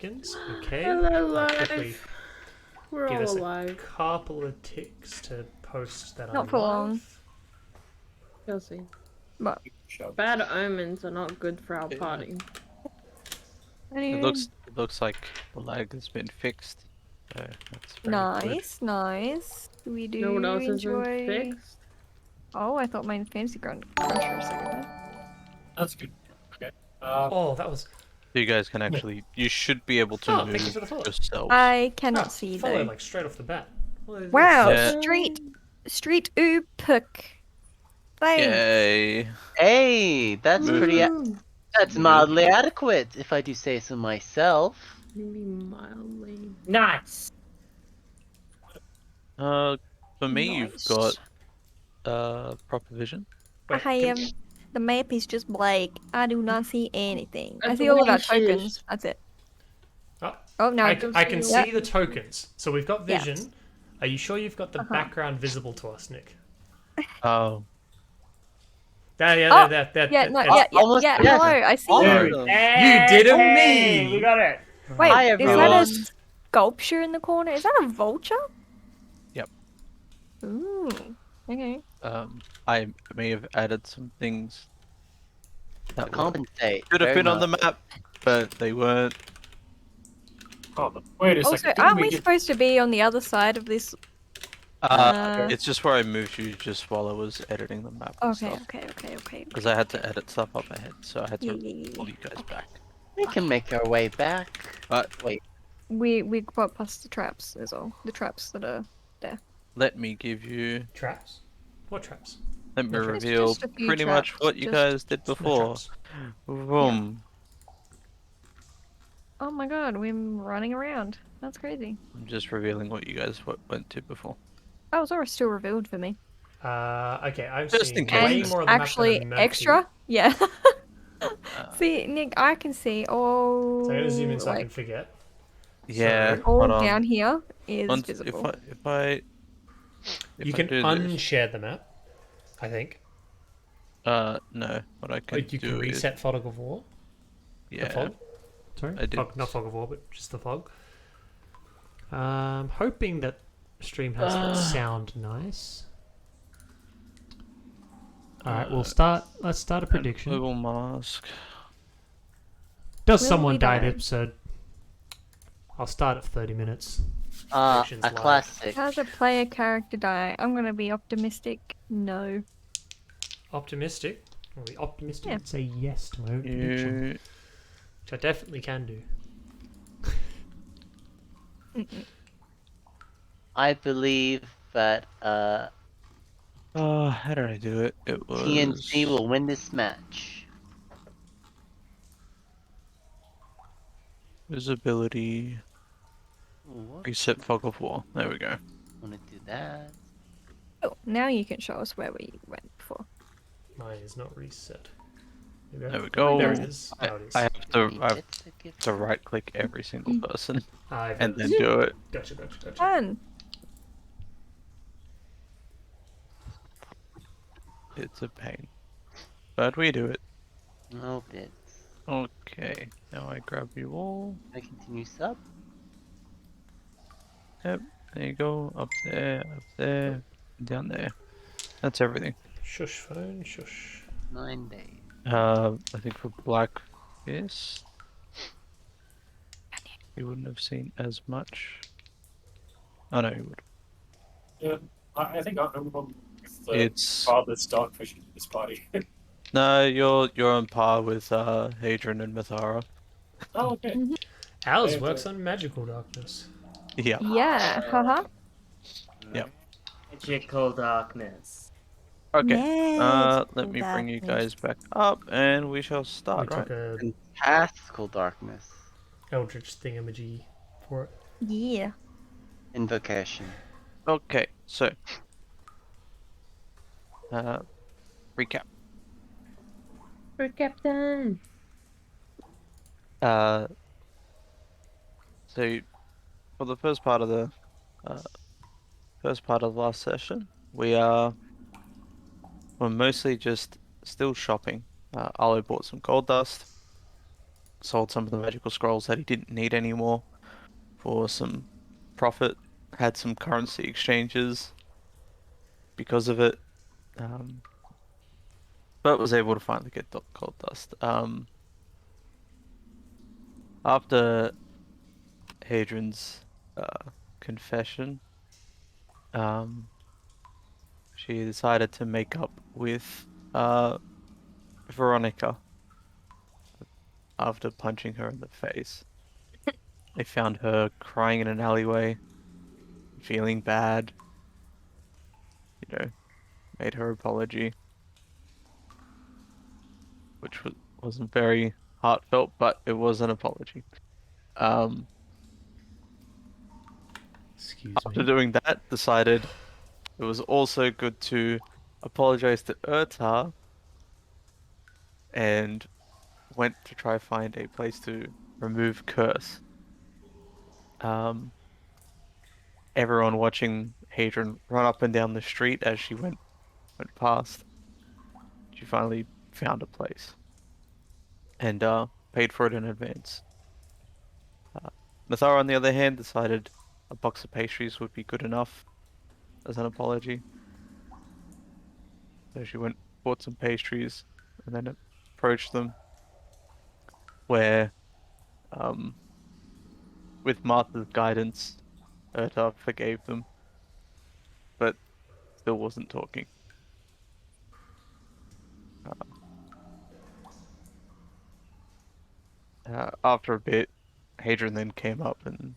seconds. Okay. Hello, I'll quickly live. We're give all us a alive. couple of ticks to post that Not I'm for live. long. Chelsea. But Bad omens are not good for our Yeah. party. It looks like the lag has been fixed. So that's very good. nice, nice. We do You know what else has been enjoy. fixed? Oh, I thought mine fancy crunch for a second there. That's good. Okay. Oh, that was. You guys can actually, you should be able to Oh, thank you move for the follow. yourselves. I cannot Ah, see follow though. like straight off the bat. What is Wow, Yeah. street oopuk. Thanks. Yay! Hey, that's Move pretty. it. That's mildly adequate, if I do say so myself. Maybe mildly. Nice. For me, Nice. you've got proper vision. Wait, I can- am. The map is just black. I do not see anything. I That's see all of our what it tokens. is. That's it. Oh, Oh no. I can Yep. see the tokens. So we've got Yeah. vision. Are you sure you've got the Uh-huh. background visible to us, Nick? Oh. There, yeah, Oh, there, there, Yeah, there, no, there. yeah, almost- yeah. yes. Hello, I see There you. we go. You did a Hey, me! we got it. Wait, Hi, is that everyone. a sculpture in the corner? Is that a vulture? Yep. Ooh. Okay. I may have added some things that Compensate. could have very been on the much. map, but they weren't. Hold on. Wait a Also, second. aren't we supposed to be on the other side of this? It's just where I moved you just while I was editing the map and Okay, stuff. okay. Because I had to edit stuff up ahead, so I had to Yeah. pull you guys back. We can make our way back. Wait. We got past the traps is all. The traps that are Let me give you. Traps? What traps? Let me No traps. reveal just a few pretty much traps, what you just- guys did No before. traps. Boom. Oh my god, we're running around. That's crazy. I'm just revealing what you guys went to before. Oh, Zora still revealed for me. Okay, I'm Just seeing in case. way And more of the actually map than a map extra? Yeah. Uh, See, Nick, I can see all So I'm gonna zoom in so I can like forget. Yeah. So- all hold on. down here is Once, visible. if I You I can do this, unshare the map, I think. no. What I can Like you do can reset Fog of War. The is, yeah. fog. Sorry? I did. Not Fog of War, but just the fog. Hoping that stream has that sound nice. Alright, let's start a prediction. Global mask. Does Will someone we die die? episode? I'll start at 30 minutes. A Predictions live. classic. How's a player character die? I'm gonna be optimistic. No. Optimistic? I'll be optimistic Yeah. and say yes to my own prediction. You... Which I definitely can do. I believe that how did I do it? It was TNC will win this match. visibility. Ooh, Reset fog of war. There we go. wanna do that? Oh, now you can show us where we went before. Mine is not reset. There we go. There it is. I, Now it is. I have to It's a gift. right click every single person I've and then do it. Gotcha. Fun. It's a pain, but we do it. No bits. Okay. Now I grab you all. I continue sub. Yep. There you go. Up there. Down there. That's everything. Shush phone, shush. 9 days. I think for Black Fist, you wouldn't have seen as much. Oh no, you would. Yeah, I think I'm on with the It's farthest darkfish in this party. no, you're on par with Hadrian and Mathara. Oh, okay. Ours Yeah, works so- on magical darkness. Yeah. Yeah, haha. Yep. Magical darkness. Okay. Let Magical me bring you darkness. guys back up, and we shall We start. took Right? a Fantastical darkness. eldritch thingamajig for it. Yeah. Invocation. Okay. So. Recap. For Captain. So for the first part of the last session, we're mostly just still shopping. Arlo bought some gold dust, sold some of the magical scrolls that he didn't need anymore for some profit, had some currency exchanges because of it, um, but was able to finally get gold dust. After Hadrian's confession, um, she decided to make up with Veronica after punching her in the face. They found her crying in an alleyway, feeling bad, made her apology, which wasn't very heartfelt, but it was an apology. Um, Excuse After me. doing that, decided it was also good to apologize to Urtar and went to try find a place to remove curse. Um, Everyone watching Hadrian run up and down the street as she went past. She finally found a place and paid for it in advance. Uh, Nathara, on the other hand, decided a box of pastries would be good enough as an apology. So she went, bought some pastries, and then approached them where, um, with Martha's guidance, Urta forgave them, but still wasn't talking. After a bit, Hadrian then came up and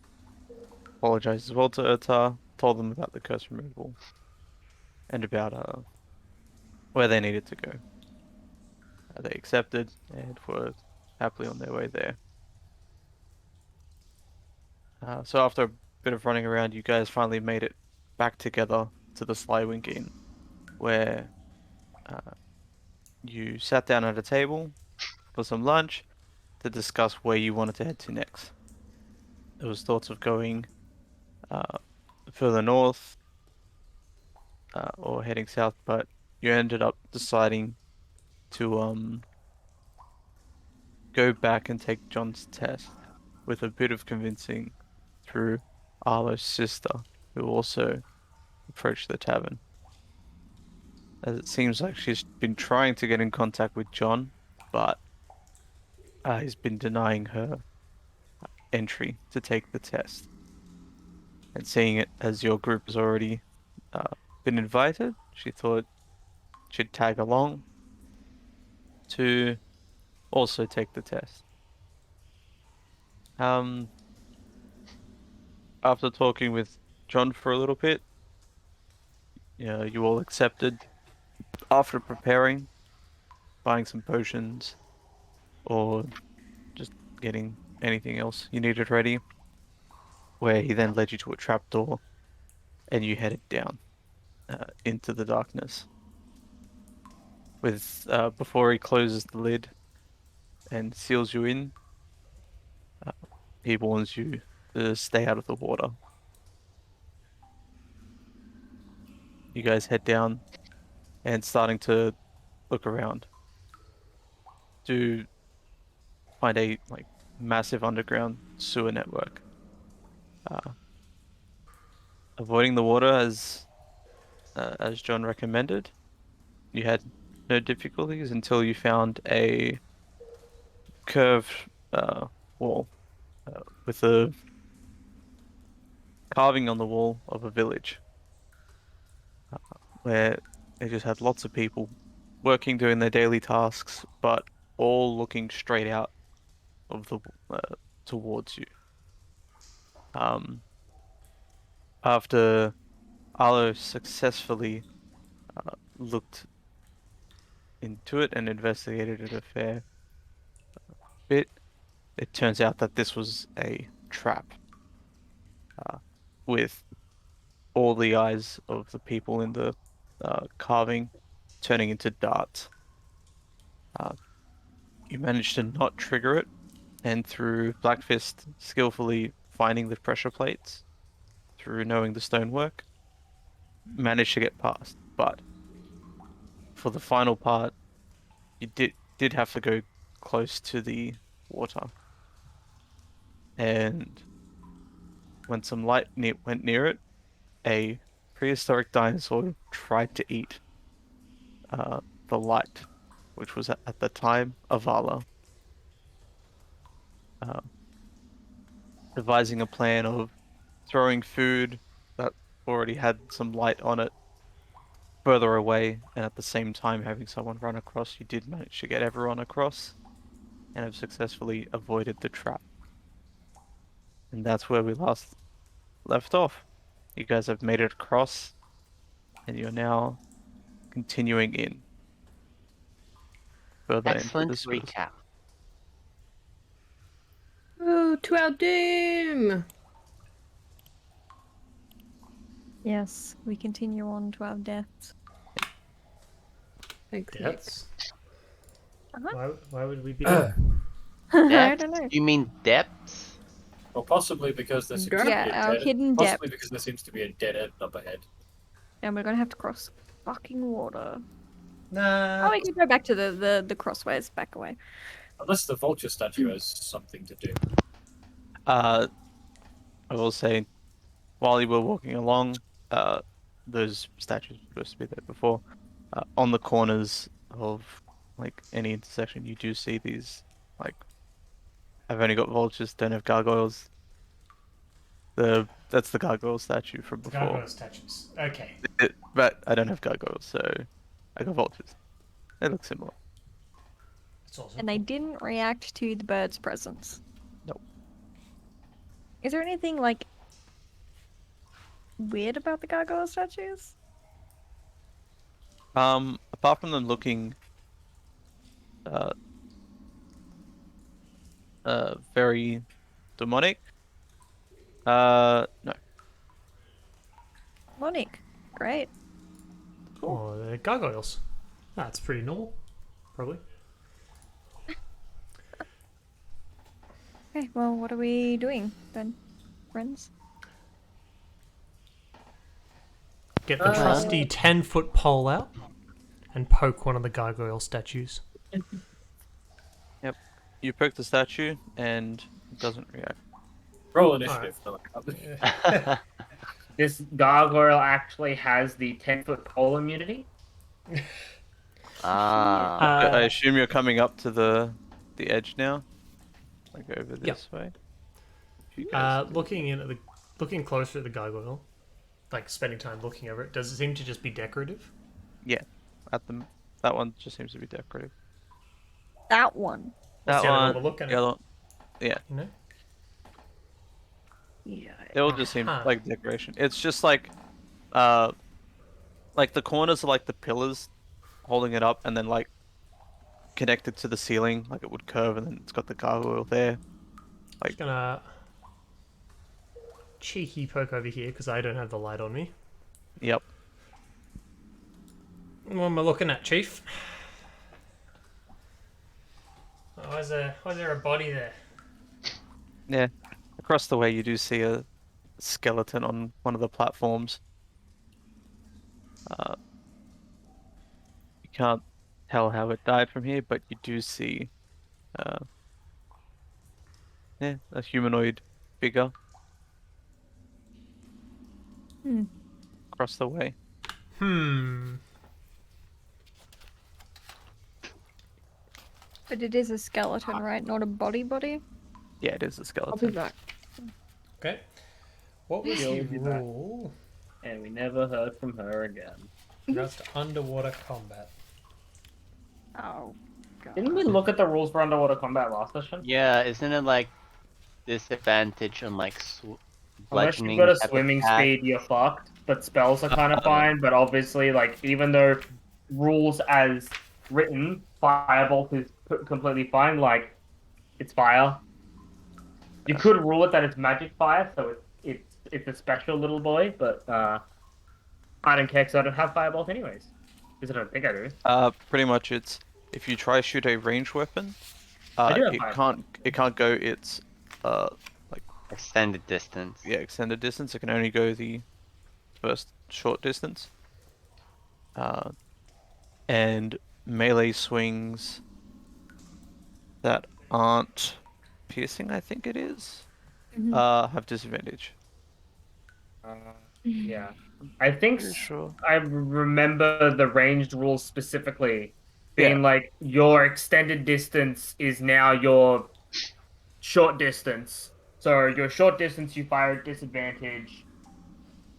apologized as well to Urta, told them about the curse removal, and about where they needed to go. They accepted and were happily on their way there. So after a bit of running around, you guys finally made it back together to the Slywink Inn, where uh, you sat down at a table for some lunch to discuss where you wanted to head to next. There was thoughts of going uh, further north or heading south, but you ended up deciding to go back and take John's test with a bit of convincing through Arlo's sister, who also approached the tavern. As it seems like she's been trying to get in contact with John, but he's been denying her entry to take the test. And seeing it as your group has already uh, been invited, she thought she'd tag along to also take the test. Um, After talking with John for a little bit, you all accepted. After preparing, buying some potions, or just getting anything else you needed ready, where he then led you to a trapdoor, and you headed down into the darkness. With before he closes the lid and seals you in, uh, he warns you to stay out of the water. You guys head down and starting to look around. Do find a massive underground sewer network. Uh, Avoiding the water as John recommended, you had no difficulties until you found a curved wall with a carving on the wall of a village where they just had lots of people working, doing their daily tasks, but all looking straight out of the towards you. Um, After Arlo successfully looked into it and investigated it a fair bit, it turns out that this was a trap with all the eyes of the people in the carving turning into darts. Uh, you managed to not trigger it, and through Blackfist skillfully finding the pressure plates, through knowing the stonework, managed to get past. But for the final part, you did have to go close to the water. And when some light went near it, a prehistoric dinosaur tried to eat the light, which was at the time Avala, uh, devising a plan of throwing food that already had some light on it further away, and at the same time having someone run across. You did manage to get everyone across, and have successfully avoided the trap. And that's where we last left off. You guys have made it across, and you're now continuing in further into Excellent the sewers. recap. Oh, to our doom! Yes, we continue on to our deaths. Thanks, Nick. Deaths? Uh-huh. Why would we be dead? I Depths? don't know. You mean depths? Or possibly because there seems to be Yeah, a our dead hidden possibly depth. because there seems to be a dead end up ahead. And we're gonna have to cross fucking water. Nah. Oh, we can go back to the crossways back away. Unless the vulture statue has something to do. I will say, while you were walking along, those statues were supposed to be there before. On the corners of like any intersection, you do see these like, I've only got vultures, don't have gargoyles. That's the gargoyle statue from before. Gargoyle statues. Okay. But I don't have gargoyles, so I got vultures. They look similar. That's awesome. And they didn't react to the bird's presence. Nope. Is there anything like weird about the gargoyle statues? Apart from them looking very demonic. No. Monique, great. Oh, they're gargoyles. That's pretty normal. Probably. Okay, well, what are we doing then, friends? Get the trusty 10-foot pole out and poke one of the gargoyle statues. You poke the statue and it doesn't react. Roll initiative. This gargoyle actually has the 10-foot pole immunity. Ah. I assume you're coming up to the edge now? Like over Yep. this way? If you guys- Looking closer at the gargoyle, like spending time looking over it, does it seem to just be decorative? That one just seems to be decorative. That one. What's That the other one, one to look at the it? other one, You know? Yeah. they all just seem Uh-huh. like decoration. It's just like the corners are like the pillars holding it up, and then like connected to the ceiling, like it would curve, and then it's got the gargoyle there. Just gonna cheeky poke over here because I don't have the light on me. Yep. What am I looking at, Chief? Oh, why is there a body there? Yeah. Across the way, you do see a skeleton on one of the platforms. You can't tell how it died from here, but you do see, a humanoid figure Hmm. across the way. But it is a skeleton, right? Not a body? Yeah, it is a I'll be skeleton. back. Okay. What was You'll the be back. rule? And we never heard from her again. Regards to underwater combat. Oh, God. Didn't we look at the rules for underwater combat last session? Yeah, isn't it like disadvantage on like Unless you've bludgeoning got a type swimming attack? speed, you're fucked. But spells are kind of fine. But obviously, like, even though rules as written, Firebolt is completely fine. Like, it's fire. You could rule it that it's magic fire, so it's a special little boy. But I don't care because I don't have Firebolt anyways. Because I don't think I do. Pretty much it's if you try shoot a ranged weapon, I do have it fire. can't go its Extended distance. extended distance. It can only go the first short distance. And melee swings that aren't piercing, I think it is, Mhm. have disadvantage. Yeah. I think Pretty sure. I remember the ranged rules specifically Yeah. being like your extended distance is now your short distance. So your short distance you fire at disadvantage,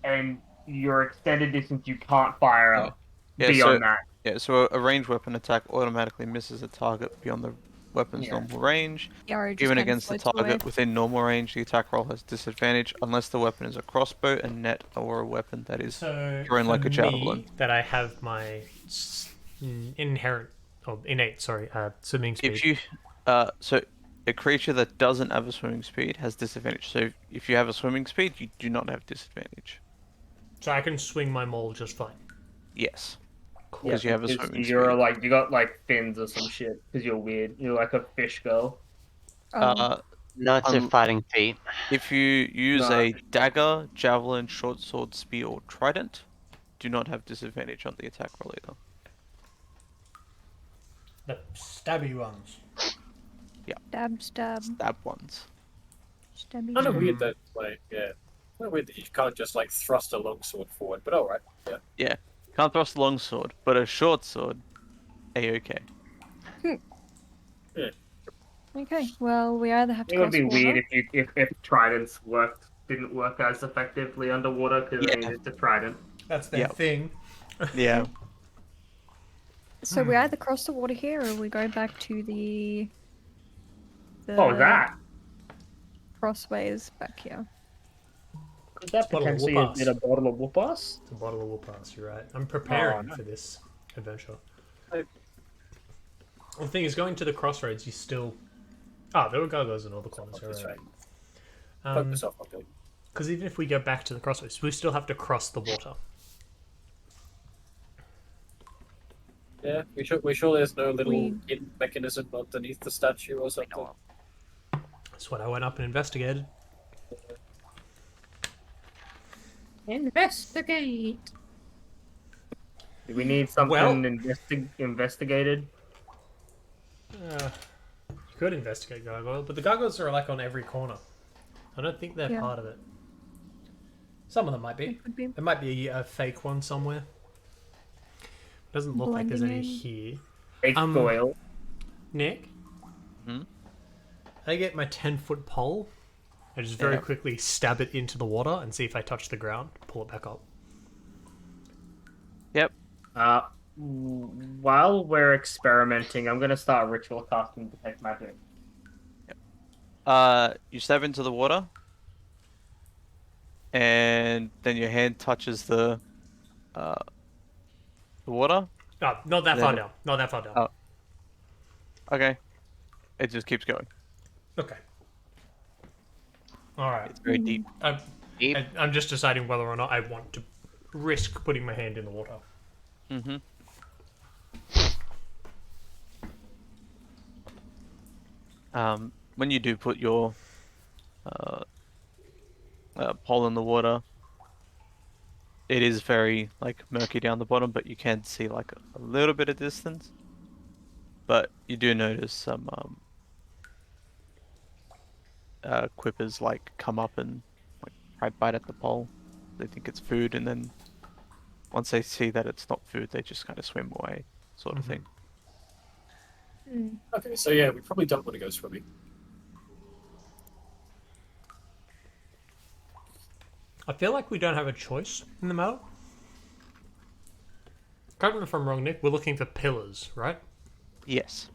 and your extended distance you can't fire Yeah. Yeah, beyond that. so a ranged weapon attack automatically misses a target beyond the weapon's Yeah. normal range. The arrow just Even kind of against the floats away. target within normal range, the attack roll has disadvantage unless the weapon is a crossbow, a net, or a weapon that is So thrown for like a javelin. me, that I have my inherent or innate, swimming speed. If you, so a creature that doesn't have a swimming speed has disadvantage. So if you have a swimming speed, you do not have disadvantage. So I can swing my maul just fine. Yes, Cool. because you have a Because swimming you're speed. like you got like fins or some shit because you're weird. You're like a fish girl. Uh, Not to Um, fighting feet. if you use No. a dagger, javelin, short sword, spear, or trident, do not have disadvantage on the attack roll either. The stabby ones. Stab, stab, Stab ones. stabby. Kind of stab. weird that, like, yeah. Kind of weird that you can't just, like, thrust a longsword forward, but alright. Yeah. Yeah, can't thrust a long sword, but a short sword, a-okay. Okay, well, we either have to It would cross be water. weird if tridents didn't work as effectively underwater because I mean Yeah. it's a trident. That's their Yep. thing. Yeah. So we either cross the water here or we go back to the What was that? crossways back here. Could that It's a bottle of potentially have been a whoop-ass. bottle of whoop-ass? It's a bottle of whoop-ass, you're right. I'm preparing no. for this adventure. I- The thing is, going to the crossroads, you still... there were gargoyles in all the corners, you're That's right. right. Focus off, okay. Because even if we go back to the crossroads, we still have to cross the water. Yeah, we sure there's no little We- hidden mechanism underneath the statue or something. That's what I went up and investigated. Investigate. Do we need something Well- investigated? You could investigate gargoyle, but the gargoyles are like on every corner. I don't think they're Yeah. part of it. Some of them might be. It could be. There might be a fake one somewhere. Doesn't look like there's any Blending in. here. Fake oil. Nick? Hmm? I get my 10-foot pole. I just very Yeah. quickly stab it into the water and see if I touch the ground. Pull it back up. Yep. While we're experimenting, I'm gonna start ritual casting detect magic. You stab into the water, and then your hand touches the water. Oh, not that Then- far down. Not that far down. Oh. Okay. It just keeps going. Okay. Alright. It's very deep. Deep. I'm just deciding whether or not I want to risk putting my hand in the water. Mm-hmm. When you do put your pole in the water, it is very like murky down the bottom, but you can see like a little bit of distance. But you do notice some quippers like come up and like try to bite at the pole. They think it's food, and then once they see that it's not food, they just kind of swim away, sort of thing. Okay, so yeah, we probably don't want to go swimming. I feel like we don't have a choice in the matter. Correct me if I'm wrong, Nick. We're looking for pillars, right? Yes.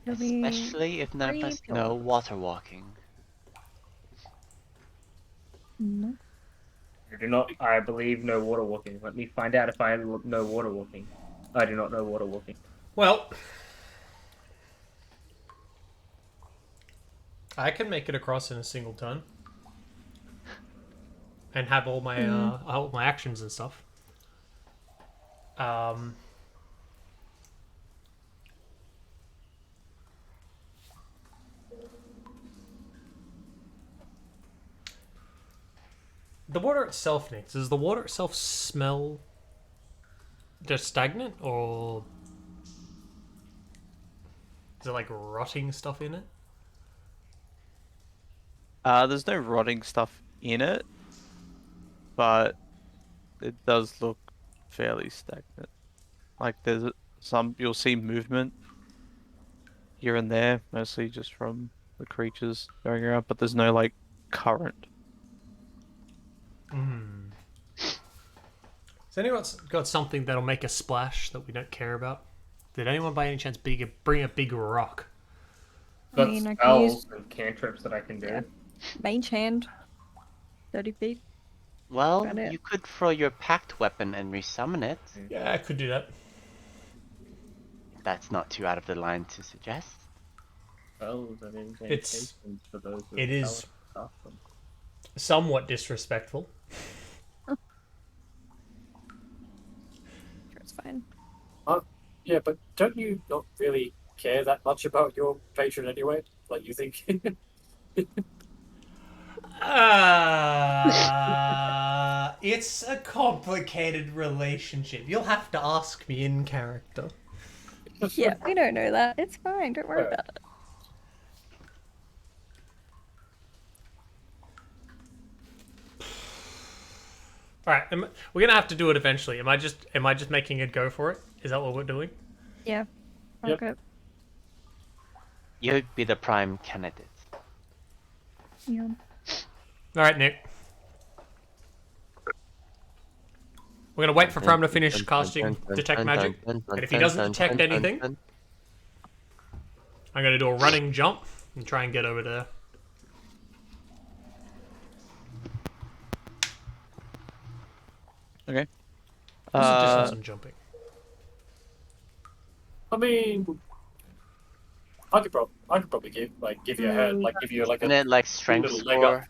It'll be- Especially if none of us know water walking. No. I do not, I believe, know water walking. Let me find out if I know water walking. I do not know water walking. Well, I can make it across in a single turn, and have all my actions and stuff. The water itself, Nick. Does the water itself smell just stagnant, or Is there like rotting stuff in it? There's no rotting stuff in it, but it does look fairly stagnant. Like there's some, you'll see movement here and there, mostly just from the creatures going around, but there's no like current. Hmm. Has anyone got something that'll make a splash that we don't care about? Did anyone by any chance bring a big rock? Got mean, I can spells use- and cantrips that I can do. Yeah. Mage hand. 30 feet. Well, Got it. you could throw your packed weapon and resummon it. Yeah, I could do that. That's not too out of the line to suggest. Spells and It's- incantations for those who it is- cast them. Somewhat disrespectful. Sure, it's fine. Yeah, but don't you not really care that much about your patron anyway? Like you think? It's a complicated relationship. You'll have to ask me in character. Yeah, we don't know that. It's fine. Don't worry about it. All right, we're gonna have to do it eventually. Am I just making it go for it? Is that what we're doing? Yeah. Yep. Okay. You'd be the prime candidate. Yeah. All right, Nick. We're gonna wait for Pram to finish casting Detect Magic, and if he doesn't detect anything, I'm gonna do a running jump and try and get over there. Okay. What's the distance I'm jumping? I mean, I could probably give you a hand, like give you like And a then like strength little leg up. score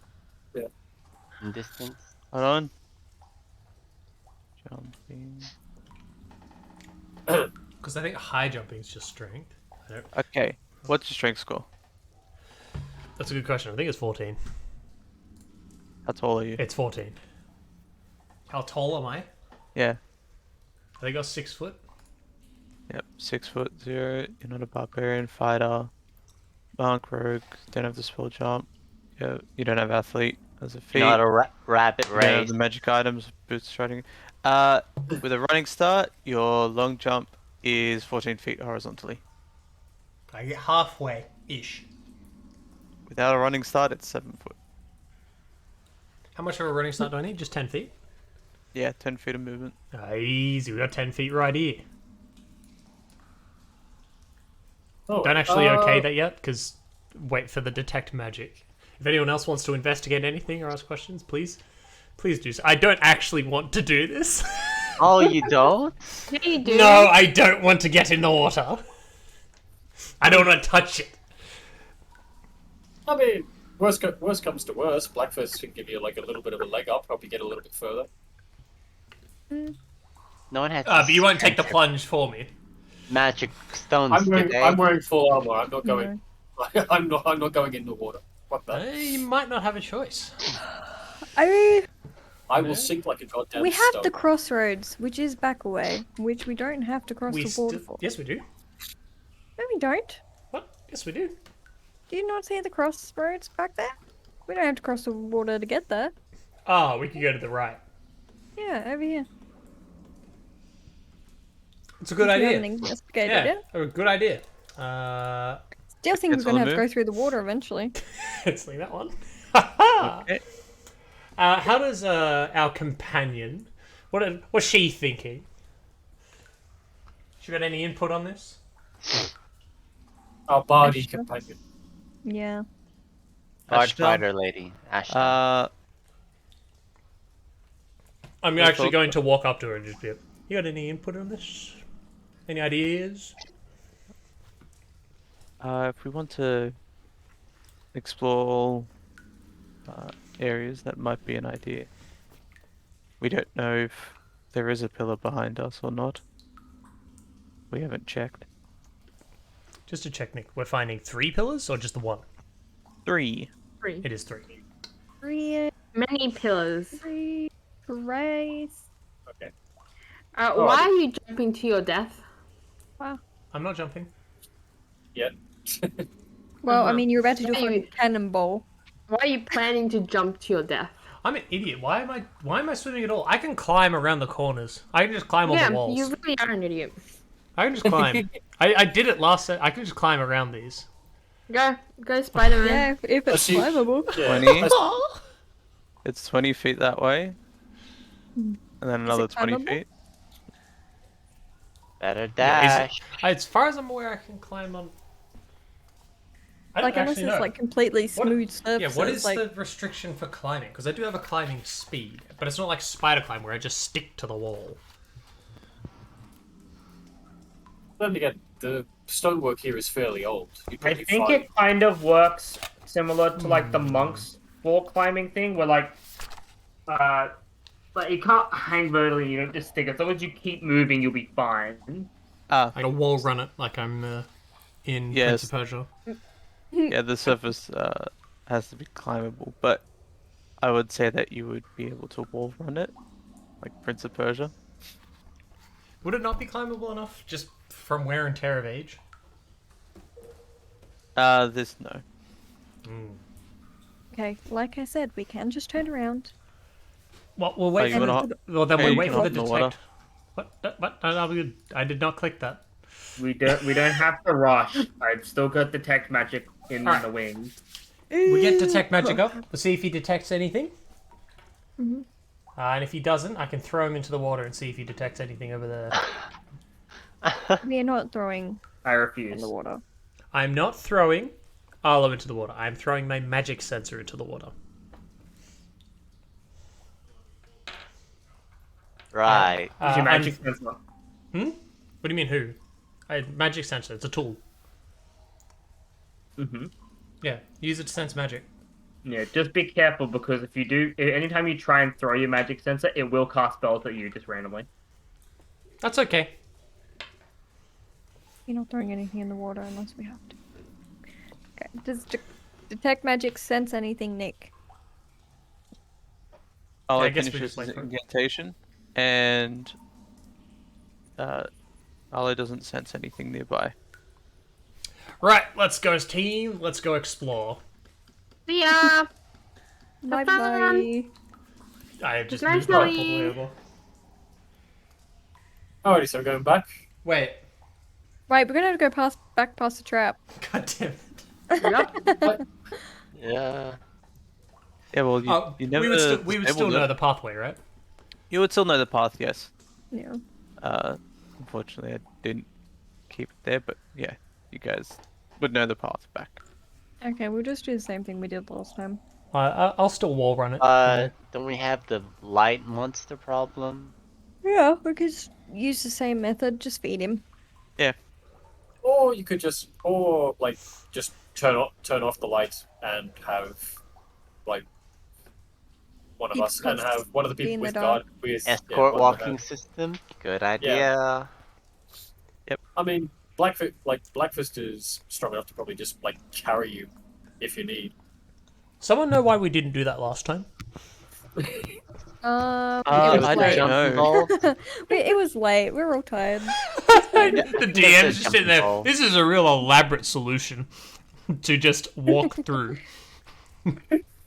Yeah. and distance. Hold on. Jumping. Because I think high jumping is just strength. I don't... Okay. What's your strength score? That's a good question. I think it's 14. How tall are you? It's 14. How tall am I? Yeah. I think I was 6 foot. Yep. 6'0". You're not a barbarian fighter. Monk, rogue. Don't have the spell jump. Yeah. You don't have athlete as a feat. Not a rapid You don't have race. the magic items, boots striding. With a running start, your long jump is 14 feet horizontally. I get halfway ish. Without a running start, it's 7 foot. How much of a running start do I need? Just 10 feet? Yeah, 10 feet of movement. Easy. We got 10 feet right here. Oh, Don't actually okay that yet, because wait for the detect magic. If anyone else wants to investigate anything or ask questions, please do so. I don't actually want to do this. Oh, you don't? Yeah, you do. No, I don't want to get in the water. I don't want to touch it. I mean, worst comes to worst, Blackfist can give you like a little bit of a leg up, help you get a little bit further. No one has. But you won't take the plunge for me. magic stones I'm today. wearing full armor. I'm not going. I'm not going in the water. What the? You might not have a choice. I mean, I will sink like a goddamn we have stone. the Crossroads, which is back away, which we don't have to cross the border for. Yes, we do. No, we don't. What? Yes, we do. Do you not see the Crossroads back there? We don't have to cross the border to get there. Oh, we can go to the right. Yeah, over here. It's a good If you idea. haven't investigated Yeah, it. a good idea. Still think It's we're gonna on have the to go through the water eventually. Let's leave that one. Okay. How does our companion? What's she thinking? She got any input on this? Our bardy Extra. companion. Yeah. Large Ashton? fighter lady. Ashton. I'm Let's actually talk- going to walk up to her and just be like, you got any input on this? Any ideas? If we want to explore areas, that might be an idea. We don't know if there is a pillar behind us or not. We haven't checked. Just to check, Nick, we're finding 3 pillars or just the one? 3. Three. It is 3. Many pillars. Grace. Okay. Why are you jumping to your death? I'm not jumping. yet. Well, I Uh-huh. mean, you're about to do a Why you- fucking cannonball. Why are you planning to jump to your death? I'm an idiot. Why am I swimming at all? I can climb around the corners. I can just climb all Yeah, the walls. you really are an idiot. I can just climb. I did it last set. I can just climb around these. Go, Spider-Man. Yeah, if it's Assume- climbable. Yeah. 20. Oh. It's 20 feet that way. And then another 20 climbable? feet. Better Yeah, dash. As far as I'm aware, I can climb on. I don't Like, unless actually it's know. like completely smooth Yeah, surfaces. what is like, the restriction for climbing? Because I do have a climbing speed, but it's not like spider climb where I just stick to the wall. Then again, the stonework here is fairly old. You'd I probably think find... it kind of works similar to like the monks wall climbing thing, where like you can't hang vertically. You don't just stick. As long as you keep moving, you'll be fine. Ah, Like a wall run it, like I'm in Prince Yes. of Persia. yeah, the surface has to be climbable, but I would say that you would be able to wall run it, like Prince of Persia. Would it not be climbable enough just from wear and tear of age? This no. okay, like I said, we can just turn around. Well, we'll wait you for wanna the. Well, then hey, we'll you wait can for the hop in the water. detect. What? No, I did not click that. We don't have to rush. I've still got detect magic in Alright. the wings. We get detect magic up. We'll see if he detects anything. Mhm. And if he doesn't, I can throw him into the water and see if he detects anything over there. We are not throwing I in refuse. the water. I'm not throwing Arlo into the water. I'm throwing my magic sensor into the water. Right. Use your I'm- magic sensor. What do you mean who? Magic sensor. It's a tool. Mm-hmm. Yeah, use it to sense magic. Yeah, just be careful because if you do, anytime you try and throw your magic sensor, it will cast spells at you just randomly. That's okay. You're not throwing anything in the water unless we have to. Okay. Does detect magic sense anything, Nick? I'll Yeah, I like, guess we finish just his wait for it. incantation, and Arlo doesn't sense anything nearby. Right, let's go as team. Let's go explore. See ya! Bye fun. bye. I have just Nice moved up all the knowing. way over. Alrighty, so going back. Wait. Right, we're gonna go back past the trap. God damn it. Yep. Yeah. Yeah, well, you, Oh, you never we would still disabled know it. the pathway, right? You would still know the path, yes. Yeah. Unfortunately, I didn't keep it there, but yeah, you guys would know the path back. Okay, we'll just do the same thing we did last time. I'll still wall run it. Don't we have the light monster problem? Yeah, we could just use the same method. Just feed him. Or you could just, just turn off the light and have, like, one of Keep us, and have one of the be in people the with dark. guard with Escort one of walking the- system? Good idea. I mean, Blackfist is strong enough to probably just carry you if you need. Someone know why we didn't do that last time? It I was don't late. Jump know. involved? It was late. We were all tired. The DM's just sitting there. Jump This is a real elaborate solution to just walk through.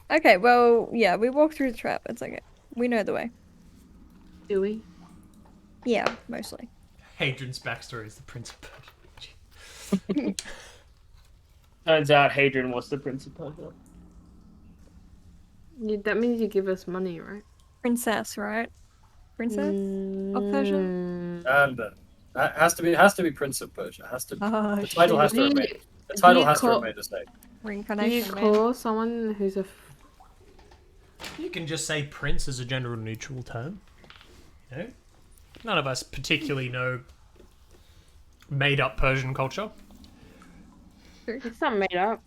Okay, well, yeah, we walked through the trap. It's okay. We know the way. Do we? Yeah, mostly. Hadrian's backstory is the Prince of Persia. Turns out Hadrian was the Prince of Persia. That means you give us money, right? Princess, right? Princess of Persia? And that has to be Prince of Persia. Has to. Oh, The title has to Do you- remain. The title you has to call- remain the same. Do you Reincarnation, man. call someone who's a You can just say prince as a gender neutral term. You know? None of us particularly know made up Persian culture. It's not made up.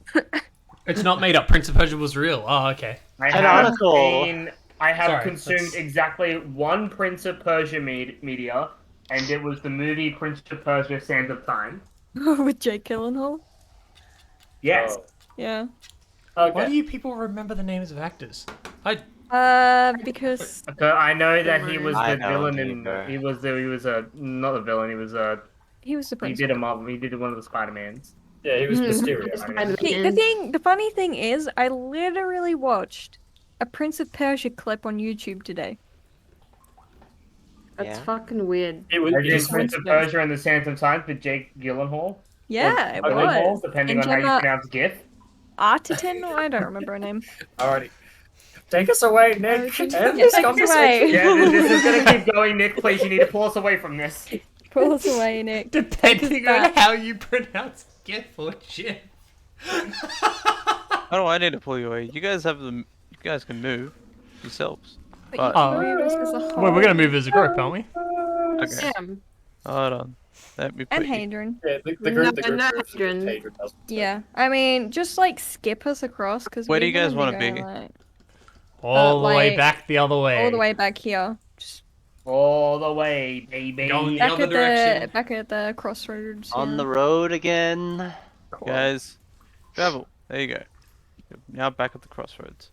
It's not made up. Prince of Persia was real. Oh, okay. I Canonical. have Sorry, consumed that's- exactly one Prince of Persia media, and it was the movie Prince of Persia: Sands of Time. With Jake Gyllenhaal? Yes. Oh, Yeah. okay. Why do you people remember the names of actors? Because So I know that he was I the don't villain in. either. He was a not a villain. He was a. he was the He prince. did a mob. He did one of the Spider-Mans. Yeah, he was Mysterio. Just I trying guess. to be The in. thing, the funny thing is, I literally watched a Prince of Persia clip on YouTube today. That's Yeah. fucking weird. It was. As in It's, Prince of Persia and the Sands of Time with Jake Gyllenhaal. Yeah, it okay. Gyllenhaal, was. depending And on how you Gemma pronounce GIF. Artitan, I don't remember her name. alrighty. Take us away, Nick. Origin? End Yeah, this take us away. conversation. Yeah, this is gonna keep going, Nick. Please, you need to pull us away from this. Pull us away, Nick. Depending on back. how you pronounce GIF or GIF. How do I need to pull you away? You guys have them. You guys can move yourselves. But But- you can move us as a whole. Well, we're gonna move as a group, aren't we? Okay. Yeah. Hold on. Let me put And you. Hadrian. Yeah, the No, group. The group. no, moves, Adrian. Hadrian doesn't. Yeah, I mean, just like skip us across because Where do you guys wanna be? Like, All the way like, back the other way. all the way back here. Just All the way, baby. Going back other at direction. the back at the crossroads. On yeah. the road again. Cool. Guys, travel. There you go. You're now back at the crossroads.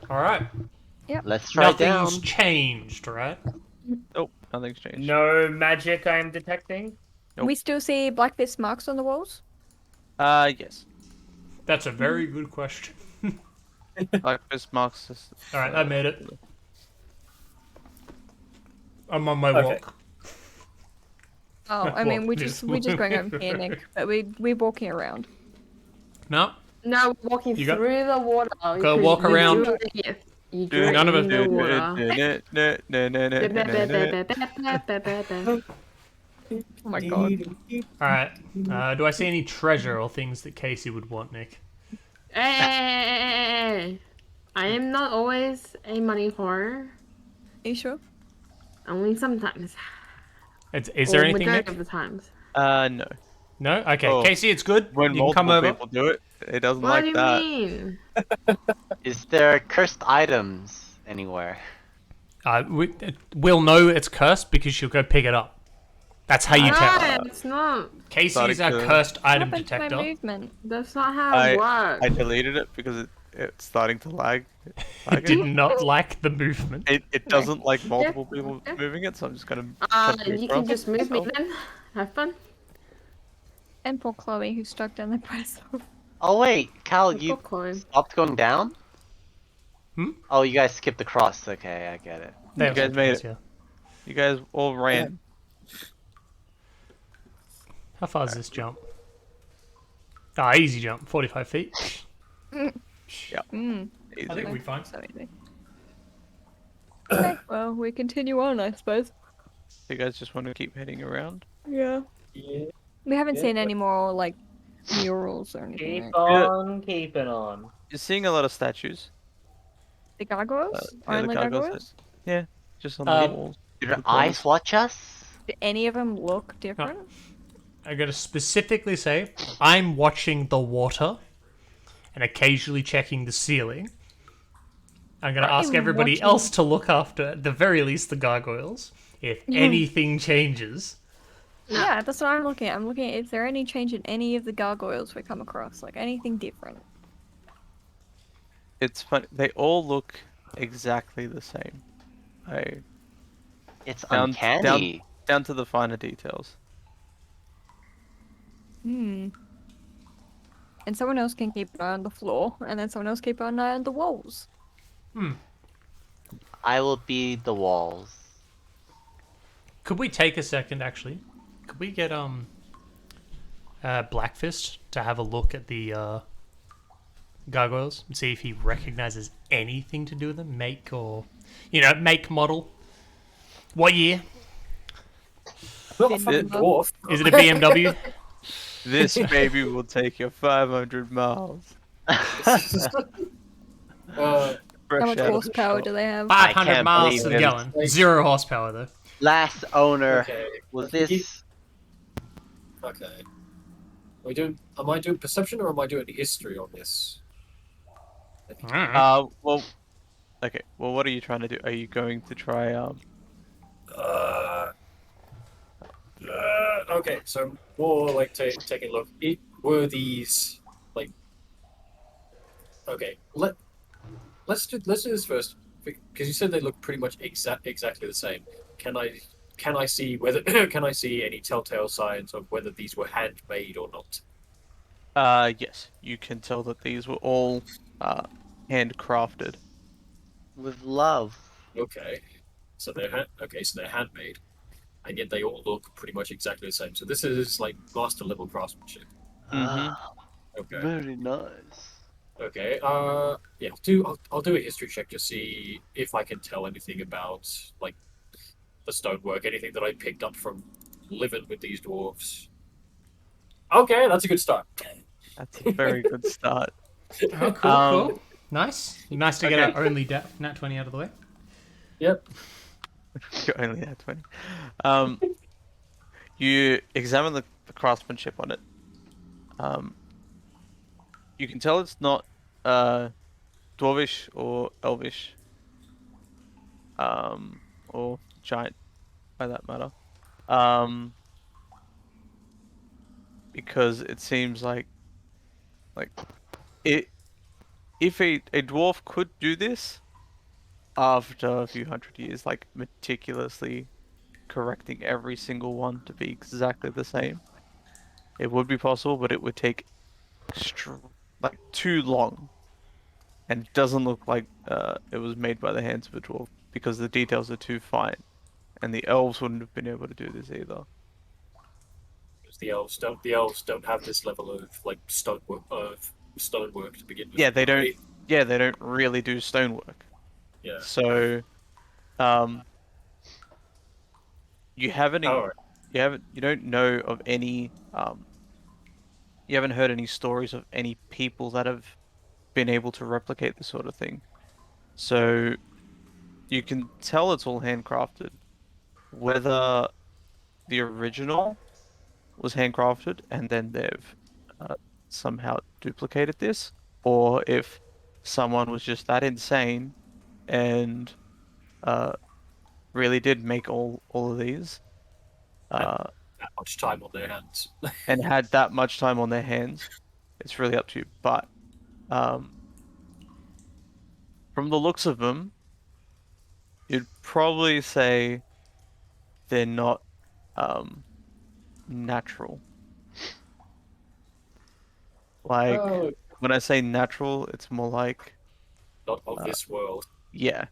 All right. Let's try down. Nothing's changed, right? Oh, nothing's changed. No magic I am detecting. Nope. We still see black fist marks on the walls. Yes. That's a very good question. Like this marks. This, All right, I made it. I'm on my Okay. walk. Oh, I mean, Well, we just going over here, Nick. But we're walking around. No, No, we're walking You got- through the water. Gotta because walk you around. drew the gift. You Dude, drew none of in it- the water. Oh my god. all right. Do I see any treasure or things that Casey would want, Nick? Hey, I am not always a money whore. Are you sure? Only sometimes. Is there Or anything, majority Nick? of the times. No. No. Okay, Oh, Casey, it's good. When You can come multiple over. people do it, it doesn't What like do you that. mean? Is there cursed items anywhere? We'll know it's cursed because she'll go pick it up. That's how you No, tell. it's not. Casey's our Starting to- cursed item What happened to my detector. movement? That's not how it I works. deleted it because it's starting to lag. I did not like the movement. It doesn't like multiple people yeah. moving it, so I'm just gonna. You can just move me then. Have fun. And poor Chloe, who's stuck down the press. Oh wait, Cal, you Cool climb. stopped going down? Hmm? Oh, you guys skipped the cross. Okay, I get it. There You guys we made go, it. yeah. You guys all ran. How far is this jump? Ah, easy jump, 45 feet. Easy. I think we're fine. So easy. Okay, well, we continue on, I suppose. You guys just want to keep heading around. Yeah. Yeah. We haven't Yeah, seen but- any more, like, murals or anything. Keep Right? on keeping on. You're seeing a lot of statues. The gargoyles? Yeah, the Only gargoyles. gargoyles? Yeah, just on the Um, walls. Did The your corners. eyes watch us? Do any of them look different? I'm going to specifically say I'm watching the water and occasionally checking the ceiling. I'm going to ask I'm everybody watching- else to look after, at the very least, the gargoyles. If anything changes, Yeah, that's what I'm looking at. I'm looking at is there any change in any of the gargoyles we come across? Like, anything different? It's funny. They all look exactly the same. It's Down- uncanny. Down to the finer details. Hmm. And someone else can keep an eye on the floor, and then someone else keep an eye on the walls. I will be the walls. could we take a second, actually? Could we get Blackfist to have a look at the gargoyles and see if he recognizes anything to do with them? Make or, make, model. What year? Not a fucking dwarf. Is it a BMW? This baby will take you 500 miles. Fresh How much out of the horsepower shop. do they have? 500 can't miles believe to the it. gallon. 0 horsepower, though. Last owner Okay. was this. Okay. Am I doing perception or am I doing history on this? Well, okay. Well, what are you trying to do? Are you going to try Okay, so more like taking a look. Were these like? Okay, let's do this first because you said they look pretty much exactly the same. Can I see whether can I see any telltale signs of whether these were handmade or not? Yes, you can tell that these were all handcrafted. With love. Okay. So they're handmade, and yet they all look pretty much exactly the same. So this is like master level craftsmanship. Mm-hmm. Ah, Okay. very nice. Okay. Yeah. I'll do a history check to see if I can tell anything about like the stonework, anything that I picked up from living with these dwarves. Okay, that's a good start. That's a very good start. Oh, cool, Um, cool. Nice. Nice to get Okay. our only nat 20 out of the way. Yep. you only had 20. You examine the craftsmanship on it. You can tell it's not dwarvish or elvish, or giant by that matter. Um, because it seems like it if a dwarf could do this after a few hundred years, like meticulously correcting every single one to be exactly the same, it would be possible, but it would take like too long, and it doesn't look like it was made by the hands of a dwarf because the details are too fine, and the elves wouldn't have been able to do this either. Because the elves don't have this level of like stonework to begin with. Yeah, they don't. Right? Yeah, they don't really do stonework. Yeah. So, um, you haven't, All right. you don't know of any, you haven't heard any stories of any people that have been able to replicate this sort of thing. So you can tell it's all handcrafted. Whether the original was handcrafted and then they've somehow duplicated this, or if someone was just that insane and uh, really did make all of these uh, That much time on their hands. and had that much time on their hands, it's really up to you. But um, from the looks of them, you'd probably say they're not um, natural. Like Oh, when I say natural, it's more like not of uh, this world. yeah,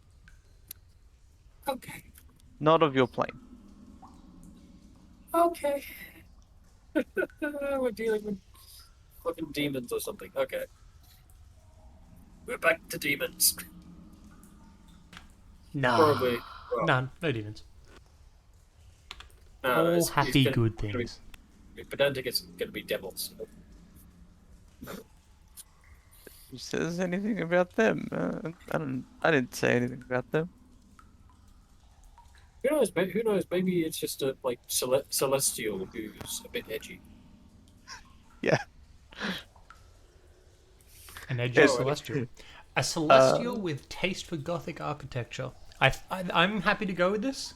Okay. not of your plane. Okay. We're dealing with fucking demons or something. Okay. We're back to demons. Nah. Probably. Well, None. No demons. no, All it's happy, gonna, good gonna things. be pedantic. It's gonna be devils. Who says anything about them? I don't. I didn't say anything about them. Who knows? Who knows? Maybe it's just a like celestial who's a bit edgy. Yeah. An edgy Alrighty. celestial. A celestial with taste for Gothic architecture. I'm happy to go with this.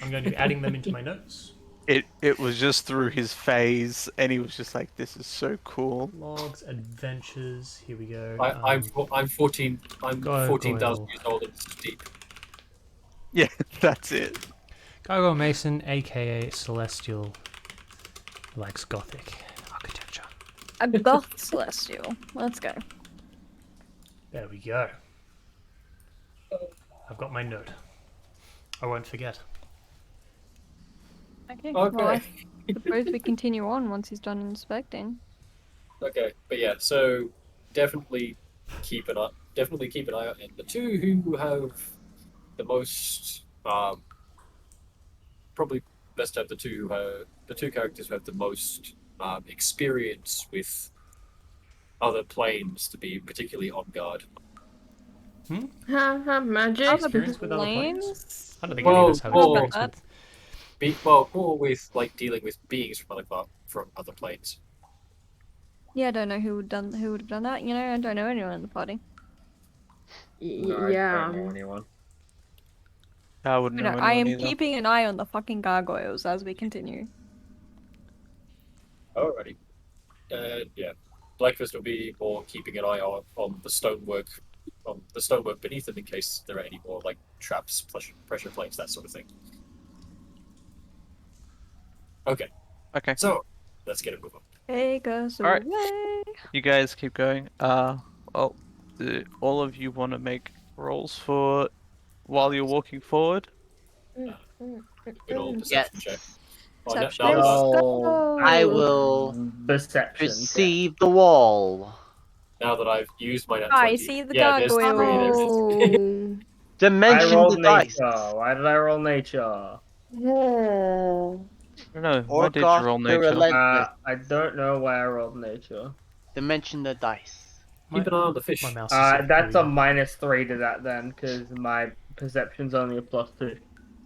I'm going to be adding them into my notes. It was just through his phase, and he was just like, "This is so cool." Logs, adventures. Here we go. I'm 14. I'm Go 14,000 Goyle. years old and it's deep. Yeah, that's it. Gargoyle Mason, aka Celestial, likes Gothic architecture. A goth celestial. Let's go. There we go. I've got my note. I won't forget. Okay. Okay. Well, I suppose we continue on once he's done inspecting. Okay, but yeah, so definitely keep an eye. Definitely keep an eye out. And the two who have the most, probably best to have the two characters who have the most experience with other planes to be particularly on guard. Magic. Other Experience with other planes? planes? I don't think any of us have Well, experience with. More with like dealing with beings from other planes. Yeah, I don't know who would have done that. You know, I don't know anyone in the party. No, I Yeah. don't know anyone. I wouldn't You know, know I anyone am either. keeping an eye on the fucking gargoyles as we continue. Alrighty. Yeah. Blackfist will be more keeping an eye on the stonework beneath them in case there are any more like traps, pressure plates, that sort of thing. Okay. Okay. So let's get a move on. Take us Alright. away. You guys keep going. Well, do all of you want to make rolls for while you're walking forward? Good old Yes. deception check. Well, Perception. now that Let's Oh, go. I will perception. perceive the wall. now that I've used my net I 20. see the Yeah, there's 3. There it is. Oh. I Dimension rolled the dice. nature. Why did I roll nature? I don't know. Why did you Orgoth roll the nature? Relentless. I don't know why I rolled nature. Dimension the dice. Keep an eye on the fish. My mouse is here That's we a go. -3 to that then, because my perception's only a +2.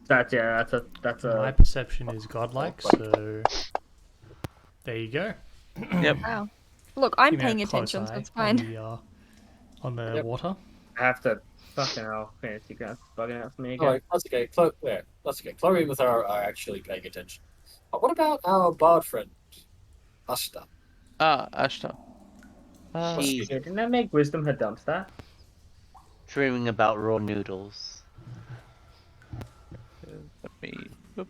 That's that's My a. perception is godlike, so there you go. Yep. Wow. Look, I'm Keeping a paying close attention, so eye it's fine. On the Yep. water. I have to fucking hell. Fancy guys bugging out for me again. Alright, that's okay. That's okay. Chloe and Mathara are actually paying attention. What about our bard friend, Asta? Ashtar. She Yeah, didn't I make wisdom her dump stat? dreaming about raw noodles. Let me. Whoop.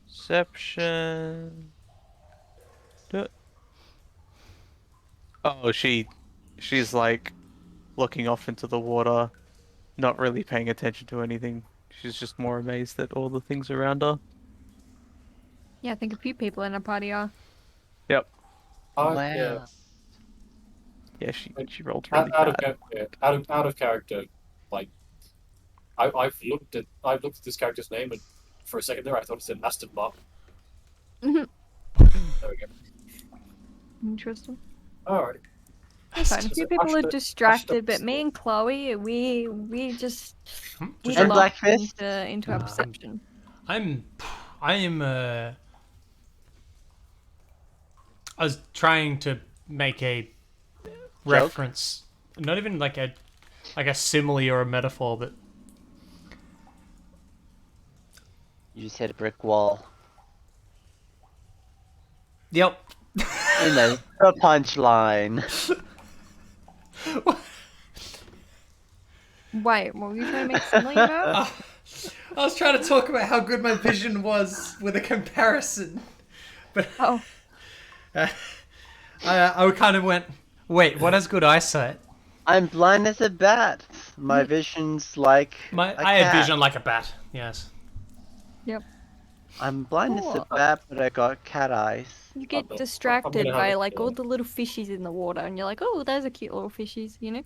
Perception. Oh, she's like looking off into the water, not really paying attention to anything. She's just more amazed at all the things around her. Yeah, I think a few people in our party are. Yep. Wow. Yeah. Yeah, she rolled really Out bad. out of character, like I've looked at this character's name, and for a second there I thought it said Aston Martin. Mhm. There we go. Interesting. Alright. Fine. A few people are Ashton- distracted, but Ashton- me and Chloe, we just we And lock Blackfist? into our perception. I was trying to make a reference, not even like a simile or a metaphor, but You just hit a brick wall. yep. And then the punchline. Wait, what were you trying to make something about? I was trying to talk about how good my vision was with a comparison, but Oh, I kind of went, wait, what has good eyesight? I'm blind as a bat. My vision's like I have vision like a bat. Yes. I'm blind as a Cool. bat, but I got cat eyes. you get I'm distracted gonna by have like a- all the little fishies in the water, and you're like, oh, those are cute little fishies, you know?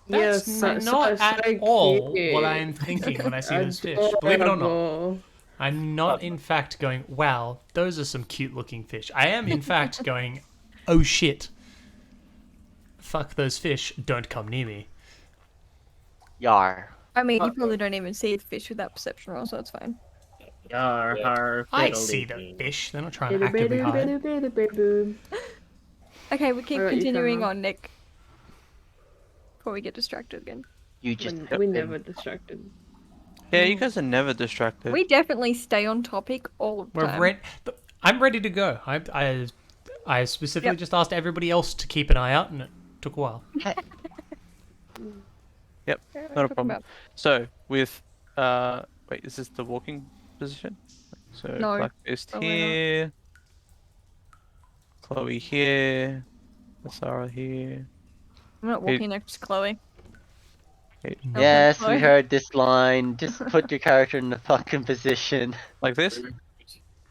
That's not at all what I am thinking when I see those fish. Believe it or not. I'm not, in fact, going, wow, those are some cute looking fish. I am, in fact, going, oh shit. Fuck those fish, don't come near me. Yar. I mean, you probably don't even see the fish with that perception roll, so it's fine. Yar, Yeah. har, I fiddly see the dee. fish, they're not trying to actively hide. Okay, we keep Alright, you continuing can, on, Nick. Before we get distracted again. You just We never distracted. Yeah, you guys are never distracted. We definitely stay on topic all of the We're time. I'm ready to go. I specifically Yep. just asked everybody else to keep an eye out, and it took a while. Yep, Yeah, what are not you a talking problem. about? So with wait, is this the walking position? So No, Blackfist probably not. here, Chloe here, Sarah here. I'm not walking next to Chloe. Okay, Okay, Yes, Chloe. we heard this line. Just put your character in the fucking position. like this.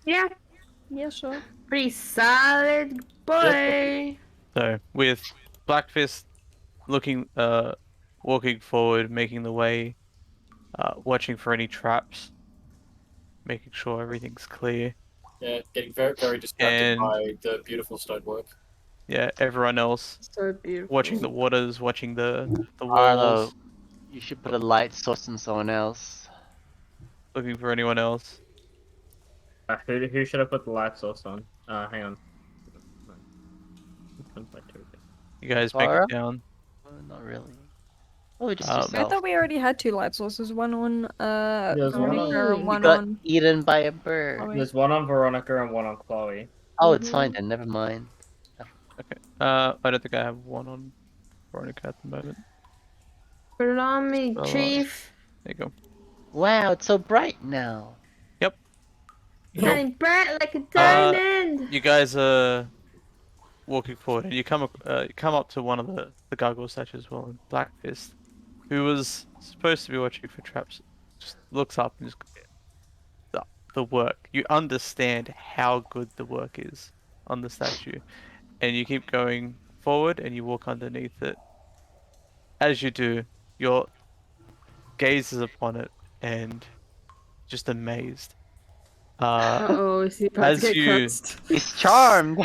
Yeah, Yeah, sure. pretty solid boy. So with Blackfist looking, walking forward, making the way, watching for any traps, making sure everything's clear. Yeah, getting very, very distracted And- by the beautiful stonework. Yeah, everyone else So beautiful. watching the waters, watching the Arlo, walls, you should put a light source in someone else. looking for anyone else. Who should I put the light source on? Hang on. You guys make Sarah? it down. Not really. Oh, just I I yourself. thought we already had 2 light sources. One on There's one Veronica on- and You one got on. eaten by a bird. Chloe. There's one on Veronica and one on Chloe. Oh, it's fine then. Never mind. Okay. I don't think I have one on Veronica at the moment. Put it on me, Spell chief. There you go. Wow, it's so bright now. Shining bright like a diamond. You guys are walking forward, and you come up to one of the gargoyle statues as well, and Black Fist, who was supposed to be watching for traps, just looks up and just the work. You understand how good the work is on the statue, and you keep going forward, and you walk underneath it. As you do, your gaze is upon it, and just amazed. Uh-oh, is he about to As get you cursed? He's charmed.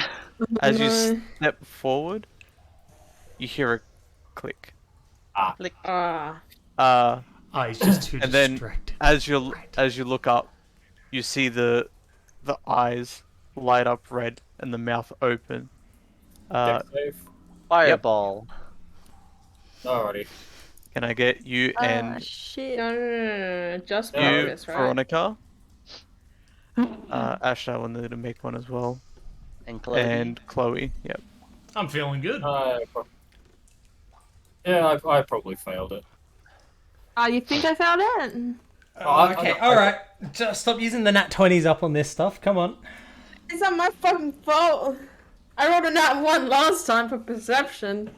as you No. step forward, you hear a click. Like, Ah. Oh, he's just too And then distracted. as you look up, you see the eyes light up red and the mouth open. Deck save. fireball. Alrighty. Can I get you and Shit. No. Just Yeah. you, breakfast, right? Veronica? Ashley, I wanted to make one as well. And Chloe. And Chloe, yep. I'm feeling good. Yeah, I probably failed it. Oh, you think I found it? Okay, alright. Just stop using the nat 20s up on this stuff. Come on. It's not my fucking fault. I rolled a nat 1 last time for perception.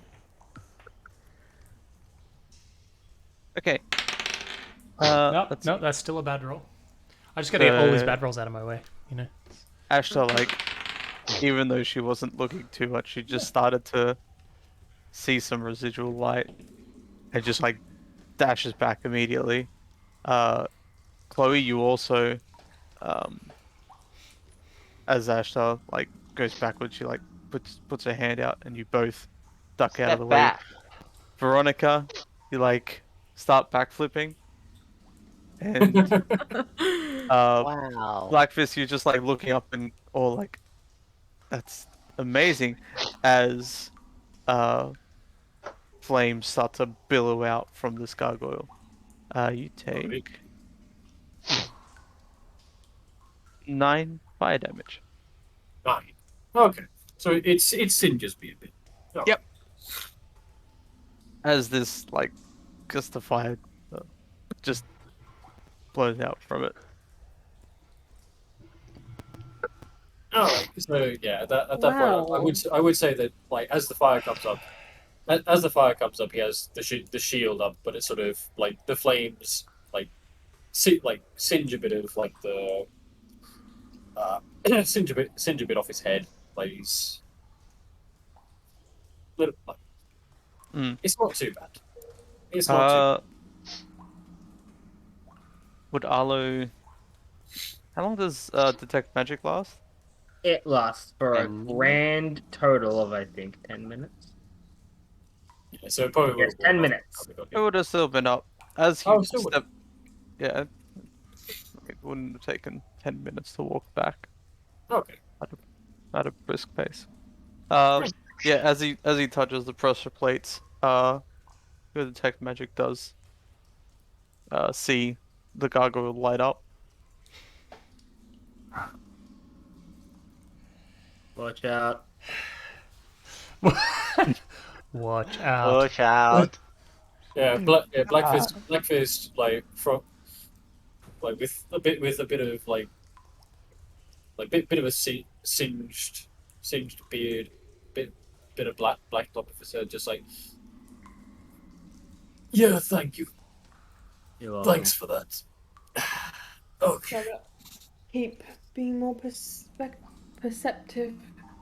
Okay. Nope, that's still a bad roll. I just gotta get all these bad rolls out of my way, you know? Ashley, like, even though she wasn't looking too much, she just started to see some residual light and just like dashes back immediately. Chloe, you also, as Ashley like goes backwards, she like puts her hand out, and you both duck out of the way. Back. Veronica, you like start backflipping, and Wow. Blackfist, you're just like looking up and all like, that's amazing, as flames start to billow out from this gargoyle. You take 9 fire damage. 9. Okay. So it singes me a bit. Oh. Yep. As this like gust of fire just blows out from it. Alright. So yeah, at that point, I would say that like as the fire comes up, he has the shield up, but it's sort of like the flames singe a bit of like the singe a bit off his head. Like he's little. It's not too bad. It's not too bad. Would Arlo? How long does detect magic last? It lasts for a grand total of, I think, 10 minutes. Yeah, so it probably Yes, 10 minutes. It would have still been up as he stepped. Yeah, it wouldn't have taken 10 minutes to walk back. Okay. At a brisk pace. Yeah, as he touches the pressure plates, your detect magic does see the gargoyle light up. Watch out. Watch out. Watch out. Blackfist, like from like with a bit of bit of a singed beard, bit of black top of his head, just like, yeah, thank you. You're welcome. Thanks for that. Okay. Keep being more perceptive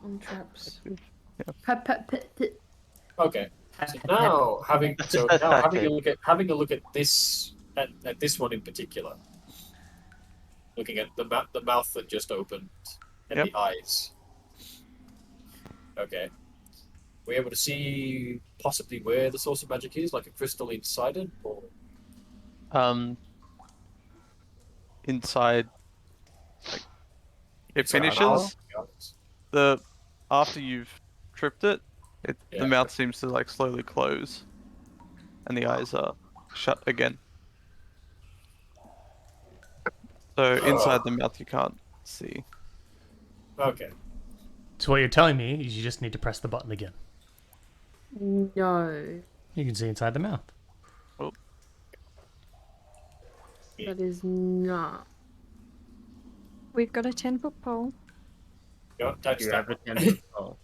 on traps. Okay. So now having a look at this at this one in particular, looking at the mouth that just opened and the eyes. Okay. We're able to see possibly where the source of magic is, like a crystal inside it, or inside, like, it Sorry, finishes after you've tripped it. The mouth seems to like slowly close, and the eyes are shut again. So inside the mouth you can't see. Okay. So what you're telling me is you just need to press the button again. No. You can see inside the mouth. Oh. That is not. We've got a 10-foot pole. Yeah, that's You that have a one. 10-foot pole.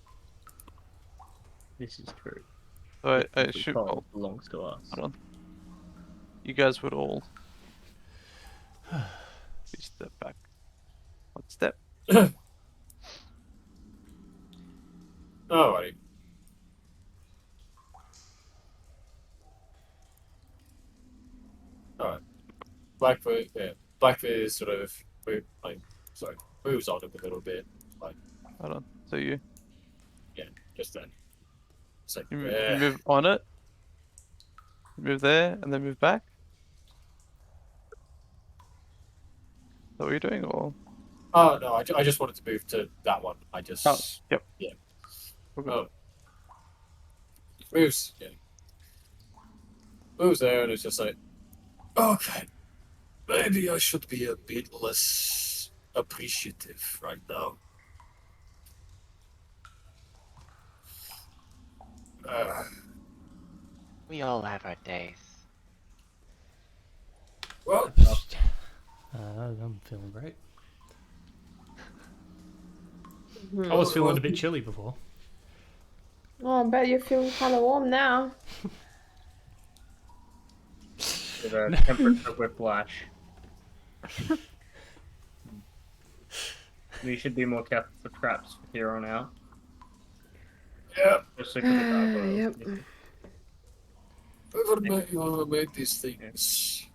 This is true. So The I 10-foot shoot. pole Oh, belongs to us. hold on. You guys would all. You step back. One step. Alrighty. Alright. Blackfoot, yeah. Blackfoot is sort of moves on him a little bit. Like, Hold on. So you just then. It's like, you move on it. Move there and then move back. Is that what you're doing, or? oh no, I just wanted to move to that one. I just Oh, yep. Yeah. We're good. Oh. Moves, yeah. Moves there and it's just like, okay. Maybe I should be a bit less appreciative right now. We all have our days. Well, I'm feeling great. I was feeling a bit chilly before. Oh, I bet you're feeling kind of warm now. With a temperature whiplash. We should be more careful for traps from here on out. yeah. Especially for the gargoyles. Yep. Whoever made these things,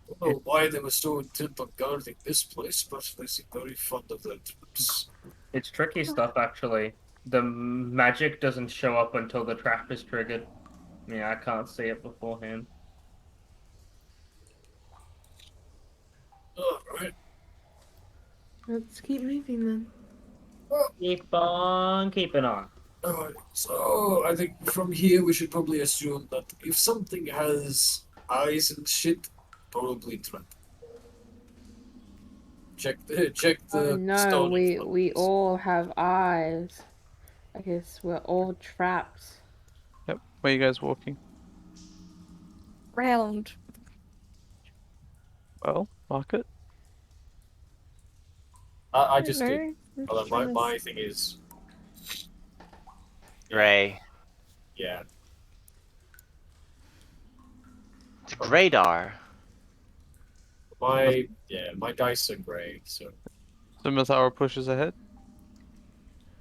I don't know why they were so intent on guarding this place, but they seem very fond of their traps. It's tricky stuff, actually. The magic doesn't show up until the trap is triggered. Yeah, I can't see it beforehand. Alright. Let's keep moving then. Keep on keeping on. Alright, so I think from here we should probably assume that if something has eyes and shit, probably trap. Check the Oh no, stone. we all have eyes. I guess we're all traps. Yep. Where are you guys walking? Round. Well, mark it. I just did. No. Although my thing is, Gray. yeah. It's Graydar. My dice are grey, so So Mathara pushes ahead.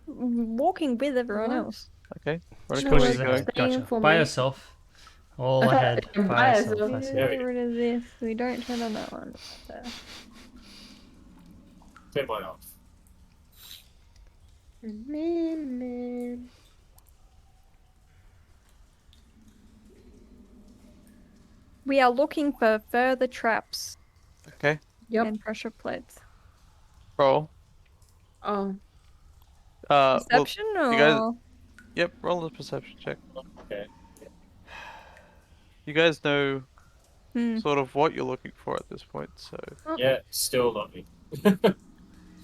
Walking with everyone What? else. Okay. Just Veronica, No, where pushes are you it's going? ahead. staying Gotcha. for By me. yourself. All ahead. By By yourself. yourself. I see. Yeah. Get rid of this. We don't turn on that one. There. take mine off. We are looking for further traps Okay. Yep. and pressure plates. Roll. Oh. Well, Perception or? you guys- yep. Roll a perception check. Okay. You guys know Hmm. sort of what you're looking for at this point, so Yeah, still not me.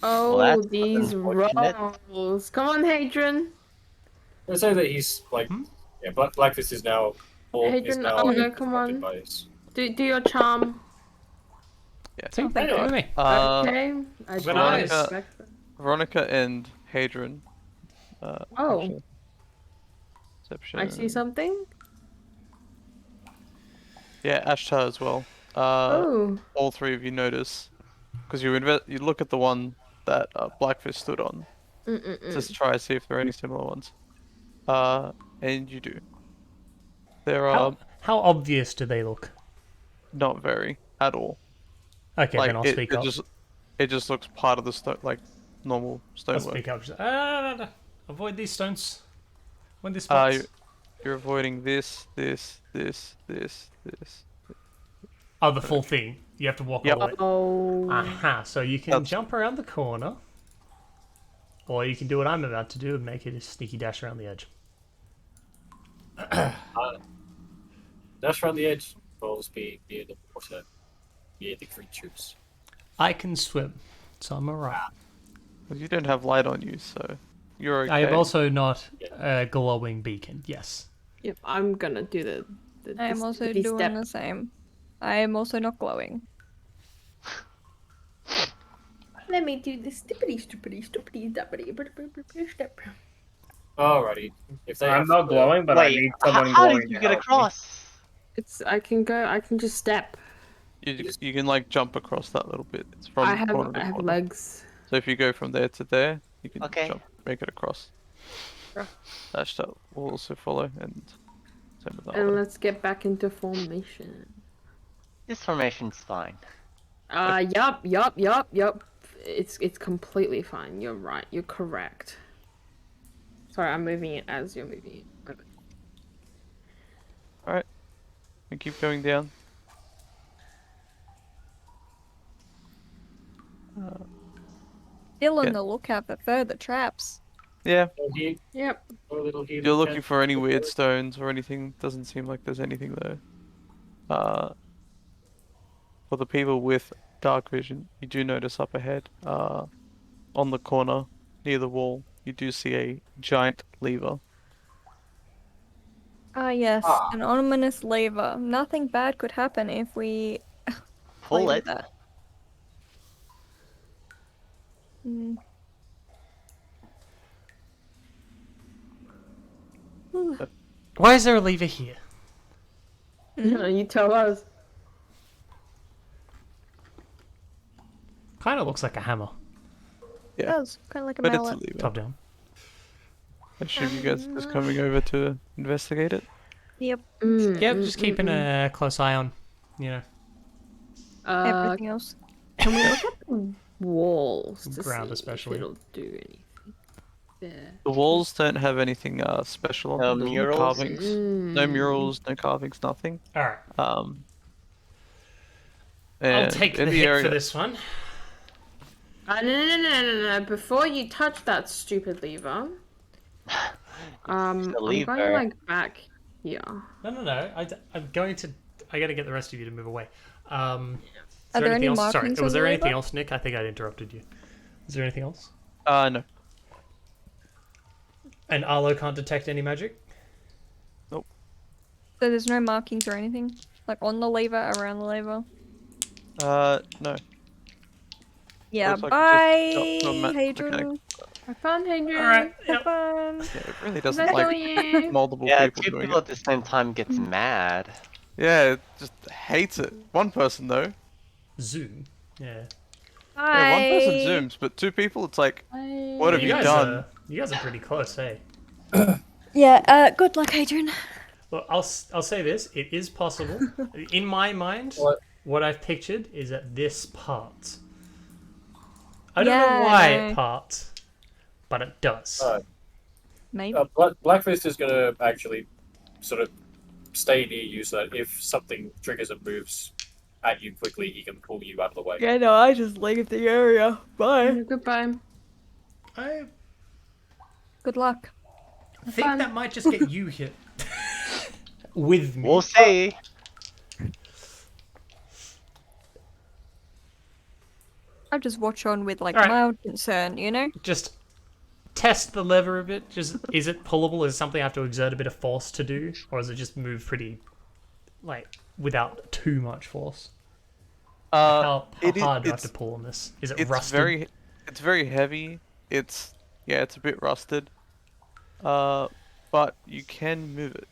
Oh, Well, that's these unfortunate. rolls. Come on, Hadrian. I say that he's like, yeah, Blackfist is now Hadrian, oh no, come distracted on. by his. Do your charm. yeah. See? thank Look you. at me. Okay. I Good do eyes. respect that. Veronica and Hadrian. Oh. actually. Perception. I see something. Yeah, Ashtar as well. Oh. All three of you notice because you look at the one that Blackfish stood on, just to try to see if there are any similar ones. And you do. There are How obvious do they look? not very at all. Okay, Like then I'll speak up. it just looks part of the stone, like normal I'll stonework. speak up. Just, avoid these stones. Avoid these spots. You're avoiding this. Oh, the full thing. You have to walk Yep. all the way. Oh. Aha, so you can That's- jump around the corner. Or you can do what I'm about to do and make it a sneaky dash around the edge. Dash around the edge involves being near the water, near the creatures. I can swim, so I'm alright. Well, you don't have light on you, so you're okay. I am also not a glowing beacon, yes. Yep, I'm gonna do the I am also sticky doing step. the same. I am also not glowing. Let me do this stupidity step. Alrighty. If they I'm have not glowing, but I Wait, need someone how glowing did you to get help me. across? I can just step. You can like jump across that little bit. It's I from corner to have corner. legs. So if you go from there to there, you can Okay. jump, make it across. Sure. That will also follow, and same with that And one. let's get back into formation. This formation's fine. Yup. It's completely fine. You're right. You're correct. Sorry, I'm moving it as you're moving it. Alright. And keep going down. Still on Yeah. the lookout for further traps. Yeah, Yep. if you're looking for any weird stones or anything, doesn't seem like there's anything though. For the people with dark vision, you do notice up ahead, on the corner near the wall, you do see a giant lever. Ah, yes, an ominous lever. Nothing bad could happen if we Pull played it. with that. Hmm. Why is there a lever here? You tell us. Kind of looks like a hammer. It Yeah, does, kind of like a but it's a mallet. lever. Top down. I assume you guys are just coming over to investigate it. Yep, Yep, just keeping a close eye on, you know, everything else. Can we look at the walls to Ground see especially. if it'll do anything? There. The walls don't have anything special on No them. There's no murals? carvings, no murals, no carvings, nothing. All right. I'll I'll take the hit for this one. No. Before you touch that stupid lever, I'm going lever. like back here. No. I'm going to. I got to get the rest of you to move away. Is Are there there anything any else? Sorry, markings was on there the anything lever? else, Nick? I think I interrupted you. Is there anything else? No. And Arlo can't detect any magic? So there's no markings or anything? Like on the lever, around the lever? No. Yeah, Looks like bye, it just jumped to a mechanic. Hadrian. I found Hadrian. All right. Have fun. Yeah, it really doesn't That's like all you. multiple Yeah, people two doing people it. at the same time gets mad. Yeah, it just hates it. One person though. Zoom. Yeah. Yeah, one person Bye. zooms, but two people, it's like, what have you guys done? you guys are pretty close, hey. Yeah, good luck, Hadrian. Well, I'll say this: it is possible. In my mind, what I've pictured is at this part. I don't know why it parts, but it does. Maybe. Blackfist is going to actually sort of stay near you so that if something triggers and moves at you quickly, he can pull you out of the way. Yeah, no, I just leave the area. Bye. Goodbye. I Good luck. think that might just get you hit with me. We'll see. I'll just watch on with like Alright. mild concern, you know? Just test the lever a bit. Just is it pullable? Is it something I have to exert a bit of force to do, or does it just move pretty, like, without too much force? How hard do I have to pull on this? Is it rusted? It's very heavy. It's a bit rusted. But you can move it.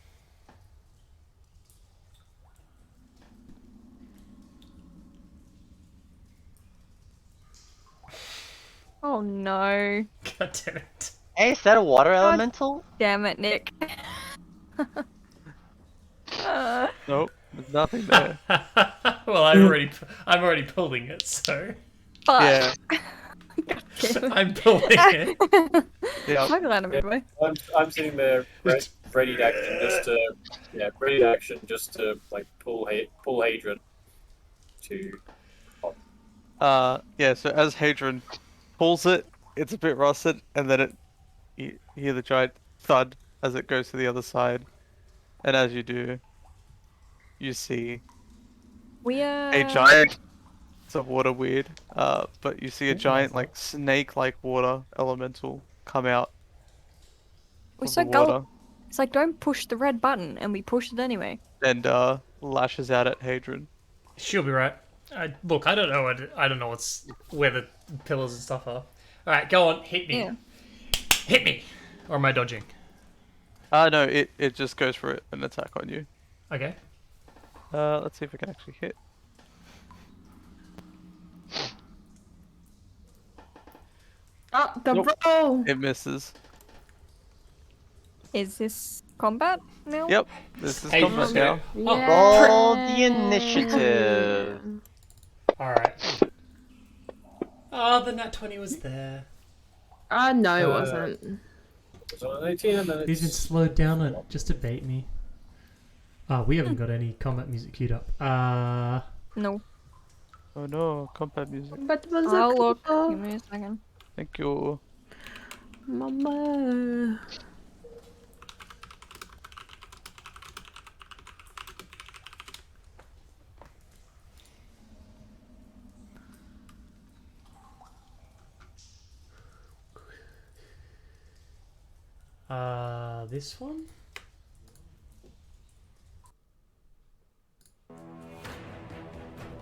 Oh no. God damn it. Hey, is that a water elemental? Damn it, Nick. Nope, there's nothing there. Well, I'm already pulling it, so Fuck. Yeah. I'm pulling it. Yeah. I'm glad I'm away. I'm sitting there ready to action just to like pull Hadrian to. Yeah, so as Hadrian pulls it, it's a bit rusted, and then you hear the giant thud as it goes to the other side. And as you do, you see We a giant, it's a water weird, but you see a giant, like, snake-like water elemental come out we're of so the water gullible. It's like don't push the red button and we push it anyway. and lashes out at Hadrian. She'll be right. Look, I don't know. I don't know where the pillars and stuff are. All right, go on, hit me. Yeah. Hit me. Or am I dodging? No, it just goes for an attack on you. Okay. Let's see if we can actually hit. Oh, the Nope. roll! It misses. Is this combat now? Yep, this is Hey, combat now. Roll the initiative. All right. Oh, the nat 20 was there. No, it wasn't. So 18 and then He's been slowed down just to bait me. We haven't got any combat music queued up. No. Oh no, combat music. But was I'll look. Oh, Give me a second. Thank you. Mama. This one?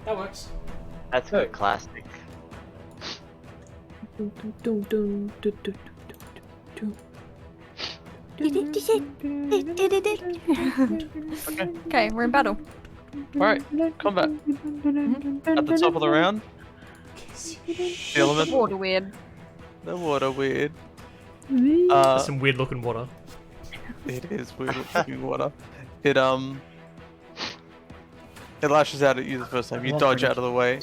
That works. That's good, classic. Dun, dun, dun, dun, dun, dun, dun. Okay, we're in battle. Alright, combat. At the top of the round, the element. Water weird. The water weird. That's some weird looking water. It is weird looking water. It lashes out at you the first time. You dodge out of the way.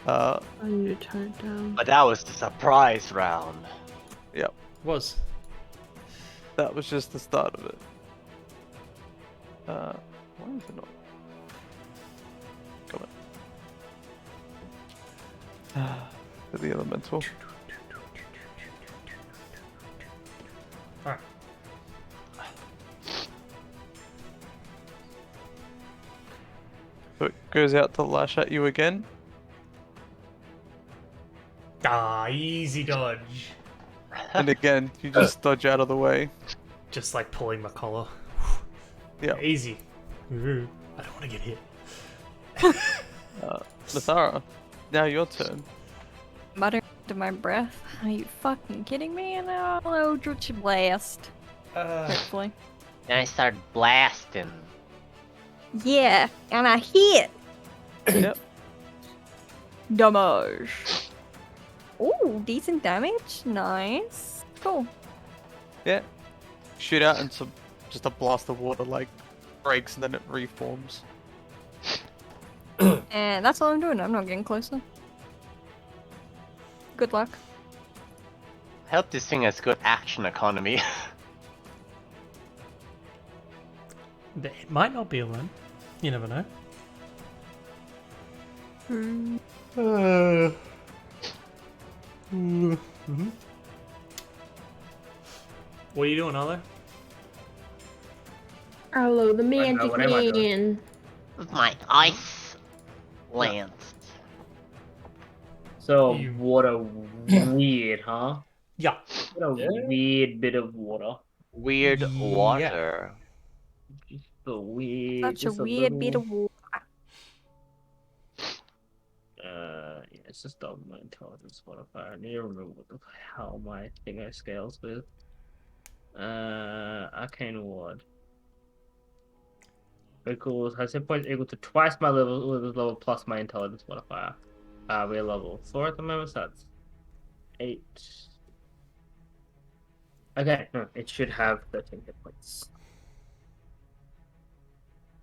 I need to turn it down. But that was the surprise round. Yep. Was. That was just the start of it. Why is it not? Come on. For the elemental. Alright. So it goes out to lash at you again. Easy dodge. And again, you just dodge out of the way. Just like pulling my collar. Yeah. Easy. Ooh, I don't want to get hit. Nathara, now your turn. Muttering to my breath. Are you fucking kidding me? And I'll Eldritch Blast. Hopefully. And I start blasting. Yeah, and I hit. Yep. Damage. Ooh, decent damage. Nice. Cool. Yeah. Shoot out and just a blast of water like breaks and then it reforms. And that's all I'm doing. I'm not getting closer. Good luck. I hope this thing has good action economy. It might not be alone. You never know. What are you doing, Arlo? Hello, the magic what am I doing? man. With my ice lance. So, You- water weird, huh? Yeah. What a Yeah. weird bit of water. Weird Yeah. water. Just a weird. Such a just weird bit little- of water. Yeah, it's just on my intelligence modifier. I need to remember what the hell my thingo scales with. Arcane Ward. Equals has hit points equal to twice my level plus my intelligence modifier. We're level 4 at the moment, so that's 8. Okay, no, it should have 13 hit points.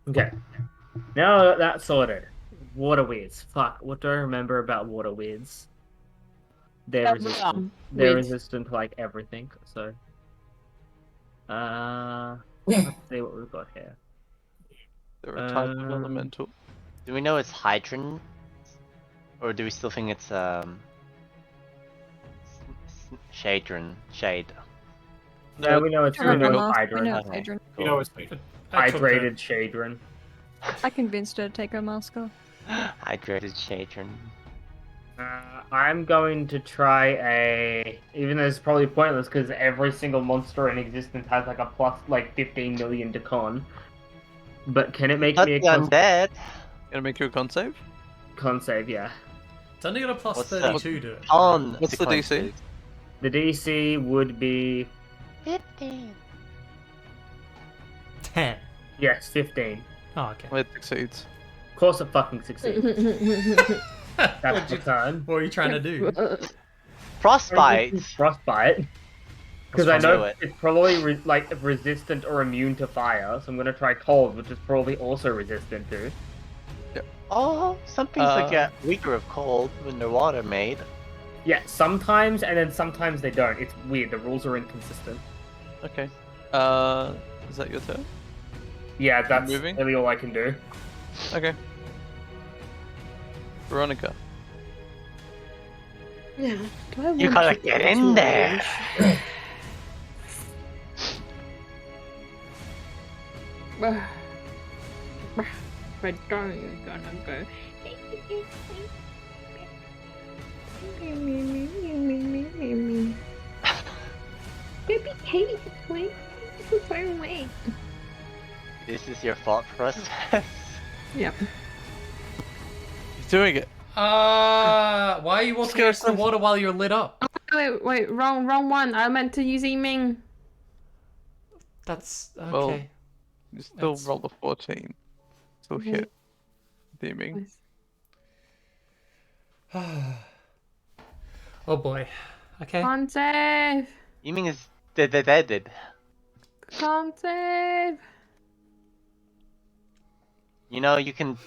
Okay. Now that's sorted. Water weirds. Fuck, what do I remember about water weirds? They're resistant. They're weird. resistant to like everything, so. Let's see what we've got here. They're a type of Um, elemental. Do we know it's Hydron? Or do we still think it's Shadron? Shade. Yeah, we know it's I know really it's Hydron. Hydron. You know it's me. Hydrated Shadron. I convinced her to take her mask off. Hydrated Shadron. I'm going to try a. Even though it's probably pointless because every single monster in existence has like a plus like 15 million to con. But can it make Not me the a con? undead. Gonna make you a con save? con save, yeah. It's only got a plus What's 32 to it. What's the DC? The DC would be 15. 10. yes, 15. Oh, okay. It succeeds. Of course, it fucking succeeds. That's the turn. What are you trying to do? Frostbite. Frostbite. Because I Let's do know it. it's probably like resistant or immune to fire, so I'm gonna try cold, which is probably also resistant to. Oh, some things that get weaker of cold when they're water made. Yeah, sometimes, and then sometimes they don't. It's weird. The rules are inconsistent. Okay. Is that your turn? Yeah, that's Moving? really all I can do. Okay. Veronica. Yeah. Do I You want gotta to get go in to there. range? But don't you gonna go? Baby Kate, wait, so far away. This is your thought process. Yep. He's doing it. Why are you walking next to the water while you're lit up? Wait, wrong one. I meant to use Ming. That's okay. Well, you still That's- roll a 14. Still Okay. hit. Deeming. Oh boy. Okay. Can't save. You mean is dead? Can't save. You know, you can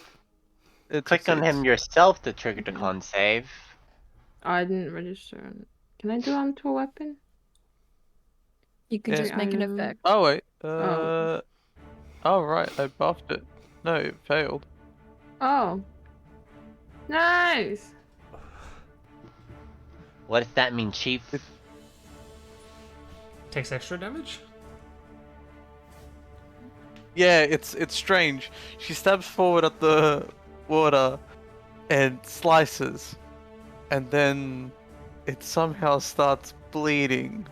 It click on him succeeds. yourself to trigger the con save. I didn't register. Can I do onto a weapon? You can Yeah. just make an effect. Oh wait. Oh. Oh right, I buffed it. No, it failed. Oh. Nice. What does that mean, Chief? Takes extra damage? Yeah, it's strange. She stabs forward at the water and slices, and then it somehow starts bleeding.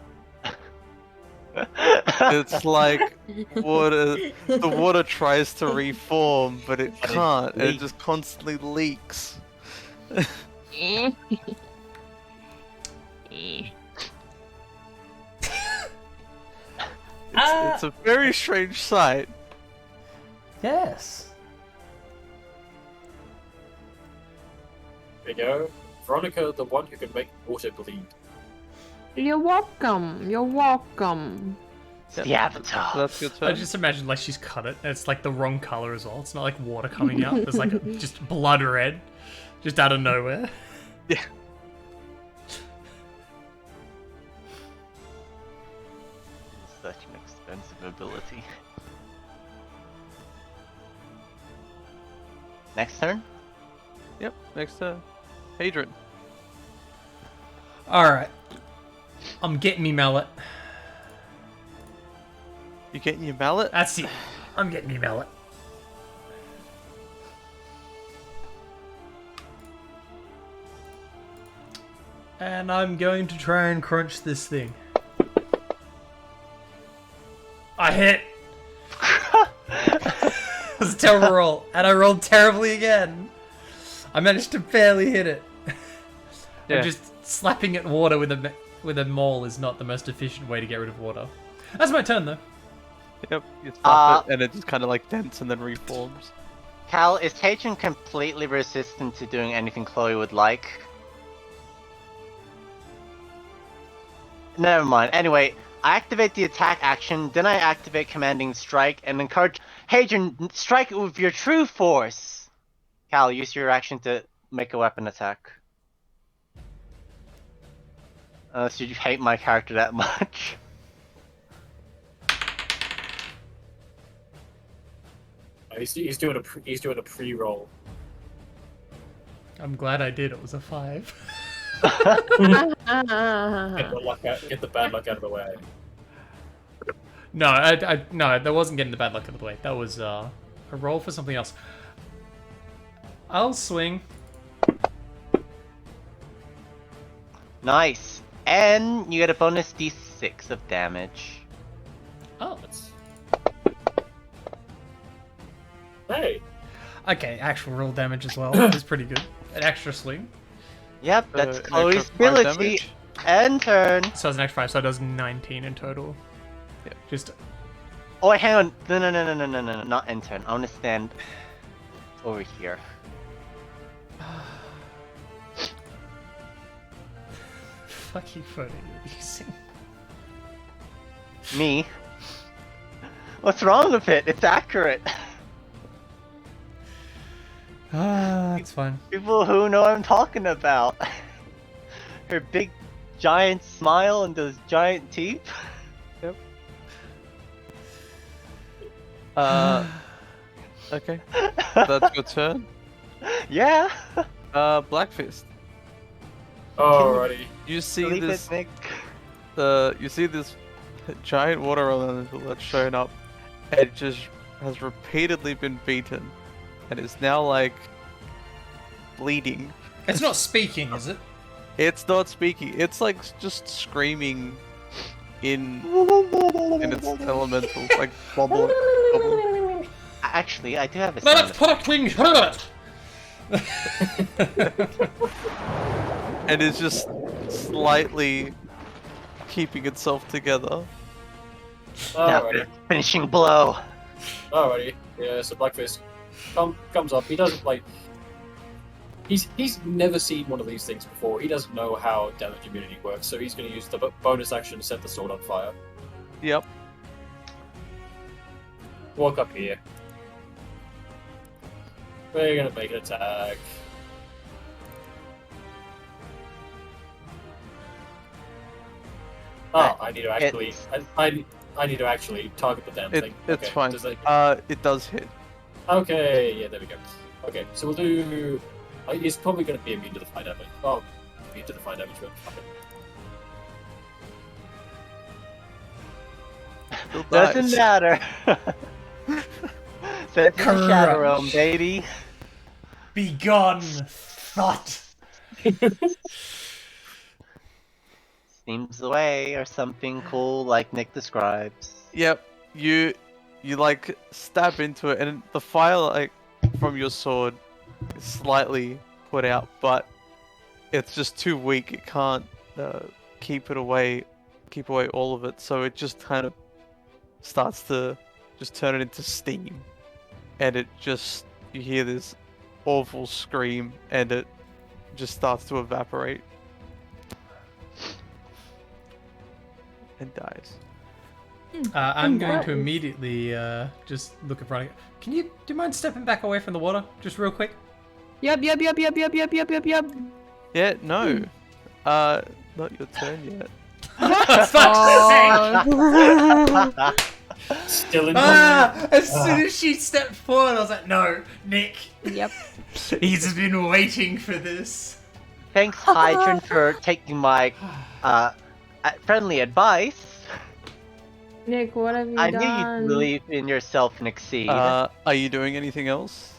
It's like water. The water tries to reform, but it But it can't. And it leaks. just constantly leaks. It's a very strange sight. Yes. There you go. Veronica, the one who can make water bleed. You're welcome. You're welcome. It's the Avatar. So that's your I turn. just imagine like she's cut it and it's like the wrong color as well. It's not like water coming out. There's like just blood red. Just out of nowhere. Yeah. Such an expensive ability. Next turn? Yep. Next turn. Hadron. Alright. I'm getting me mallet. You getting your mallet? That's it. I'm getting me mallet. And I'm going to try and crunch this thing. I hit! It was a terrible roll, and I rolled terribly again. I managed to barely hit it. Yeah. And just slapping at water with a maul is not the most efficient way to get rid of water. That's my turn, though. Yep. You slap it, and it just kind of like dents and then reforms. Cal, is Hadrian completely resistant to doing anything Chloe would like? Never mind. Anyway, I activate the attack action, then I activate commanding strike, and encourage Hadrian, strike with your true force! Cal, use your action to make a weapon attack. Unless you hate my character that much. He's doing a pre-roll. I'm glad I did. It was a 5. Get the bad luck out of the way. No, no, that wasn't getting the bad luck out of the way. That was a roll for something else. I'll swing. Nice. And you get a bonus d6 of damage. Oh, Hey, Okay, actual roll damage as well is pretty good. An extra swing. Yep, that's an Chloe's extra 5 ability. damage. And turn. So it's an extra 5, so it does 19 in total. Yeah. Just Oh wait, hang on. No, not end turn. I want to stand over here. fucking photo you're using. Me? What's wrong with it? It's accurate. Ah, that's fine. People who know what I'm talking about. Her big, giant smile and those giant teeth. Yep. Okay. That's your turn. Yeah. Black Fist. Alrighty. You see Believe this. it, Nick. You see this giant water elemental that's shown up, and it just has repeatedly been beaten, and is now like bleeding. It's not speaking, is it? It's not speaking. It's like just screaming in its elemental, like bubbling. Actually, I do have a Let sound it fucking hurt! And is just slightly keeping itself together. Now, Alrighty. finishing blow. Alrighty. Yeah, so Blackfist comes up. He doesn't like. He's never seen one of these things before. He doesn't know how damage immunity works, so he's going to use the bonus action to set the sword on fire. Yep. Walk up here. We're going to make an attack. Oh, I need to actually. I need to actually target the damn thing. It's Okay, fine. does that- It does hit. Okay, yeah, there we go. Okay, so we'll do. He's probably going to be immune to the fire damage. Oh, immune to the fire damage, but fuck it. Still Doesn't dies. matter. Set to the Correct. Shadow Realm, baby. Be gone, thought! Seems away or something cool like Nick describes. Yep. You like stab into it, and the fire like from your sword is slightly put out, but it's just too weak. It can't keep away all of it, so it just kind of starts to just turn it into steam, and it just you hear this awful scream, and it just starts to evaporate and dies. I'm going to immediately just look in front of you. Do you mind stepping back away from the water, just real quick? Yep. Yeah, no. Not your turn yet. Still in As soon as she stepped forward, I was like, no, Nick. Yep. He's been waiting for this. Thanks, Hydron, for taking my friendly advice. Nick, what have you I done? knew you'd believe in yourself and exceed. Are you doing anything else?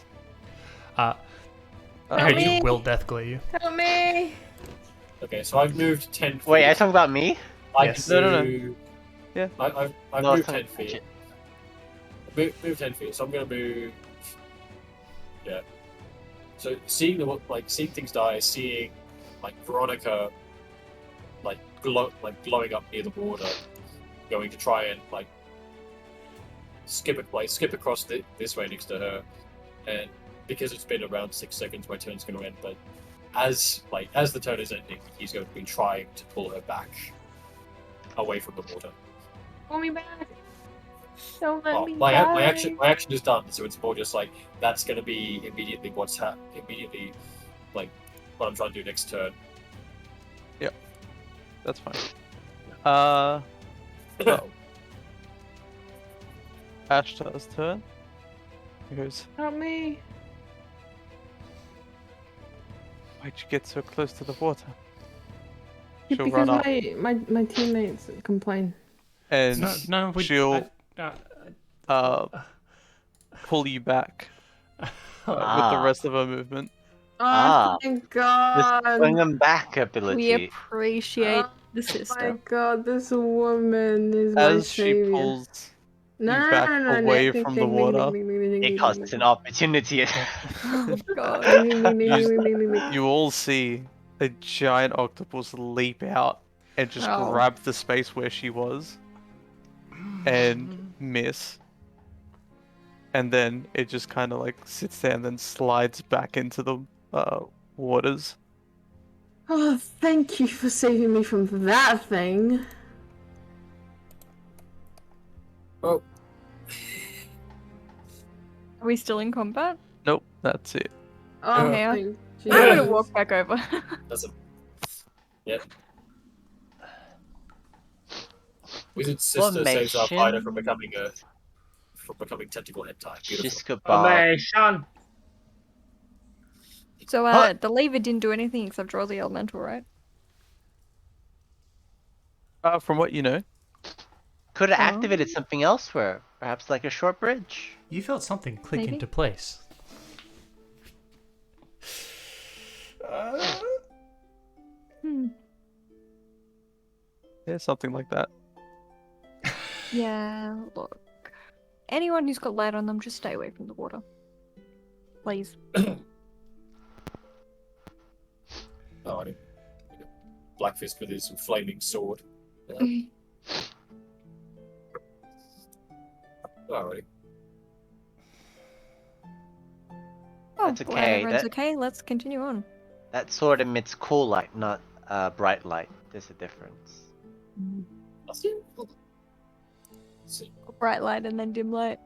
I heard you me. will death glare you. Help me! Okay, so I've moved 10 feet. Wait, are you talking about me? I Yes. can No. do... Yeah. I've No, moved it's 10 not- feet. Move 10 feet, so I'm gonna move... Yeah. So seeing things die, seeing Veronica glowing up near the border, going to try and skip across this way next to her, and because it's been around 6 seconds, my turn's going to end. But as the turn is ending, he's going to be trying to pull her back away from the water. Pull me back! Don't let Oh, me my die! action is done, so it's more just that's going to be immediately what I'm trying to do next turn. That's fine. Oh. Ashtar's turn. He goes, Help me! why'd you get so close to the water? Yeah, She'll because run up my teammates complain. and No, she'll pull you back with the Ah. rest of her movement. Oh, Ah. thank This God! bring them back We ability. appreciate the Oh my system. God, this woman is my As she savior. pulls No, you no, back no, no, no, away Nick, from Nick, the Nick, water. Nick, Nick, Nick, It causes an opportunity. Oh god. You all see a giant octopus leap out and just Oh. grab the space where she was and miss. And then it just kind of like sits there and then slides back into the waters. Oh, thank you for saving me from that thing. Oh, Are we still in combat? Nope, that's it. Oh, Yeah. thank I'm gonna Jesus. walk back over. that's a. Yep. Wizard's sister saves our fighter from becoming tentacle hentai. Beautiful. Just goodbye. Formation. So, Huh? the lever didn't do anything except draw the elemental, right? From what you know. Could have activated something elsewhere. Perhaps like a short bridge. You felt something click Maybe. into place. Yeah, something like that. Yeah, look. Anyone who's got light on them, just stay away from the water. Please. Alrighty. Blackfist with his flaming sword. Alright. Oh, That's glad okay, everyone's that- okay. Let's continue on. That sword emits cool light, not bright light. There's a difference. Let's see. Let's see. Bright light and then dim light.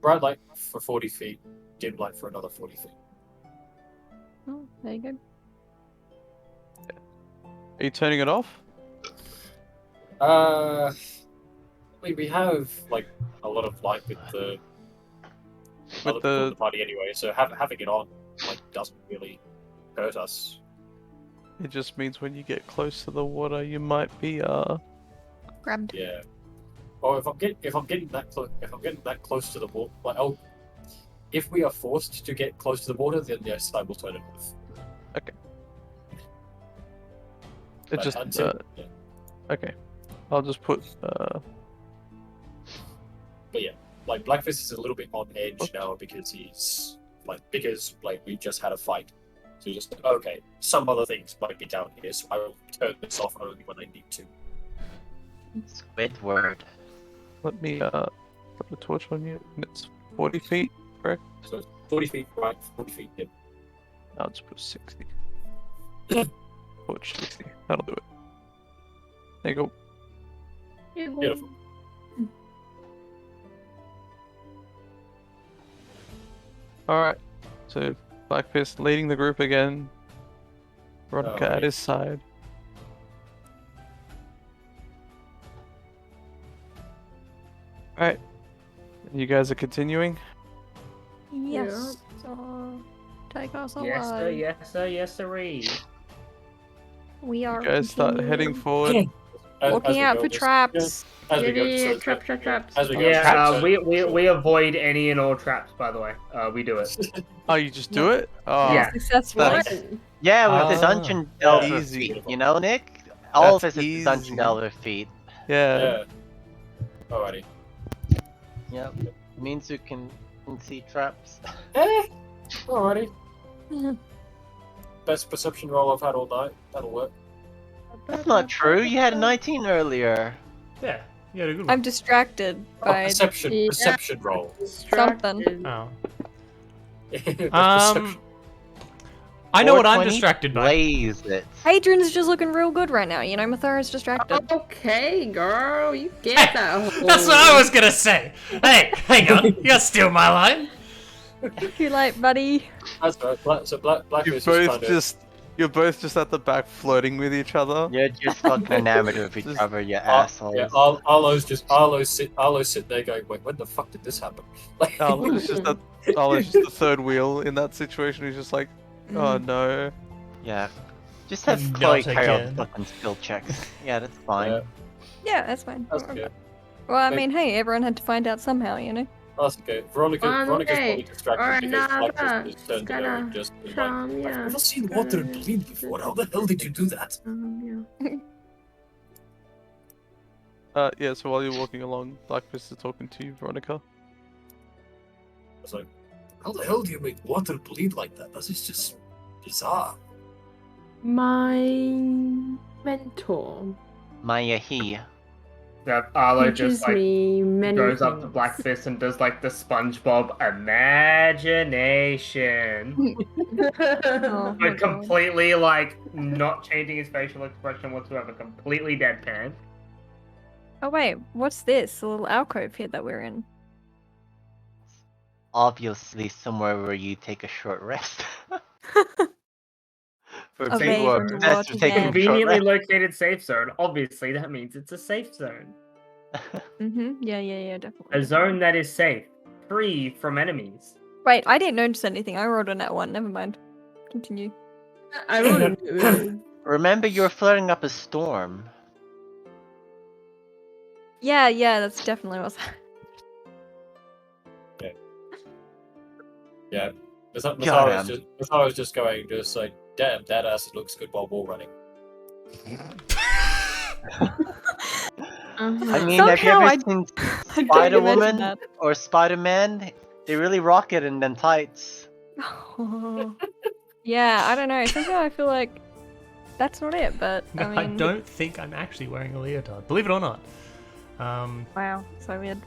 Bright light for 40 feet, dim light for another 40 feet. Oh, there you go. Are you turning it off? We have like a lot of light with the other people in the party anyway, so having it on like doesn't really hurt us. It just means when you get close to the water, you might be Grabbed. Yeah. Or if I'm getting that close to the water, like if we are forced to get close to the water, then yes, I will turn it off. It But just until, okay. I'll just put But yeah, like Blackfist is a little bit on edge now because we just had a fight. So just okay, some other things might be down here, so I will turn this off only when I need to. Squidward. let me put the torch on you. And it's 40 feet, correct? So it's 40 feet right, 40 feet in. I'll just put 60. Torch 60. That'll do it. There you go. Beautiful. Alright. So Blackfist leading the group again. Veronica at his side. Alright. You guys are continuing? Yes. So, take us away. Yes, sir. Yes, sir. Yes, sirree. We are You guys start continuing. heading forward. Looking out for traps. As we go, Yeah, so traps. As we go, Yeah, so- we avoid any and all traps. By the way, we do it. Oh, you just do it? Oh, Yeah. Successful. That's- Yeah, with the dungeon delver Easy. feat, you know, Nick? All of That's us is the dungeon easy. delver feat. yeah. Yeah. Alrighty. Yep. Means you can see traps. Alrighty. Best perception roll I've had all night. That'll work. That's not true. You had a 19 earlier. Yeah, you had a good one. I'm distracted by Perception roll. something. Oh. Perception. I know what I'm 420? distracted by. Blaze it. Hadrian's just looking real good right now. You know, Mathara's distracted. Okay, girl, you get that. That's what I was gonna say. Hey, hang on. You gotta steal my line. Too late, buddy. That's right. So Blackfist You're is trying both to... you're both just at the back flirting with each other. You're just fucking enamored of each Just- other, you assholes. Yeah, Arlo's sit there going, wait, when the fuck did this happen? Like, Arlo's just the third wheel in that situation. He's just like, oh no. Yeah. Just have Not Chloe carry all the again. fucking skill checks. Yeah, that's fine. Yeah, Yeah, that's fine. that's good. Well, I mean, hey, everyone had to find out somehow, you know? That's okay. Veronica's probably Or distracted because another Blackfist is turned to her and just been like, charm, I've yeah. never seen water in Berlin before. How the hell did you do that? Yeah. Yeah, so while you're walking along, Blackfist is talking to you, Veronica. was like, how the hell do you make water bleed like that? That is just bizarre. My mentor Maya he. Yeah, Arlo teaches just like me many goes up to things. Black Fist and does like the SpongeBob imagination. Oh, my But God. completely like not changing his facial expression whatsoever, completely deadpan. Oh wait, what's this? A little alcove here that we're in. Obviously, somewhere where you take a short rest. For A people who are vague obsessed with taking a short Conveniently rest. located safe zone. Obviously, that means it's a safe zone. Yeah, definitely. A zone that is safe, free from enemies. Wait, I didn't notice anything. I rolled on that one. Never mind. Continue. I wouldn't. Remember, you're flaring up a storm. Yeah, that's definitely what's. Yeah. God, Masara was just going, just like, damn, that ass looks good while wall running. I mean, have you Somehow ever I seen don't Spider-Woman imagine that. or Spider-Man? They really rock it in them tights. Yeah, I don't know. Somehow I feel like that's not it, but No, I mean, don't think I'm actually wearing a leotard. Believe it or not. wow, so weird.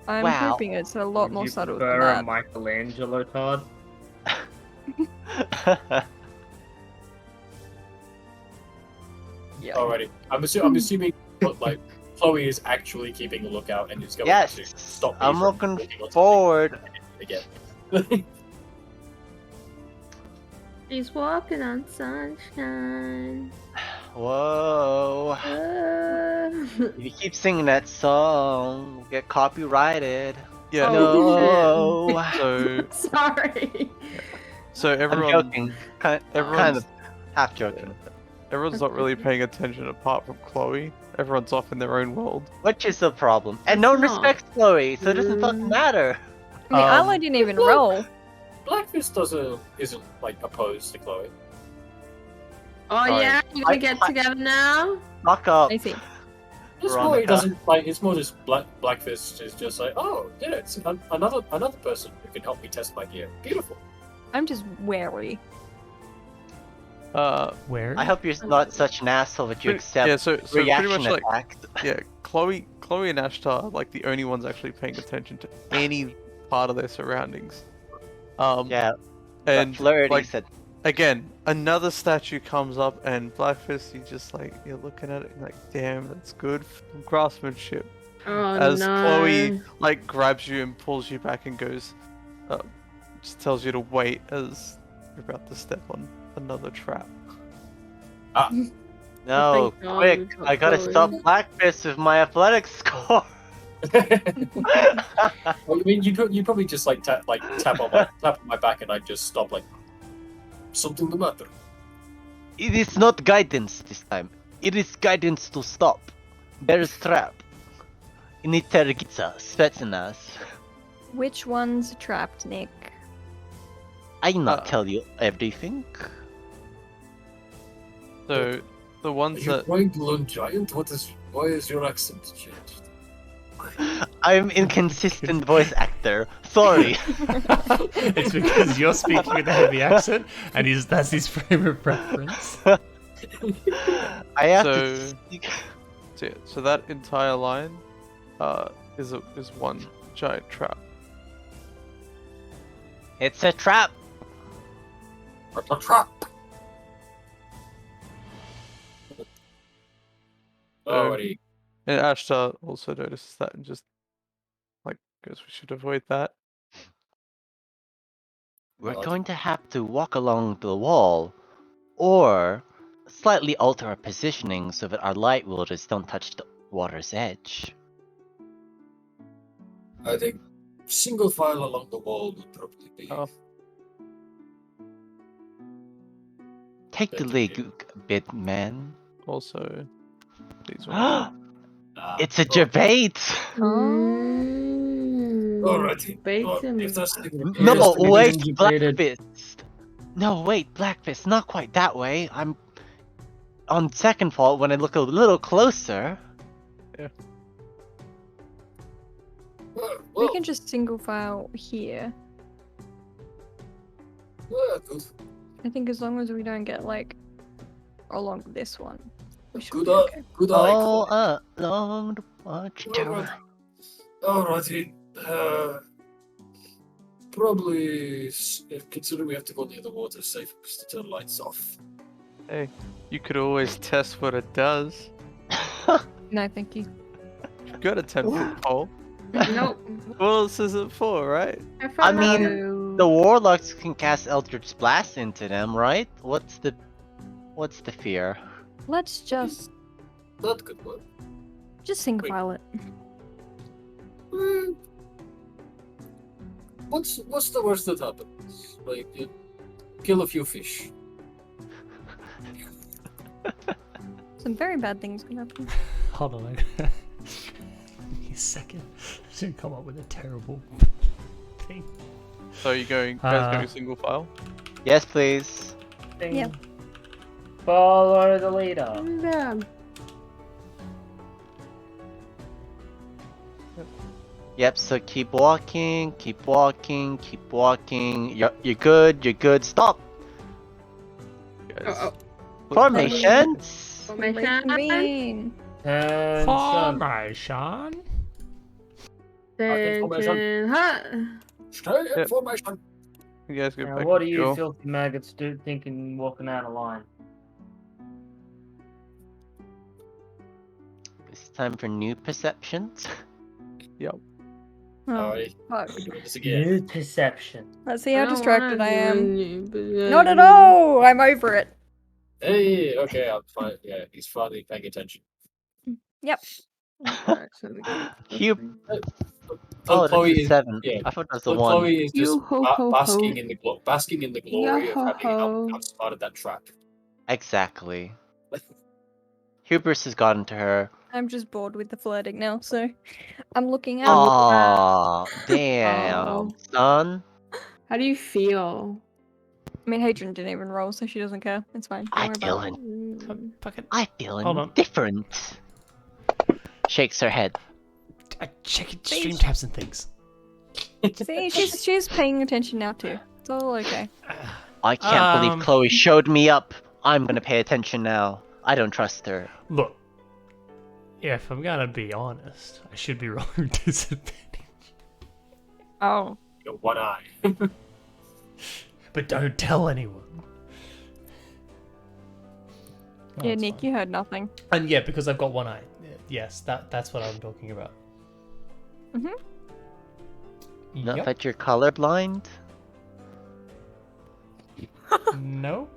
I'm Wow. hoping it's a lot Would more you subtle than prefer a that. Michelangelo Todd? Yeah. Alrighty. I'm assuming like Chloe is actually keeping a lookout and is going Yes, to stop me I'm from looking walking onto forward. the again. She's walking on sunshine. Whoa. If you keep singing that song, we'll get copyrighted. Yeah. Oh, No. So Sorry. I'm everyone, joking. Kind everyone's- of half joking. everyone's not really paying attention apart from Chloe. Everyone's off in their own world. Which is the problem. And no one It's not. respects Chloe, so it doesn't fucking matter. I mean, Arlo didn't even roll. Blackfist isn't like opposed to Chloe. Oh yeah, you gonna get I- together now? Fuck up. I see. It's more Veronica. he doesn't like. It's more just Blackfist is just like, oh yeah, it's another person who can help me test my gear. Beautiful. I'm just wary. Where? I hope you're not such an asshole that you accept yeah, so pretty reaction much like attacks. yeah, Chloe and Ashtar are like the only ones actually paying attention to any part of their surroundings. Yeah, and Flirty like said, again, another statue comes up and Blackfist, you're looking at it and like, damn, that's good craftsmanship. Oh As no. Chloe like grabs you and pulls you back and goes, just tells you to wait as you're about to step on another trap. no, thank God quick, we've got I gotta Chloe. stop Blackfist with my athletics score. Well, I mean, you probably just like tap on my back, and I just stop like something the matter. It is not guidance this time. It is guidance to stop. There's trap. Initergitsa, Spetsnaz. Which one's trapped, Nick? I not tell you everything. So the Are ones you that trying to learn giant? Why is your accent changed? I'm inconsistent voice actor. Sorry. It's because you're speaking with a heavy accent, and that's his frame of reference. I have So- to speak. so that entire line is one giant trap. It's a trap. A trap. Alrighty. And Ashtar also notices that and just like goes, we should avoid that. We're Well, going to have to walk along the wall, or slightly alter our positioning so that our light wielders don't touch the water's edge. I think single file along the wall would probably be. Oh. Take the Better lead, bit man. Also, these ones. It's a debate. Alrighty. Bait Well, him. if that's the No, if that's the wait, reason debated- Blackfist. No, wait, Blackfist. Not quite that way. I'm on second thought when I look a little closer. We can just single file here. Good. I think as long as we don't get like along this one, we should Good be eye. okay. Good All eye. along the watchtower. Alrighty. Probably, considering we have to go near the water, safe to turn lights off. Hey, you could always test what it does. No, thank you. You've got a 10-foot pole. Nope. What else is it for, right? I mean, the warlocks can cast Eldritch Blast into them, right? What's the fear? Let's just That could work. single file it. Hmm. What's the worst that happens? Like, you kill a few fish. Some very bad things can happen. Hold on. Give me a second to come up with a terrible thing. So you guys going single file? Yes, please. Ding. Yep. Follow the leader. Yeah. Yep. So keep walking. Keep walking. Keep walking. You're good. You're good. Stop. Guys, Formations. Mean. And Formation. Attention. Hut. Stay in Yep. formation. you guys go back what to are you shore. filthy maggots thinking walking out of line? It's time for new perceptions. Oh, Alright, fuck. we're doing this again. New perception. Let's see how distracted I am. Not Not at all! I'm over it. Hey, okay, I'm fine. Yeah, he's finally paying attention. Yep. Cube. So Oh, that's Chloe the is 7. yeah. I thought that was the So 1. Chloe is just You ho, ho, basking ho. in the basking in the glory of having Yo-ho-ho. outsmarted that trap. Exactly. Hubris has gotten to her. I'm just bored with the flirting now, so I'm looking out. Aw, damn, Oh. son. How do you feel? I mean, Hadrian didn't even roll, so she doesn't care. It's fine. Don't I worry feel about it. Mm. Fucking. I feel Hold on. indifferent. Shakes her head. I check it, stream tabs and things. See, she's paying attention now too. It's all okay. I can't believe Um, Chloe showed me up. I'm gonna pay attention now. I don't trust her. Look. If I'm gonna be honest, I should be rolling disadvantage. Oh. You got one eye. But don't tell anyone. Oh, Yeah, it's Nick, fine. you heard nothing. And yeah, because I've got one eye. Yes, that's what I'm talking about. Mhm. Not Yep. that you're colorblind. No.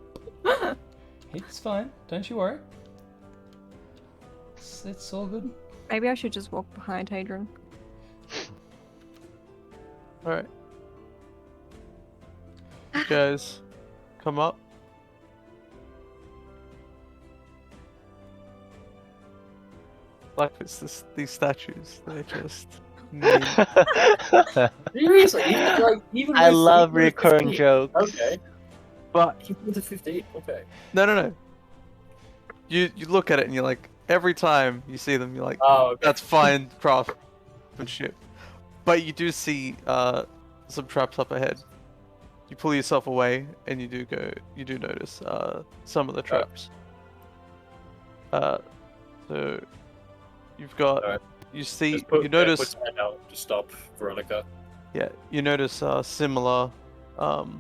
It's fine. Don't you worry. It's all good. Maybe I should just walk behind Hadrian. Alright. You guys come up. Like it's these statues. They're just mean. Seriously, even I with- love even with recurring 15. jokes. Okay, But even with the 15. Okay. no. You look at it and you're like, every time you see them, you're like, Oh, okay. that's fine craftsmanship. But you do see some traps up ahead. You pull yourself away and you do notice some of the traps. So you've got Alright. you see Just put, you notice put your hand out to stop Veronica. yeah, you notice similar Halt.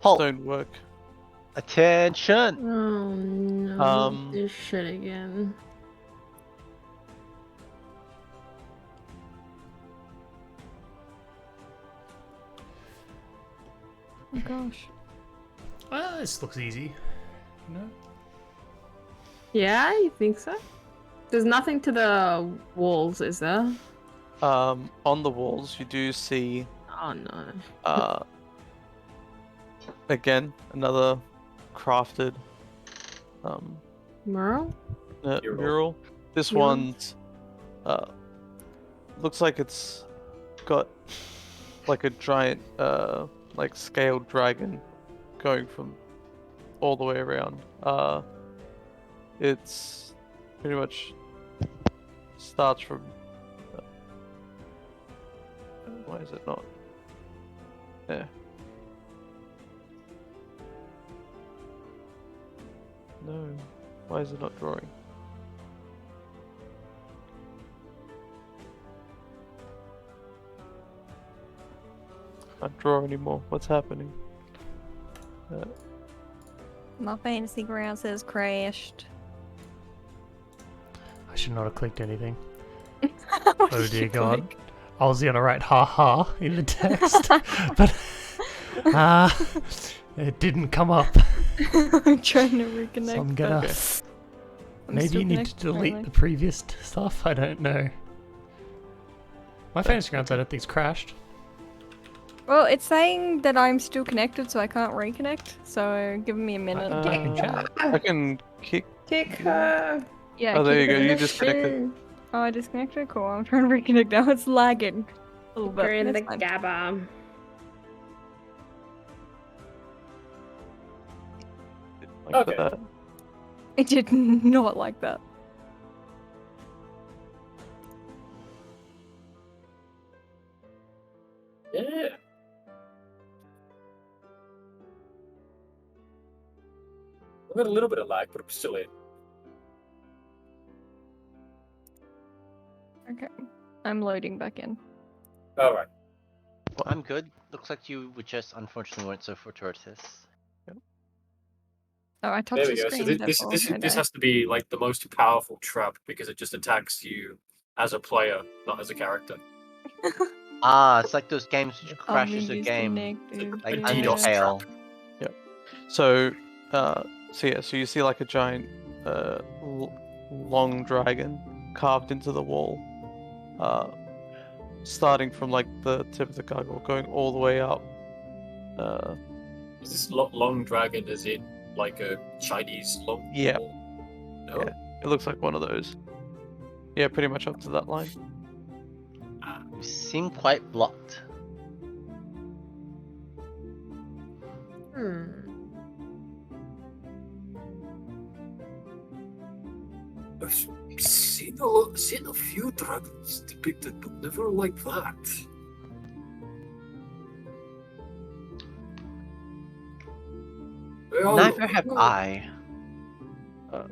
stonework. Attention. Oh no. This shit again. Oh gosh. Well, this looks easy. You know? Yeah, you think so? There's nothing to the walls, is there? On the walls you do see Oh no. again another crafted Mural? Mural. mural. This Mural? one's looks like it's got like a giant like scaled dragon going from all the way around. It's pretty much starts from. Why is it not? Yeah. No. Why is it not drawing? Can't draw anymore. What's happening? My fantasy ground says crashed. I should not have clicked anything. Oh dear God. I was gonna write "ha ha" in the text, but it didn't come up. I'm trying to reconnect. So I'm gonna. but I'm Maybe still you need to connected, delete apparently. the previous stuff. I don't know. My fantasy grounds, I don't think's crashed. Well, it's saying that I'm still connected, so I can't reconnect. So give me a minute. I can chat. I can kick. Kick her. Yeah. Oh, there you keep go. it. You disconnected. Oh, I disconnected? Cool. I'm trying to reconnect now. It's lagging a little We're bit. in the That's fine. GABA. Like Okay. that. It did not like that. Yeah. I've got a little bit of lag, but I'm still in. Okay. I'm loading back in. All right. I'm good. Looks like you would just unfortunately weren't so fortuitous. Oh, I touched There we the go. So screen. this therefore this I this die. has to be like the most powerful trap because it just attacks you as a player, not as a character. Ah, it's like those games which I'll crashes be a game. disconnected. Like A DDoS yeah. Undertale. So, so you see like a giant, long dragon carved into the wall, starting from like the tip of the gargoyle, going all the way up. Is this long dragon as in like a Chinese long? Yeah. No. Yeah. It looks like one of those. Yeah, pretty much up to that line. You seem quite blocked. I've seen a few dragons depicted, but never like that. Neither have I.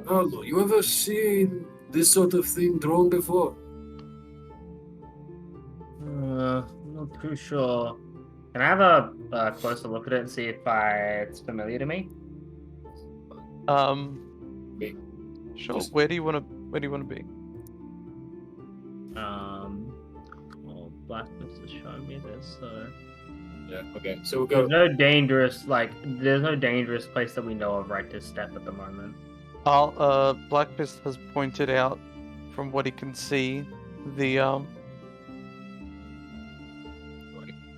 Hello, you ever seen this sort of thing drawn before? I'm not too sure. Can I have a closer look at it and see if it's familiar to me? Okay. Sure. Just- Where do you want to be? Well, Blackness is showing me this, so Yeah. Okay. So we'll go. there's no dangerous place that we know of right to step at the moment. Blackfist has pointed out, from what he can see, the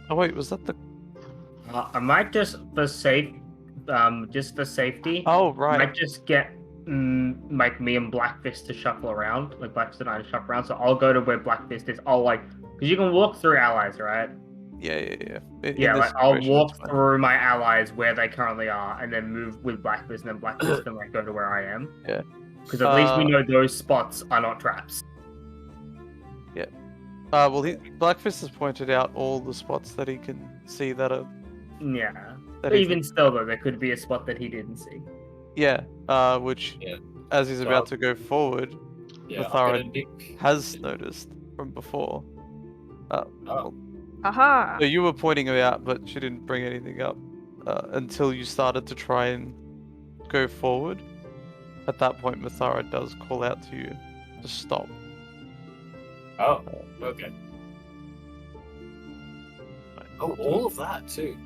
Oh wait, was that the? I might just for safety. Oh I right. might just get like me and Blackfist to shuffle around, like Blackfist and I to shuffle around. So I'll go to where Blackfist is. I'll because you can walk through allies, right? Yeah. In Yeah, this like I'll situation, walk it's fine. through my allies where they currently are, and then move with Blackfist, and then Blackfist can go to where I am. Yeah. Because at least we know those spots are not traps. Well, Blackfist has pointed out all the spots that he can see that are. Yeah. That But he even can- still, though, there could be a spot that he didn't see. Yeah. Which, Yeah. as he's So- about to go forward, Yeah. Mathara I'm gonna nick. has noticed from before. Oh. Aha! So you were pointing her out, but she didn't bring anything up until you started to try and go forward. At that point, Mathara does call out to you to stop. Oh. Okay. Oh, all of that too.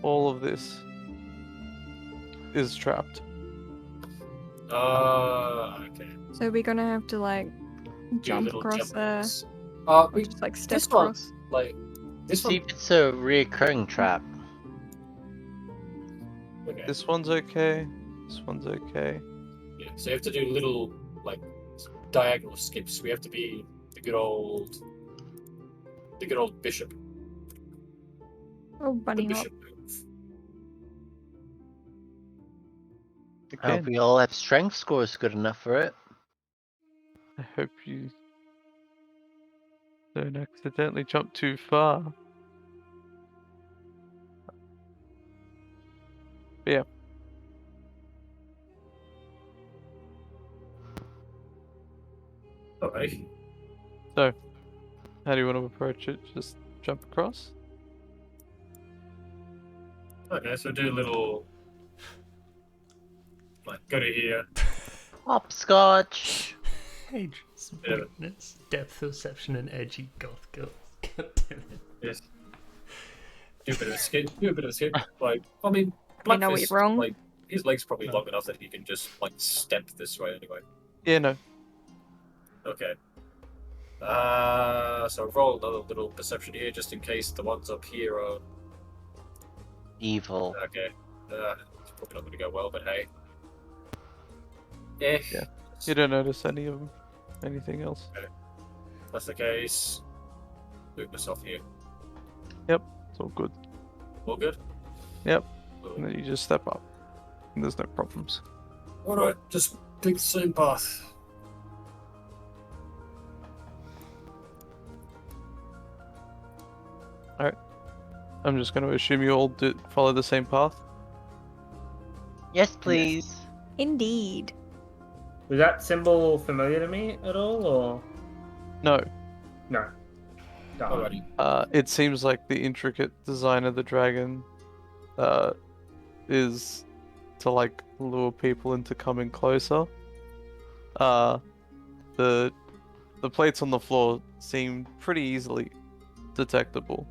All of this is trapped. Okay. So we're gonna have to Do a jump little across jump there, across. or We, just step this one, across. like this See one. if it's a reoccurring trap. Okay. This one's okay. This one's okay. Yeah. So you have to do little diagonal skips. We have to be the good old bishop. Oh, The bunny hop. bishop move. I hope Again. we all have strength scores good enough for it. hope you don't accidentally jump too far. But yeah. Okay. So, how do you want to approach it? Just jump across? Okay, so do a little. Like, go to here. Hopscotch. Ages, Yeah. weakness, depth perception, and edgy goth girl. God damn it. Yes. Do a bit of escape. Do a bit of escape. Like, I mean, We know Blackfist, we're wrong. like, his leg's probably No. long enough that he can just, like, step this way anyway. Yeah, no. Okay. So roll another little perception here, just in case the ones up here are... Evil. Okay. It's probably not going to go well, but hey. Eh. Yeah. You don't notice any of them. Anything else? If that's the case, move myself here. It's all good. All good? Yep. Cool. And then you just step up. And there's no problems. Alright, just take the same path. I'm just going to assume you all follow the same path. Yes, please. Indeed. Was that symbol familiar to me at all, or No. no? Darn. Alrighty. It seems like the intricate design of the dragon is to like lure people into coming closer. The plates on the floor seem pretty easily detectable.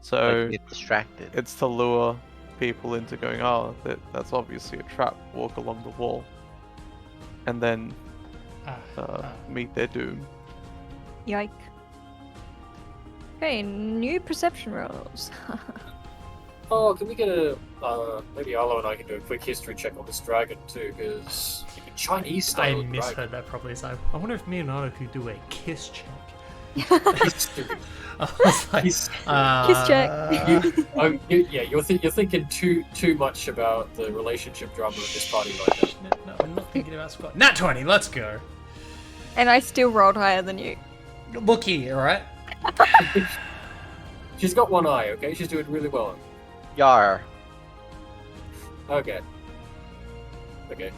So Like, get distracted. it's to lure people into going, oh, that's obviously a trap, walk along the wall. And then meet their doom. Yike. Okay, new perception rolls. Oh, can we get a... maybe Arlo and I can do a quick history check on this dragon too, because Chinese I style misheard that probably. So I wonder if me and Otto could do a kiss check. dragon. I was like, Kiss check. You're thinking too much about the relationship drama of this party right now. No, I'm not thinking about squad. Nat 20, let's go. And I still rolled higher than you. Look here, alright? She's got one eye, okay? She's doing really well. Yar. Okay. Okay.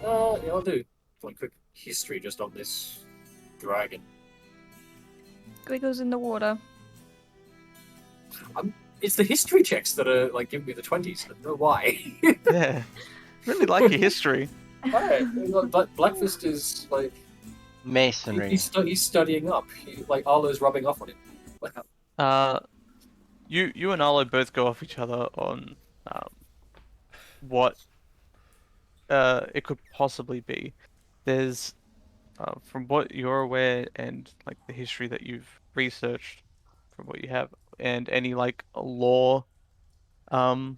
Yeah, I'll do like quick history just on this dragon. Squiggles in the water. It's the history checks that are like giving me the 20s. I don't know why. Yeah. Really like your history. Alright, Blackfist is like Masonry. he's studying up. Like Arlo's rubbing off on him. Like, You and Arlo both go off each other on what it could possibly be. There's from what you're aware and like the history that you've researched from what you have and any like lore that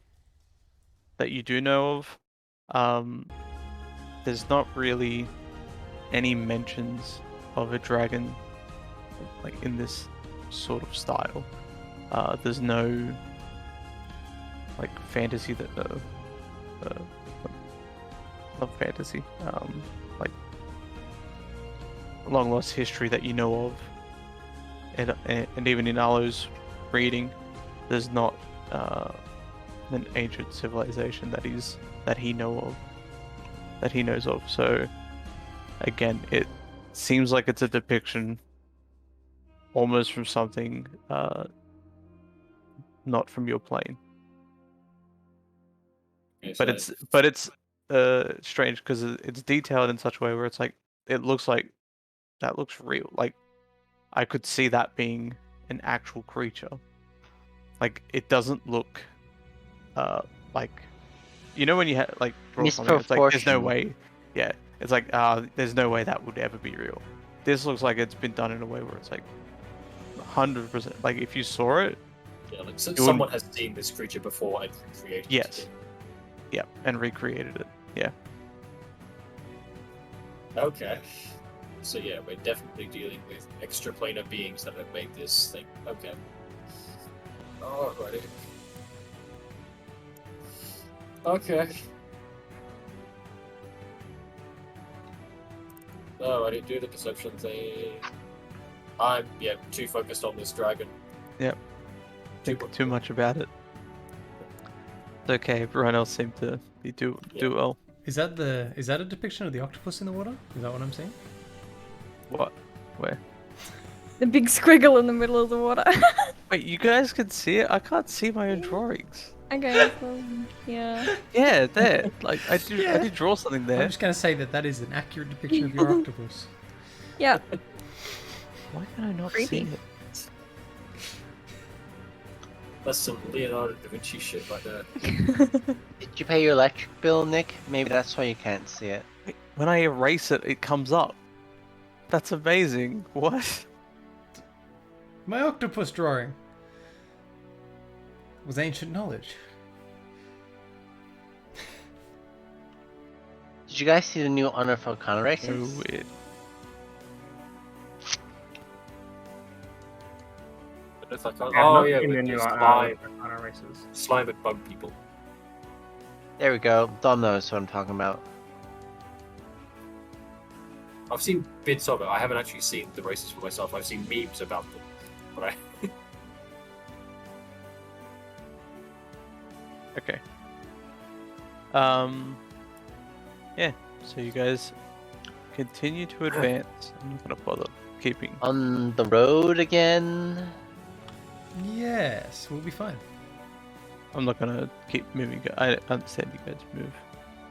you do know of, there's not really any mentions of a dragon like in this sort of style. There's no like fantasy that not fantasy, like long lost history that you know of, and even in Arlo's reading, there's not an ancient civilization that he knows of. So again, it seems like it's a depiction almost from something not from your plane. But it's strange because it's detailed in such a way where it's like it looks like that looks real. Like I could see that being an actual creature. Like it doesn't look like, you know, when you have like draw something, it's like there's no way. Yeah, it's like there's no way that would ever be real. This looks like it's been done in a way where it's like 100%. Like if you saw it, yeah, like someone has seen this creature before and recreated it. yes, yeah, and recreated it. Yeah. Okay. So yeah, we're definitely dealing with extraplanar beings that have made this thing. Okay. Alrighty. Okay. No, I didn't do the perception thing. I'm too focused on this dragon. Yep. Think too much about it. It's okay. Everyone else seemed to do well. Is that a depiction of the octopus in the water? Is that what I'm seeing? What? Where? The big squiggle in the middle of the water. Wait, you guys can see it? I can't see my own drawings. Okay, well, yeah. Yeah, there. Like I did draw something there. I'm just gonna say that is an accurate depiction of your octopus. Yeah. Why can I not Creepy. see it? That's some Leonardo da Vinci shit right there. Did you pay your electric bill, Nick? Maybe that's why you can't see it. Wait, when I erase it, it comes up. That's amazing. What? My octopus drawing was ancient knowledge. Did you guys see the new Honor Falcon So races? weird. If I can't... Yeah, Oh not yeah, in the with new the slime, Arcana races. slime and bug people. There we go. Dom knows what I'm talking about. I've seen bits of it. I haven't actually seen the races for myself. I've seen memes about them. But I... Okay. Yeah. So you guys continue to advance. I'm not gonna bother keeping. On the road again. Yes, we'll be fine. I'm not gonna keep moving. I understand you guys move.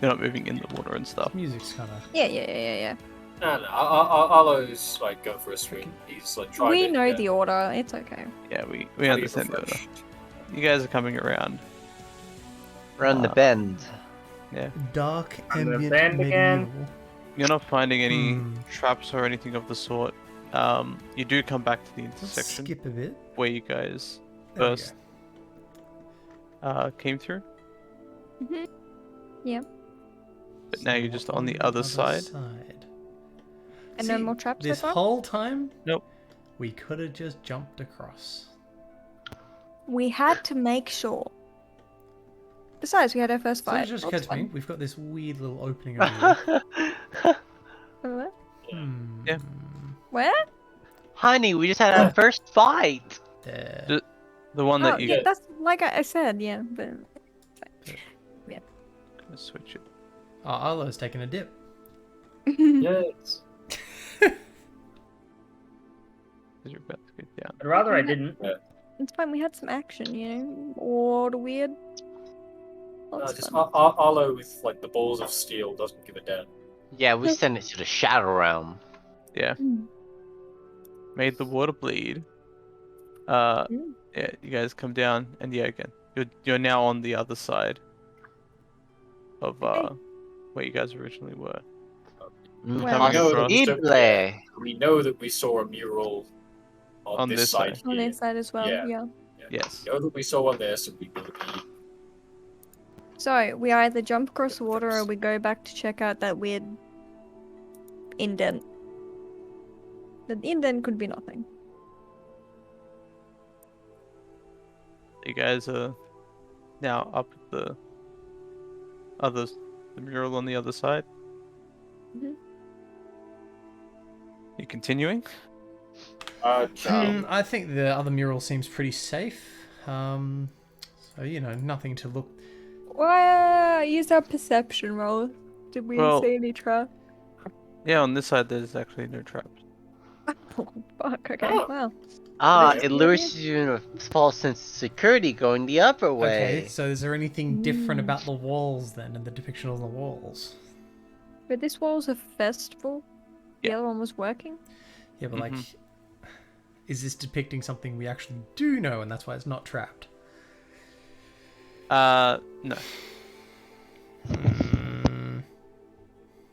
You're not moving in the water and stuff. Music's kind of. Yeah. No, Arlo's like going for a swim. He's like trying We to... know the order. It's okay. Yeah, we trying to get understand the order. refreshed. You guys are coming around. Run the bend. Yeah. Dark And the ambient band again. medieval. You're not finding any Hmm. traps or anything of the sort. You do come back to the Let's intersection skip a bit. where you guys There we first go. came through, Mm-hmm. Yeah. but now you're just on the other side. And no See, more traps so This far? whole time, Nope. we could have just jumped across. We had to make sure. Besides, we had our first So it fight. just That's occurred to me, fun. we've got this weird little opening over here. Where? Yeah. Where? Honey, we just had our first fight. There. The one Oh, that you yeah, that's like I said, yeah. But gonna switch it. Oh, Arlo's taking a dip. Yes. Because you're about to go down. I'd rather I didn't. it's fine. We had some action, you know. Or the weird. Lots Just fun. Arlo with like the balls of steel doesn't give a damn. Yeah, we send it to the Shadow Realm. Yeah. Mm. Made the water bleed. Mm. Yeah, you guys come down, and yeah, again, you're now on the other side of where you guys originally were. Mm, Well, we know that Possible. we know that we saw a mural on this side. On here. this side as well, Yeah. yeah. Yes. We know that we saw one there, so we will be. So we either jump across the water or we go back to check out that weird indent. The indent could be nothing. You guys are now up at the mural on the other side. Mhm. You continuing? I think the other mural seems pretty safe. So, you know, nothing to look... Well, use our perception roll. Did we Well- see any trap? Yeah, on this side there's actually no traps. Oh, fuck, okay, Oh. wow. It lures you in a false sense of security going the upper way. Okay, so is there anything different Mm. about the walls then, and the depiction on the walls? But this wall's a festival. The Yeah. other one was working. Yeah, but like, Mhm. is this depicting something we actually do know, and that's why it's not trapped? No.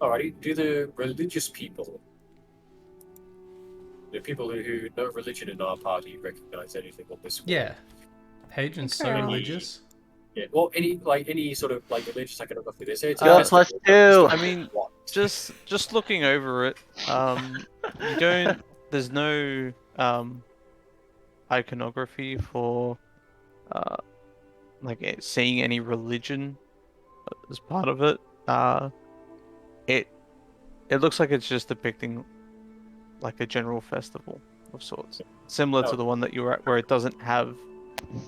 Alrighty, do the religious people, the people who know religion in our party, recognize anything on this? Yeah. Hadrian's so Okay. religious. Yeah. Well, any sort of like religious iconography. They say it's Go a plus festival, two. I mean, just looking over it, you don't. There's no iconography for seeing any religion as part of it. It looks like it's just depicting like a general festival of sorts, similar to the one that you were at, where it doesn't have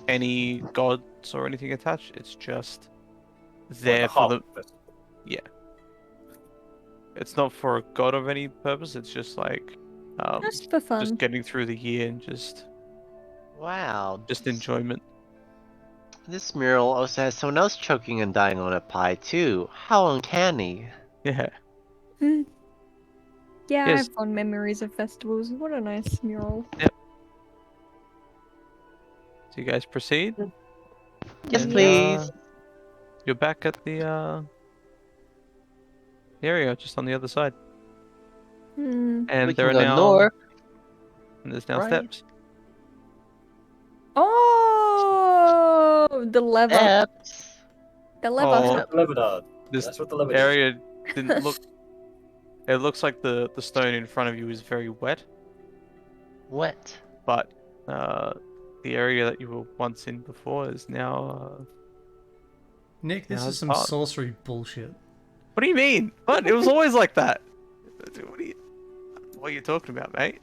any gods or anything attached. It's just there for the It's not for a god of any purpose. It's just like Just for fun. just getting through the year and just enjoyment. This mural also has someone else choking and dying on a pie too. How uncanny. Yeah. Yeah, I Yes. have fond memories of festivals. What a nice mural. So you guys proceed. Yes, And, please. you're back at the area just on the other side, and We there are can go now north. and there's now right? steps. Oh, the lever. Steps. The lever. Oh, Lebanon. this That's what the Lebanon. area didn't look. It looks like the stone in front of you is very wet, What? but the area that you were once in before is now. Nick, this Yeah, is it's some hard. sorcery bullshit. What do you mean? What? It was always like that. What are you talking about, mate?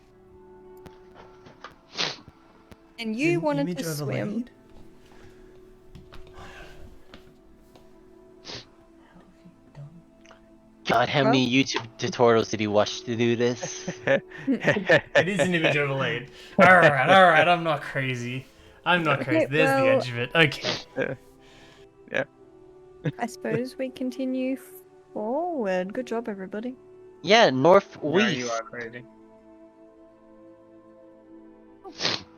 And you An wanted image to swim. overlaid? God, how many YouTube tutorials did you watch to do this? It is an image overlaid. Alright, I'm not crazy. I'm not crazy. There's the well- edge of it. Okay. I suppose we continue forward. Good job, everybody. Yeah, No, northwest. you are crazy.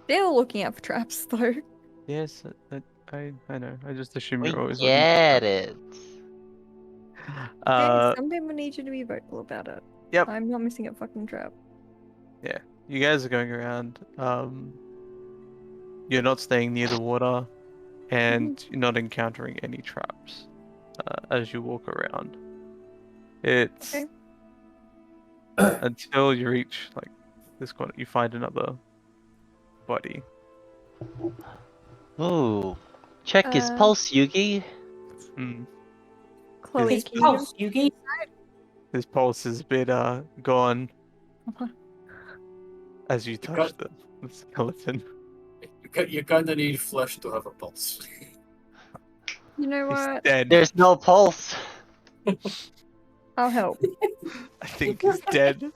Still looking out for traps, though. Yes, I know. I just assume We you're always get it. Okay, some people need you to be vocal about it. Yep. I'm not missing a fucking trap. You guys are going around. You're not staying near the water, and you're not encountering any traps as you walk around. It's Okay. until you reach like this corner, you find another body. Ooh. Check his Uh, pulse, Yugi. Hmm. Chloe, His can you... Yugi. His pulse is a bit gone Okay. as you touch the skeleton. You're gonna need flesh to have a pulse. You know He's what? dead. There's no pulse. I'll help. I think he's dead.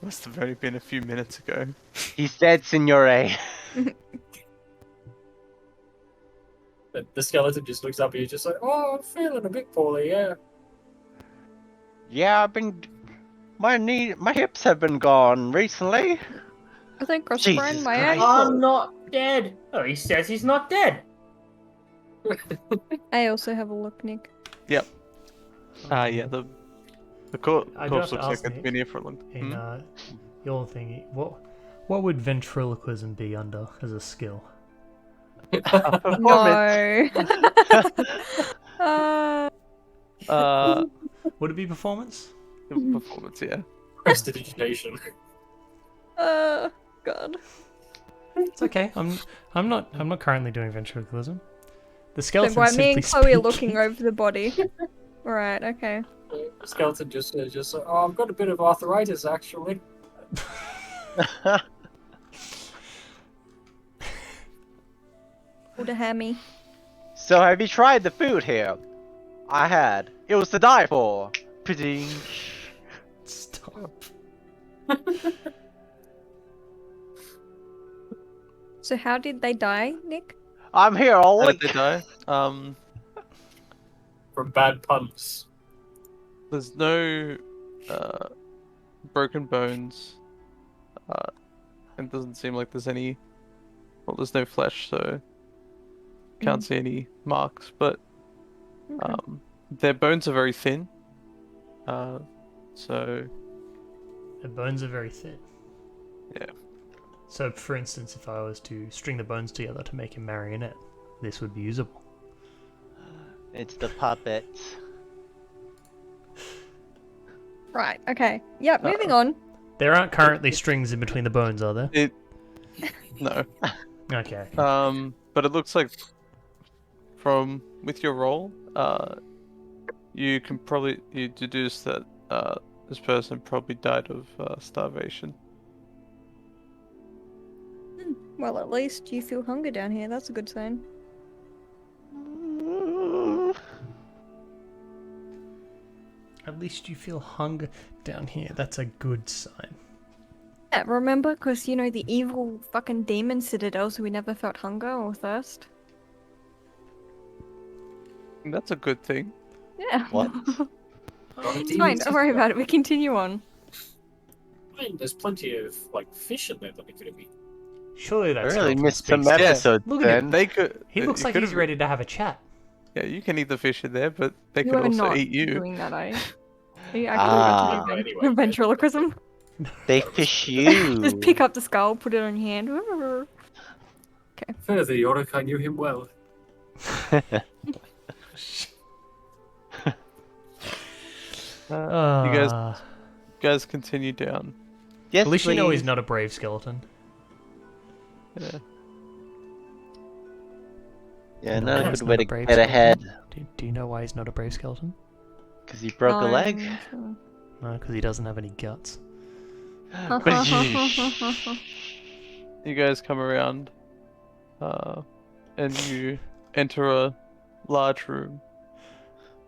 Must have only been a few minutes ago. He's dead, Signore. The skeleton just looks up at you, just like, "Oh, I'm feeling a bit poorly, yeah." Yeah, my hips have been gone recently. I think Jesus Crossroads, my Christ. ankle. I'm not dead. Oh, he says he's not dead. I also have a look, Nick. Yeah, the corpse I do looks have to like ask it's Nick, been here for a long In time. your thingy, what would ventriloquism be under as a skill? Performance. No. Would it be performance? Performance, yeah. Prestidigitation. God. It's okay. I'm not currently doing ventriloquism. The So skeleton why me and simply Chloe are speaking. looking over the body. Alright, okay. The skeleton just like, "Oh, I've got a bit of arthritis, actually." Order hammy. So have you tried the food here? I had. It was to die for. Pretty. Stop. So how did they die, Nick? I'm here all How did week. they die? From bad puns. There's no broken bones. It doesn't seem like there's any. Well, there's no flesh, so can't see any marks. But Okay. their bones are very thin. So The bones are very thin. Yeah. So, for instance, if I was to string the bones together to make a marionette, this would be usable. It's the puppet. Right, okay. Yep, moving on. There aren't currently strings in between the bones, are there? no. Okay. But it looks like with your roll, you can probably deduce that this person probably died of starvation. Well, at least you feel hunger down here. That's a good sign. At least you feel hunger down here. That's a good sign. Yeah, remember? Because, you know, the evil fucking demon citadels, we never felt hunger or thirst. That's a good thing. Yeah. What? It's fine, don't worry about it. We continue on. I mean, there's plenty of like fish in there that we could have eaten. Surely I that's really skeleton missed some speaks. episodes. Look at him. then. They could. He looks like he's ready to have a chat. Yeah, you can eat the fish in there, but they You could are also not eat you. doing that, are you? Are you actually about to do Anyway. ventriloquism? They fish you. Just pick up the skull, put it on your hand. Further, Yorick, I knew him well. You guys continue down. Yes, At least you know please. he's not a brave skeleton. Yeah. Yeah, No, not a he's good not way a to brave get skeleton. ahead. Do you know why he's not a brave skeleton? Because he broke a leg. No, because he doesn't have any guts. You guys come around, and you enter a large room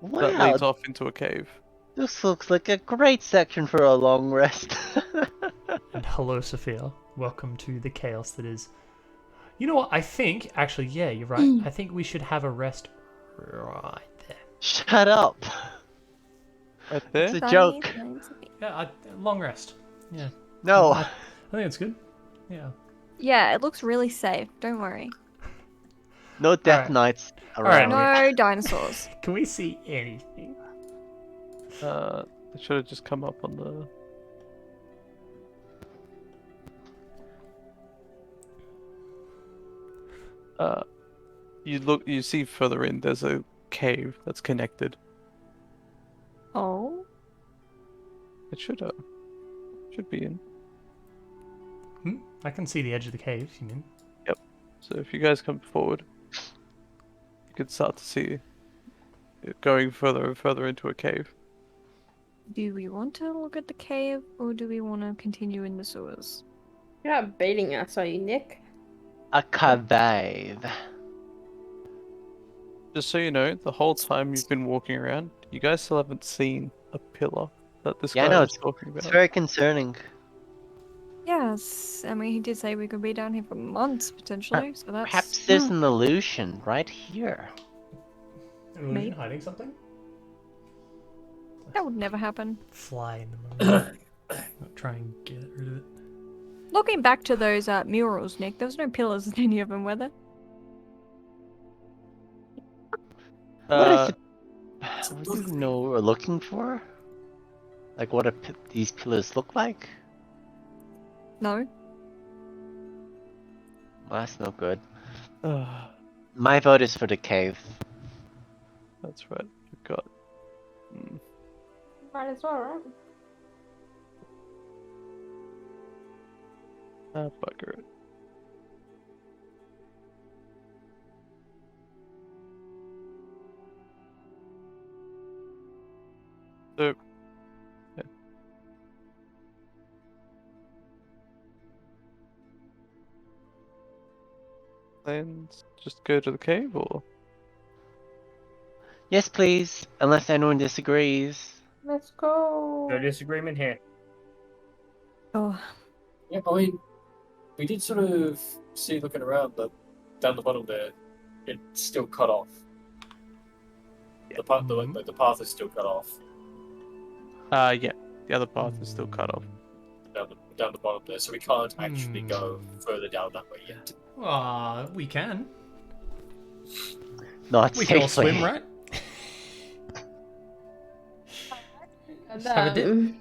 that Wow, leads off into a cave. this looks like a great section for a long rest. And hello, Sophia. Welcome to the chaos that is. You know what? I think, actually, yeah, you're right. I think we should have a rest right there. Shut up. Right there? It's a joke. Yeah, long rest. Yeah. No. I think it's good. Yeah. Yeah, it looks really safe. Don't worry. No death Alright. knights Alright, around. No dinosaurs. Can we see anything? It should have just come up on the. You see further in, there's a cave that's connected. Oh. It should be in. I can see the edge of the cave, you mean? So if you guys come forward, you can start to see it going further and further into a cave. Do we want to look at the cave or do we want to continue in the sewers? You're not baiting us, are you, Nick? A cave. Just so you know, the whole time you've been walking around, you guys still haven't seen a pillar that this Yeah, I guy know, was talking about. It's very concerning. Yes, I mean, he did say we could be down here for months potentially, so that's. Perhaps there's an illusion right here. An illusion Maybe. hiding something? That would never happen. Fly in the moon. Not try and get rid of it. Looking back to those murals, Nick, there was no pillars in any of them, were there? What do you know what we're looking for? Like what these pillars look like? No. Well, that's no good. Uh, My vote is for the cave. that's right. You've got. Might as well, right? Bugger it. So. Yeah. Plans just go to the cave, or Yes, please. Unless anyone disagrees. Let's go. No disagreement here. Oh. Yeah, I mean, we did sort of see looking around that down the bottom there, it's still cut off. The path is still cut off yeah, the other path is still cut off. down the bottom there, so we can't actually go further down that way yet. We can. Not We safely. can all swim, right? Just have a dip.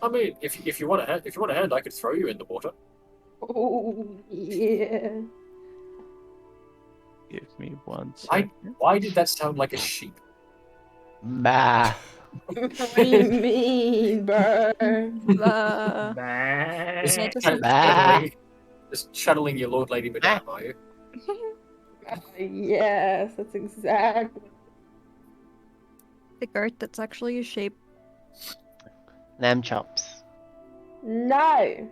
I mean, if you want a hand, I could throw you in the water. Oh, yeah. Give me one Why? second. Why did that sound like a sheep? Bah. What do you mean, bro? Uh, Bah. Just Yeah, just channeling- Bah. just channeling your lord, lady, madame, are you? Yes, that's exactly. The goat that's actually a sheep. Lamb chops. No.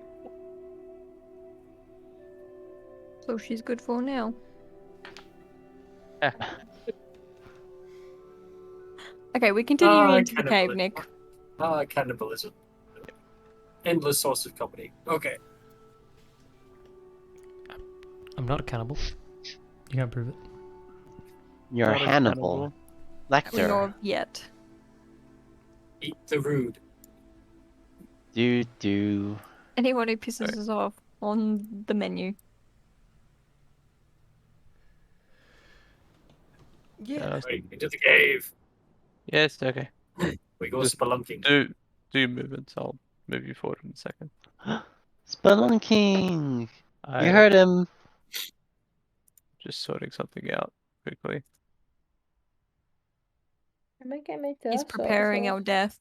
So she's good for now. Okay, we continue into the cave, Nick. Cannibalism. Endless source of comedy. Okay. I'm not a cannibal. You can't prove it. You're Not a Hannibal. Lecter. Nor yet. Eat the rude. Do. Anyone who pisses us off on the menu. Yeah. Right, into the cave. Yes, okay. We go Just spelunking. Do movements. I'll move you forward in a second. Spelunking. I You heard him. just sorting something out quickly. Am I getting my He's preparing our death.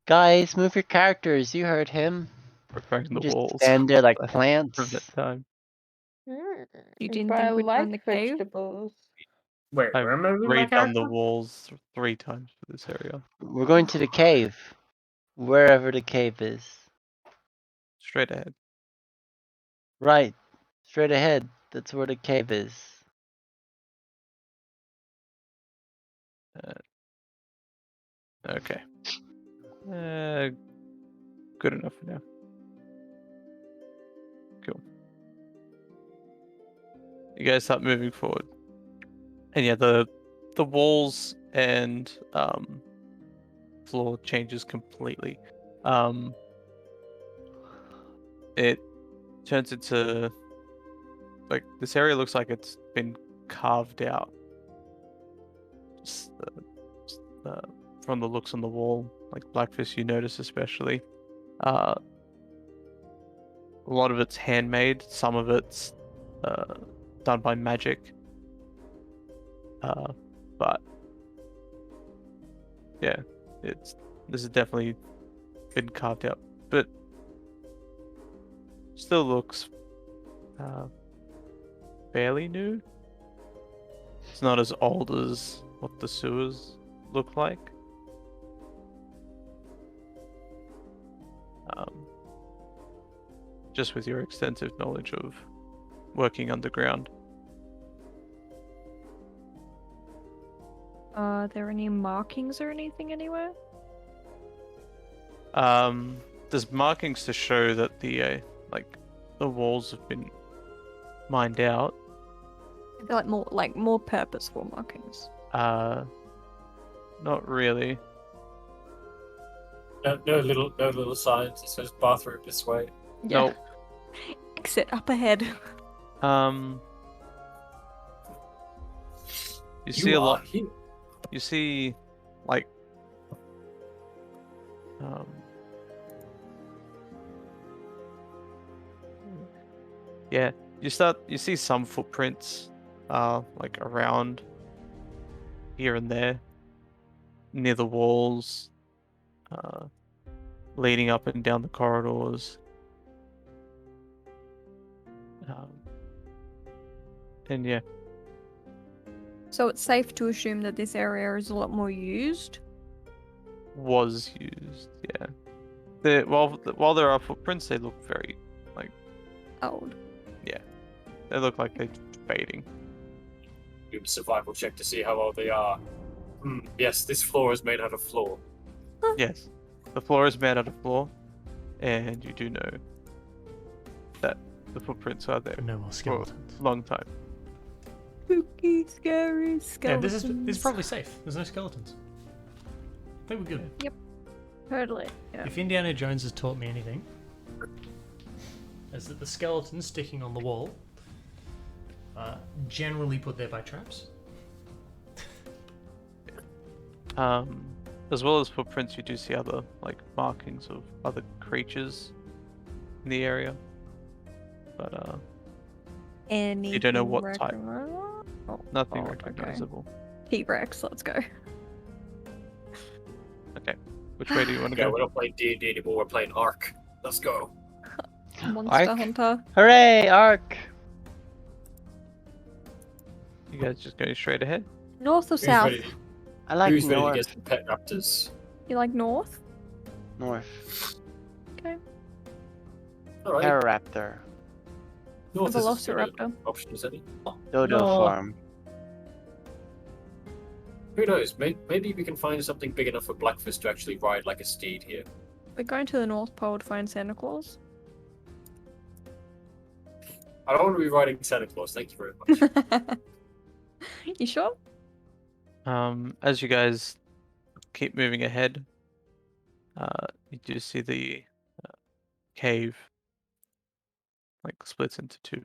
Guys, move your characters. You heard him. Preparing You the just walls. stand there like From plants. that time. You didn't But I think we'd find like the cave? vegetables. Wait, I've we're moving my redone the character? walls 3 times for this area. We're going to the cave. Wherever the cave is. Straight ahead. Right. Straight ahead. That's where the cave is. Okay. Good enough for now. Cool. You guys start moving forward. And yeah, the walls and floor changes completely. It turns into like this area looks like it's been carved out. Just, from the looks on the wall, like Blackfish, you notice especially. A lot of it's handmade. Some of it's done by magic. But yeah, this has definitely been carved out, but still looks fairly new. It's not as old as what the sewers look like. Just with your extensive knowledge of working underground. Are there any markings or anything anywhere? There's markings to show that the walls have been mined out. They're more purposeful markings. Not really. No little signs that says bathroom this way. Yeah. Nope. Exit up ahead. You see a lot. Here. You see, like, yeah. You see some footprints, like around here and there, near the walls, leading up and down the corridors. And yeah. So it's safe to assume that this area is a lot more used? Was used, yeah. While there are footprints, they look very, like... Old. Yeah. They look like they're fading. Do a survival check to see how old they are. Yes, this floor is made out of floor. Yes. The floor is made out of floor, and you do know that the footprints are there No more for skeletons. a long time. Spooky, scary Yeah, skeletons. this is probably safe. There's no skeletons. I think we're good. Totally. Yeah. If Indiana Jones has taught me anything, is that the skeletons sticking on the wall are generally put there by traps. As well as footprints, you do see other markings of other creatures in the area, but Anything you don't know what type. Oh, Nothing okay. recognizable. T-Rex, let's go. Okay, which way do you want to Yeah, go? we're not playing D&D anymore. We're playing Ark. Let's go. Monster Ark? Hunter. Hooray, Ark! You guys just going straight ahead? North or Who's south? ready? I like Who's ready to north. get some pet raptors? You like north? North. Okay. All right. Pararaptor. North A is as good an velociraptor. option as any. Dodo No. farm. Who knows? Maybe we can find something big enough for Blackfist to actually ride like a steed here. We're going to the North Pole to find Santa Claus. I don't want to be riding Santa Claus. Thank you very much. You sure? As you guys keep moving ahead, you do see the cave like splits into two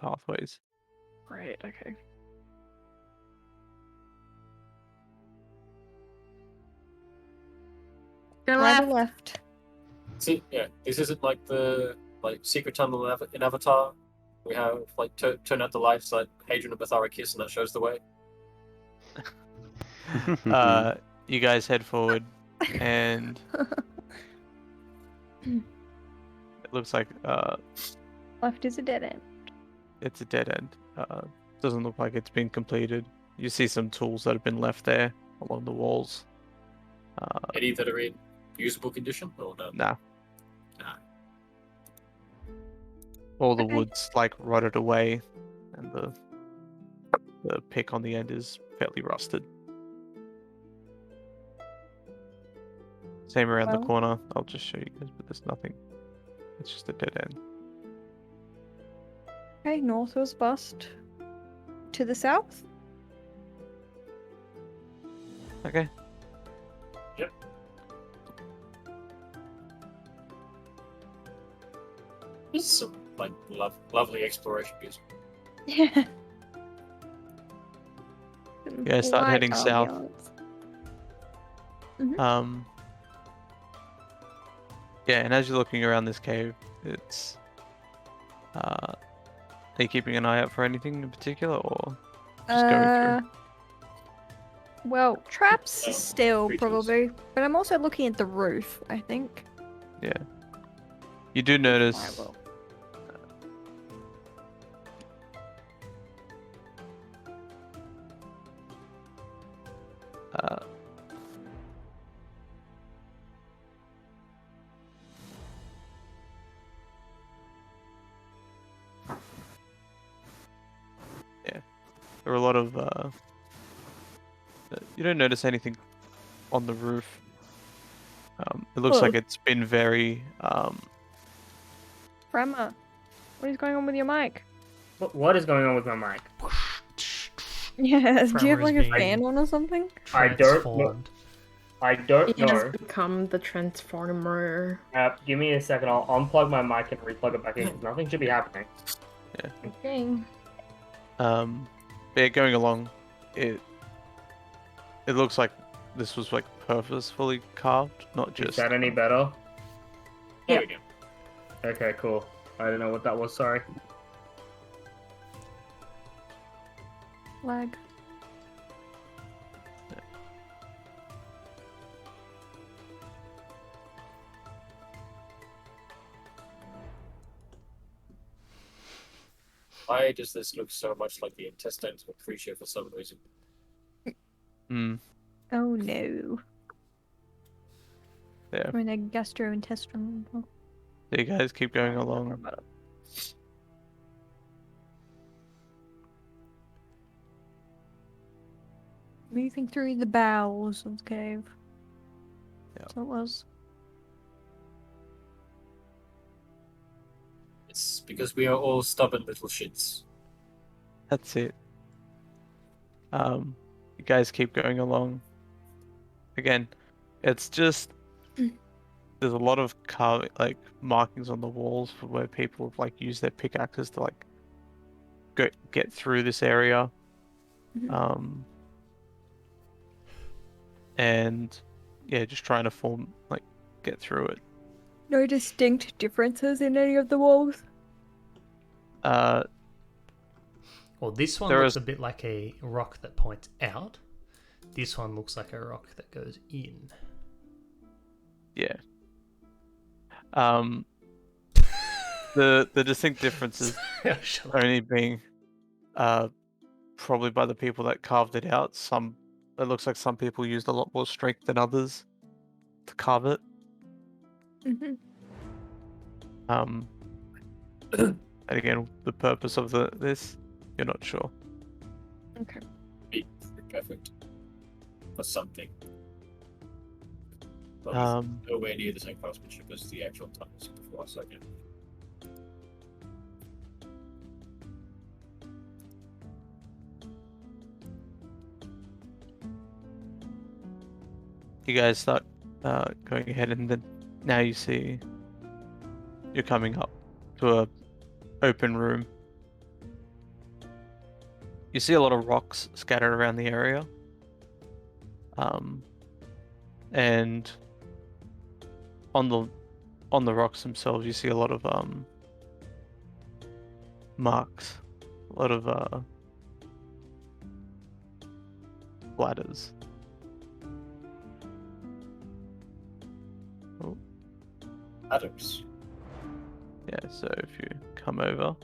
pathways. Right, okay. Right or left? See, yeah, this isn't like the secret tunnel in Avatar. We have like turn out the lights, like Hadrian and Bathara kiss, and that shows the way. You guys head forward, and it looks like Left is a dead end. it's a dead end. Doesn't look like it's been completed. You see some tools that have been left there along the walls. Any that are in usable condition or no? Nah. Nah. All the Okay. wood's like rotted away, and the pick on the end is fairly rusted. Same around the Well- corner. I'll just show you guys, but there's nothing. It's just a dead end. Okay, north was bust. To the south? Okay. This is some like lovely exploration music. Yeah. Yeah, start Light heading south. ambiance. Yeah, and as you're looking around this cave, it's are you keeping an eye out for anything in particular, or just going through? Well, traps Oh, still creatures. probably, but I'm also looking at the roof, I think. Yeah. You do I notice will. there are a lot of you don't notice anything on the roof. It looks like it's been very Frema, what is going on with your mic? What is going on with my mic? Yeah, do you have Frema like is a being fan on or something? I don't know. Transformed. I don't He has know. become the Transformer. Give me a second. I'll unplug my mic and replug it back in. 'Cause nothing should be happening. Okay. yeah, going along, it looks like this was like purposefully carved, not Is just that any better? There we go. Okay, cool. I don't know what that was. Sorry. Lag. Why does this look so much like the intestines of a creature for some reason? Oh no. Yeah. I'm in a gastrointestinal. So you guys keep going along. Moving through the bowels of the cave. Yeah. So it was. It's because we are all stubborn little shits. That's it. You guys keep going along. Again, it's just there's a lot of markings on the walls for where people have like used their pickaxes to like get through this area. Mhm. And yeah, just trying to get through it. No distinct differences in any of the walls. Well, this one There looks is- a bit like a rock that points out. This one looks like a rock that goes in. Yeah. The distinct differences Shut up. only being probably by the people that carved it out. It looks like some people used a lot more strength than others to carve it. Mm-hmm. And again, the purpose of this, you're not sure. Okay. Be perfect for something. But nowhere near the same craftsmanship as the actual tunnels before, so again. You guys start going ahead, and then now you see you're coming up to a open room. You see a lot of rocks scattered around the area. And on the rocks themselves, you see a lot of marks, a lot of bladders. Oh. Adams. Yeah, so if you come over,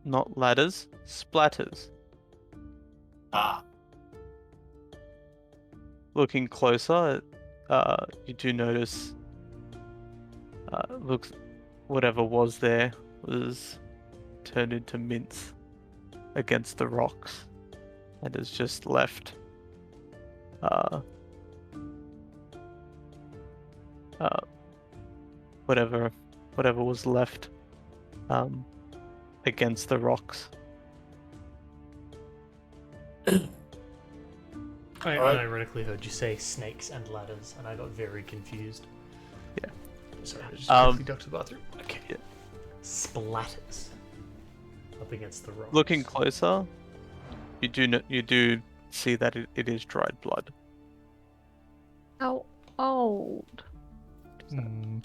not ladders, splatters. Ah. Looking closer, you do notice looks whatever was there was turned into mince against the rocks and is just left whatever was left against the rocks. I ironically heard you say snakes and ladders, and I got very confused. Yeah. Sorry, I just quickly ducked to the bathroom. Okay. Yeah. Splatters up against the rocks. Looking closer, you do see that it is dried blood. How old Hmm.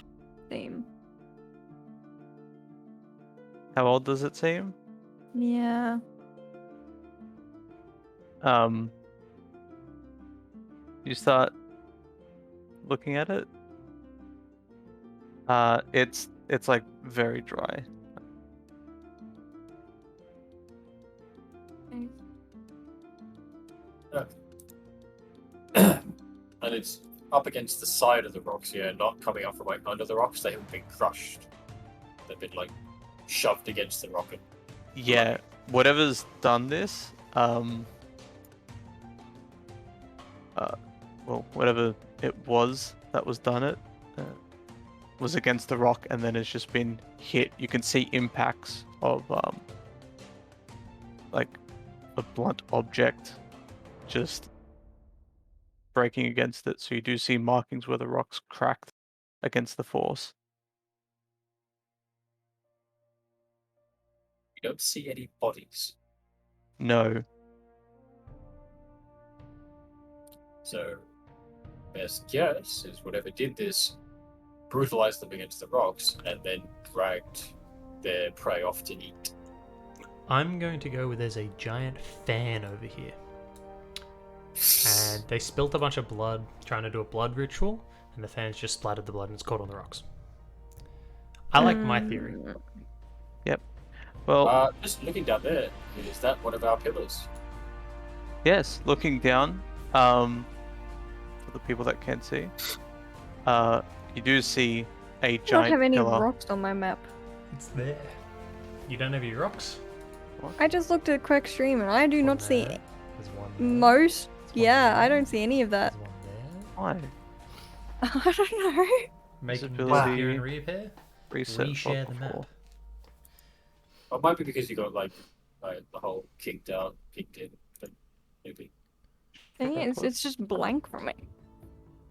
seem? How old does it seem? Yeah. You start looking at it. It's like very dry. And it's up against the side of the rocks, yeah, not coming up from like under the rocks. They haven't been crushed. They've been like shoved against the rock. Yeah, whatever's done this, well, whatever it was that was done it, was against the rock and then has just been hit. You can see impacts of like a blunt object just breaking against it. So you do see markings where the rocks cracked against the force. You don't see any bodies. No. So, best guess is whatever did this brutalized them against the rocks and then dragged their prey off to eat. I'm going to go with there's a giant fan over here. And they spilt a bunch of blood trying to do a blood ritual, and the fan's just splattered the blood and it's caught on the rocks. I like my theory. Yep. Well, just looking down there, is that one of our pillars? yes, looking down, for the people that can't see, you do see a giant I don't have any pillar. rocks on my map. It's there. You don't have your rocks? I just looked at Quick Stream and I do One not see there. There's one there. most. There's one Yeah, there. I don't see any of that. There's one there. Why? I don't know. Make them Visibility. disappear and reappear. Reset Reshare bot the map. before. Or it might be because you got like the whole kicked in, but maybe. Dang it, it's just blank for me.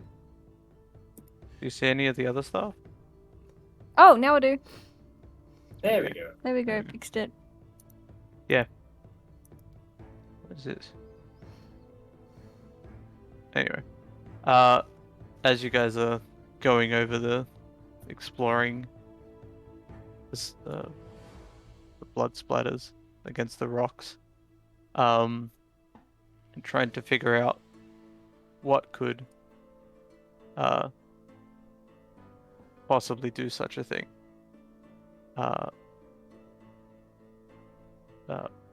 Do you see any of the other stuff? Oh, now I do. There we go. There we go, fixed it. What is this? Anyway, as you guys are going over the exploring this, the blood splatters against the rocks, and trying to figure out what could possibly do such a thing.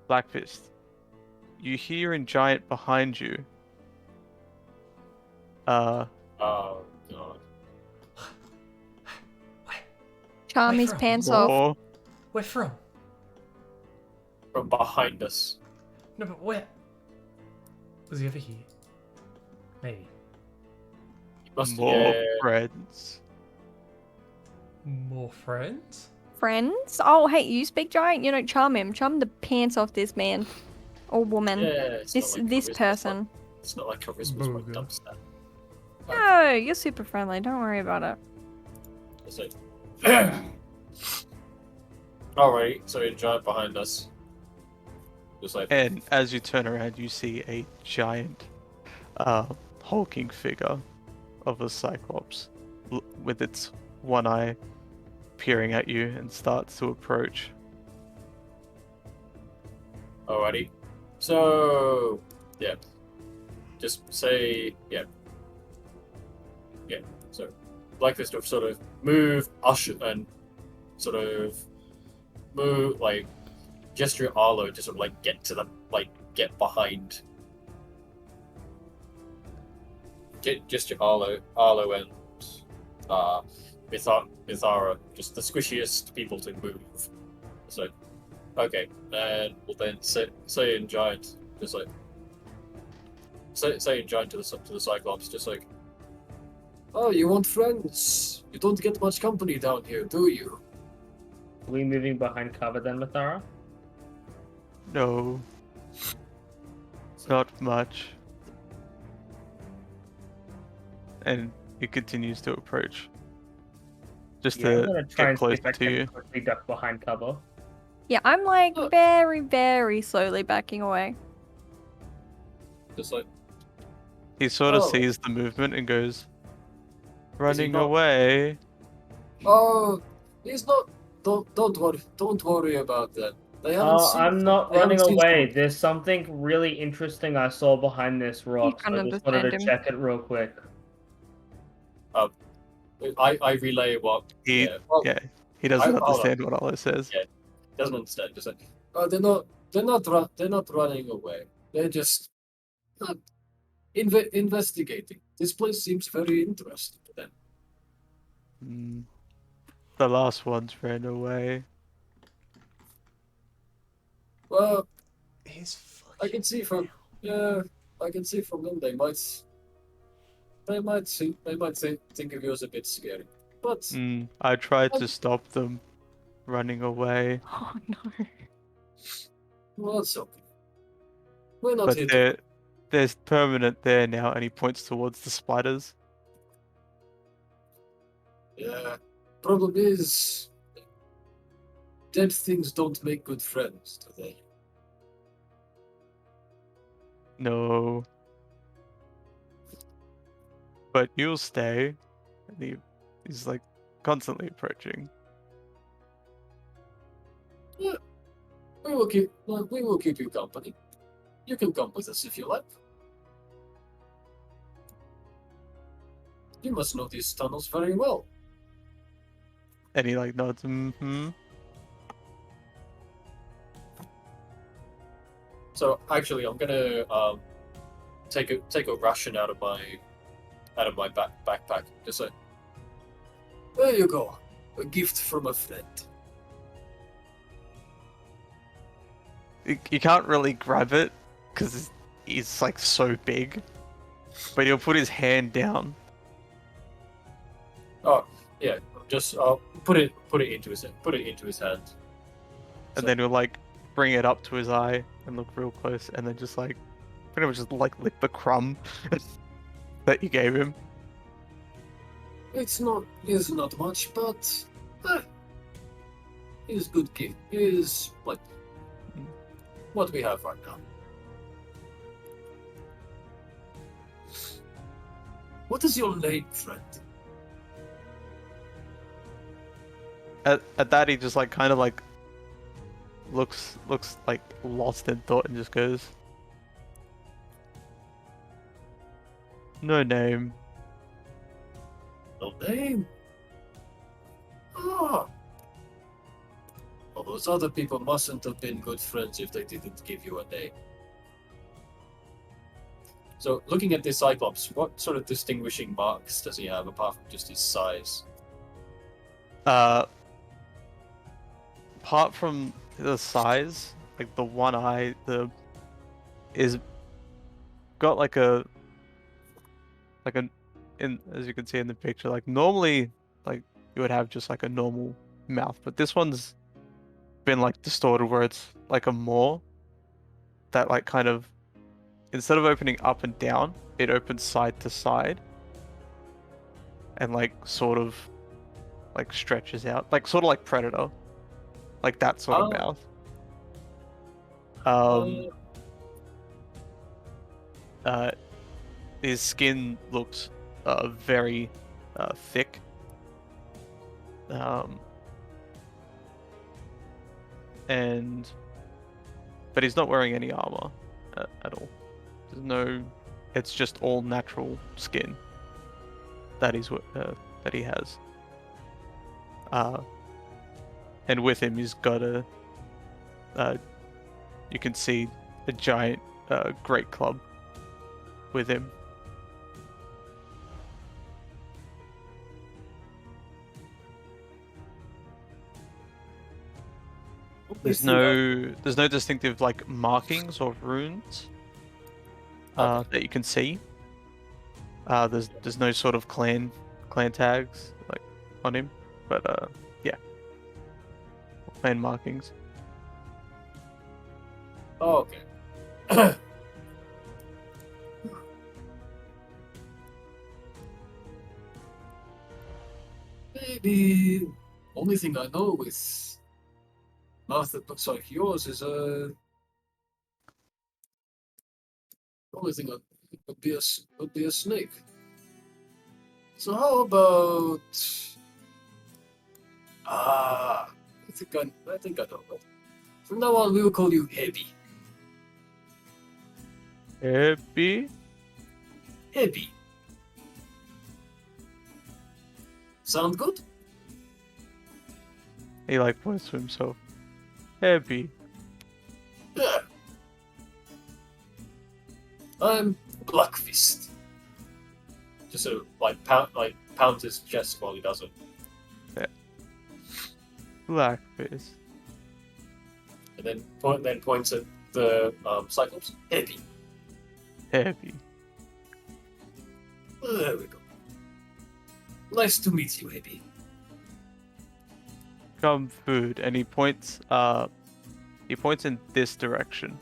Black Fist, you hear in giant behind you. Oh god. Charm Wait his for him. pants off. More. Where from? From behind us. No, but where? Was he over here? Maybe. Must More friends. More friends? Friends? Oh, hey, you speak giant? You don't charm him. Charm the pants off this man. Or woman. it's This not like this charisma's person. Like, it's not like charisma's my Booger. dumpster. No, you're super friendly. Don't worry about it. It's like, alright, so a giant behind us. Just like, And as you turn around, you see a giant, hulking figure of a cyclops with its one eye peering at you and starts to approach. alrighty. So, yeah. Just say, yeah. Yeah, so, like this to sort of move, usher, and sort of move, like, gesture Arlo to sort of, like, get to them, like, get behind. Gesture Arlo and, Mithara, just the squishiest people to move. So, okay, and we'll then say in giant, just like, say in giant to the Cyclops, just like, oh, you want friends? You don't get much company down here, do you? Are we moving behind cover then, Mathara? No. Not much. And he continues to approach. Just Yeah, I'm to gonna try get and see close if I to can you. quickly duck behind cover. Yeah, I'm like very, very slowly backing away. Just like, He sort of Oh. sees the movement and goes, running not- away. oh, he's not. Don't worry about that. They haven't seen. I'm not they haven't running seen away. some- There's something really interesting I saw behind this rock. can't So I just wanted to understand him. check it real quick. I relay what. He, yeah, well, yeah, he doesn't hold on. understand what Allah says. Yeah. Doesn't understand. Just like, oh, they're not running away. They're just investigating. This place seems very interesting to them. Mm. The last ones ran away. Well, He's I fucking. can see from them they might think of you as a bit scary, but I tried to stop them running away, Oh no. well, that's okay. We're not but here to. there's permanent there now, and he points towards the spiders. Yeah. Problem is, dead things don't make good friends, do they? No. But you'll stay. And he's like constantly approaching. Yeah. We will keep you company. You can come with us if you like. You must know these tunnels very well. And he like nods, mm-hmm. So actually, I'm gonna take a ration out of my backpack. Just like, there you go, a gift from a friend. You can't really grab it because he's like so big, but he'll put his hand down. Oh yeah, just put it into his hand. And then he'll like bring it up to his eye and look real close, and then just like pretty much just like lick the crumb that you gave him. It's not much, but it's good gift. Is what we have right now. What is your name, friend? At that, he just like kind of like looks like lost in thought and just goes, "No name." No name? Ah. Well, those other people mustn't have been good friends if they didn't give you a name. So, looking at this Cyclops, what sort of distinguishing marks does he have apart from just his size? Apart from the size, like the one eye, is got like a in as you can see in the picture, like normally like you would have just like a normal mouth, but this one's been like distorted where it's like a maw that like kind of instead of opening up and down, it opens side to side and like sort of like stretches out, like sort of like Predator, like that sort of mouth. His skin looks very thick. But he's not wearing any armor at all. There's no. It's just all natural skin that he has. And with him, he's got a. You can see a giant great club with him. There's no distinctive like markings or runes that you can see. There's no sort of clan tags like on him, but yeah, clan markings. Oh, okay. Maybe only thing I know with mouth that looks like yours is only thing would be a snake. So how about I think I know. From now on, we will call you Hebi. Hebi? Hebi. Sound good? He like points to himself. Hebi. Yeah. I'm Blackfist. Just sort of pounds his chest while he does it. Yeah. Blackfist. And then points at the Cyclops. Hebi. Hebi. There we go. Nice to meet you, Hebi. Come food, and he points in this direction,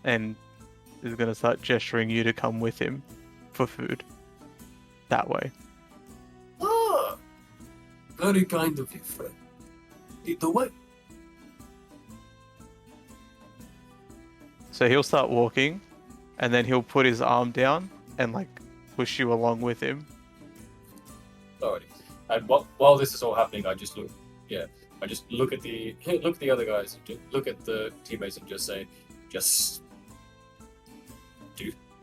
and is gonna start gesturing you to come with him for food. That way. Ah, very kind of you, friend. Lead the way. So he'll start walking, and then he'll put his arm down and like push you along with him. Alrighty. And while this is all happening, I just look at the other guys, look at the teammates, and just say, just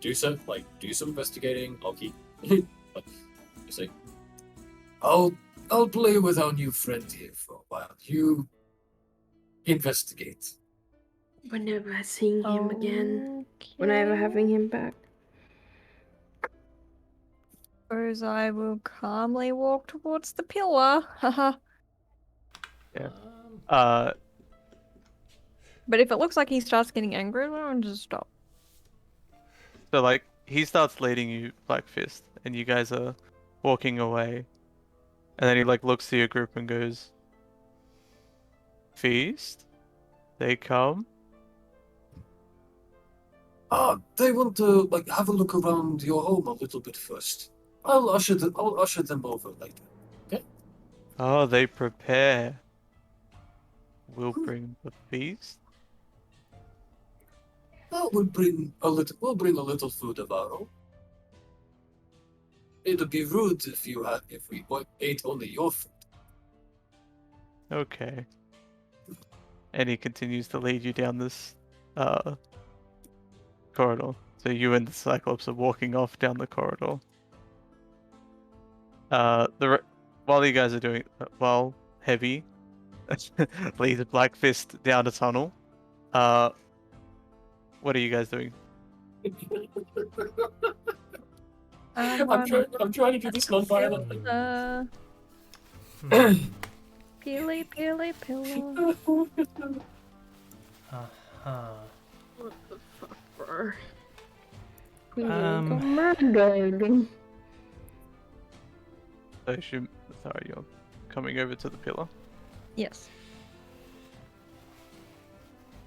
do some investigating. I'll keep. Just say, I'll play with our new friend here for a while. You investigate. We're never seeing him again. We're never having him back. Suppose I will calmly walk towards the pillar. Haha. Yeah. But if it looks like he starts getting angry, I'll just stop. So like he starts leading you, Blackfist, and you guys are walking away, and then he like looks to your group and goes, "Feast? They come?" They want to have a look around your home a little bit first. I'll usher them over later. Okay? Oh, they prepare. We'll bring the feast. We'll bring a little food of our own. It'd be rude if we ate only your food. Okay. And he continues to lead you down this corridor. So you and the Cyclops are walking off down the corridor. While you guys are doing, while Heavy leads Blackfist down a tunnel. What are you guys doing? I'm trying to do this non-violently. Peely, peely, pillow. What the fuck, bro? We got murdered. Sorry, you're coming over to the pillar. Yes.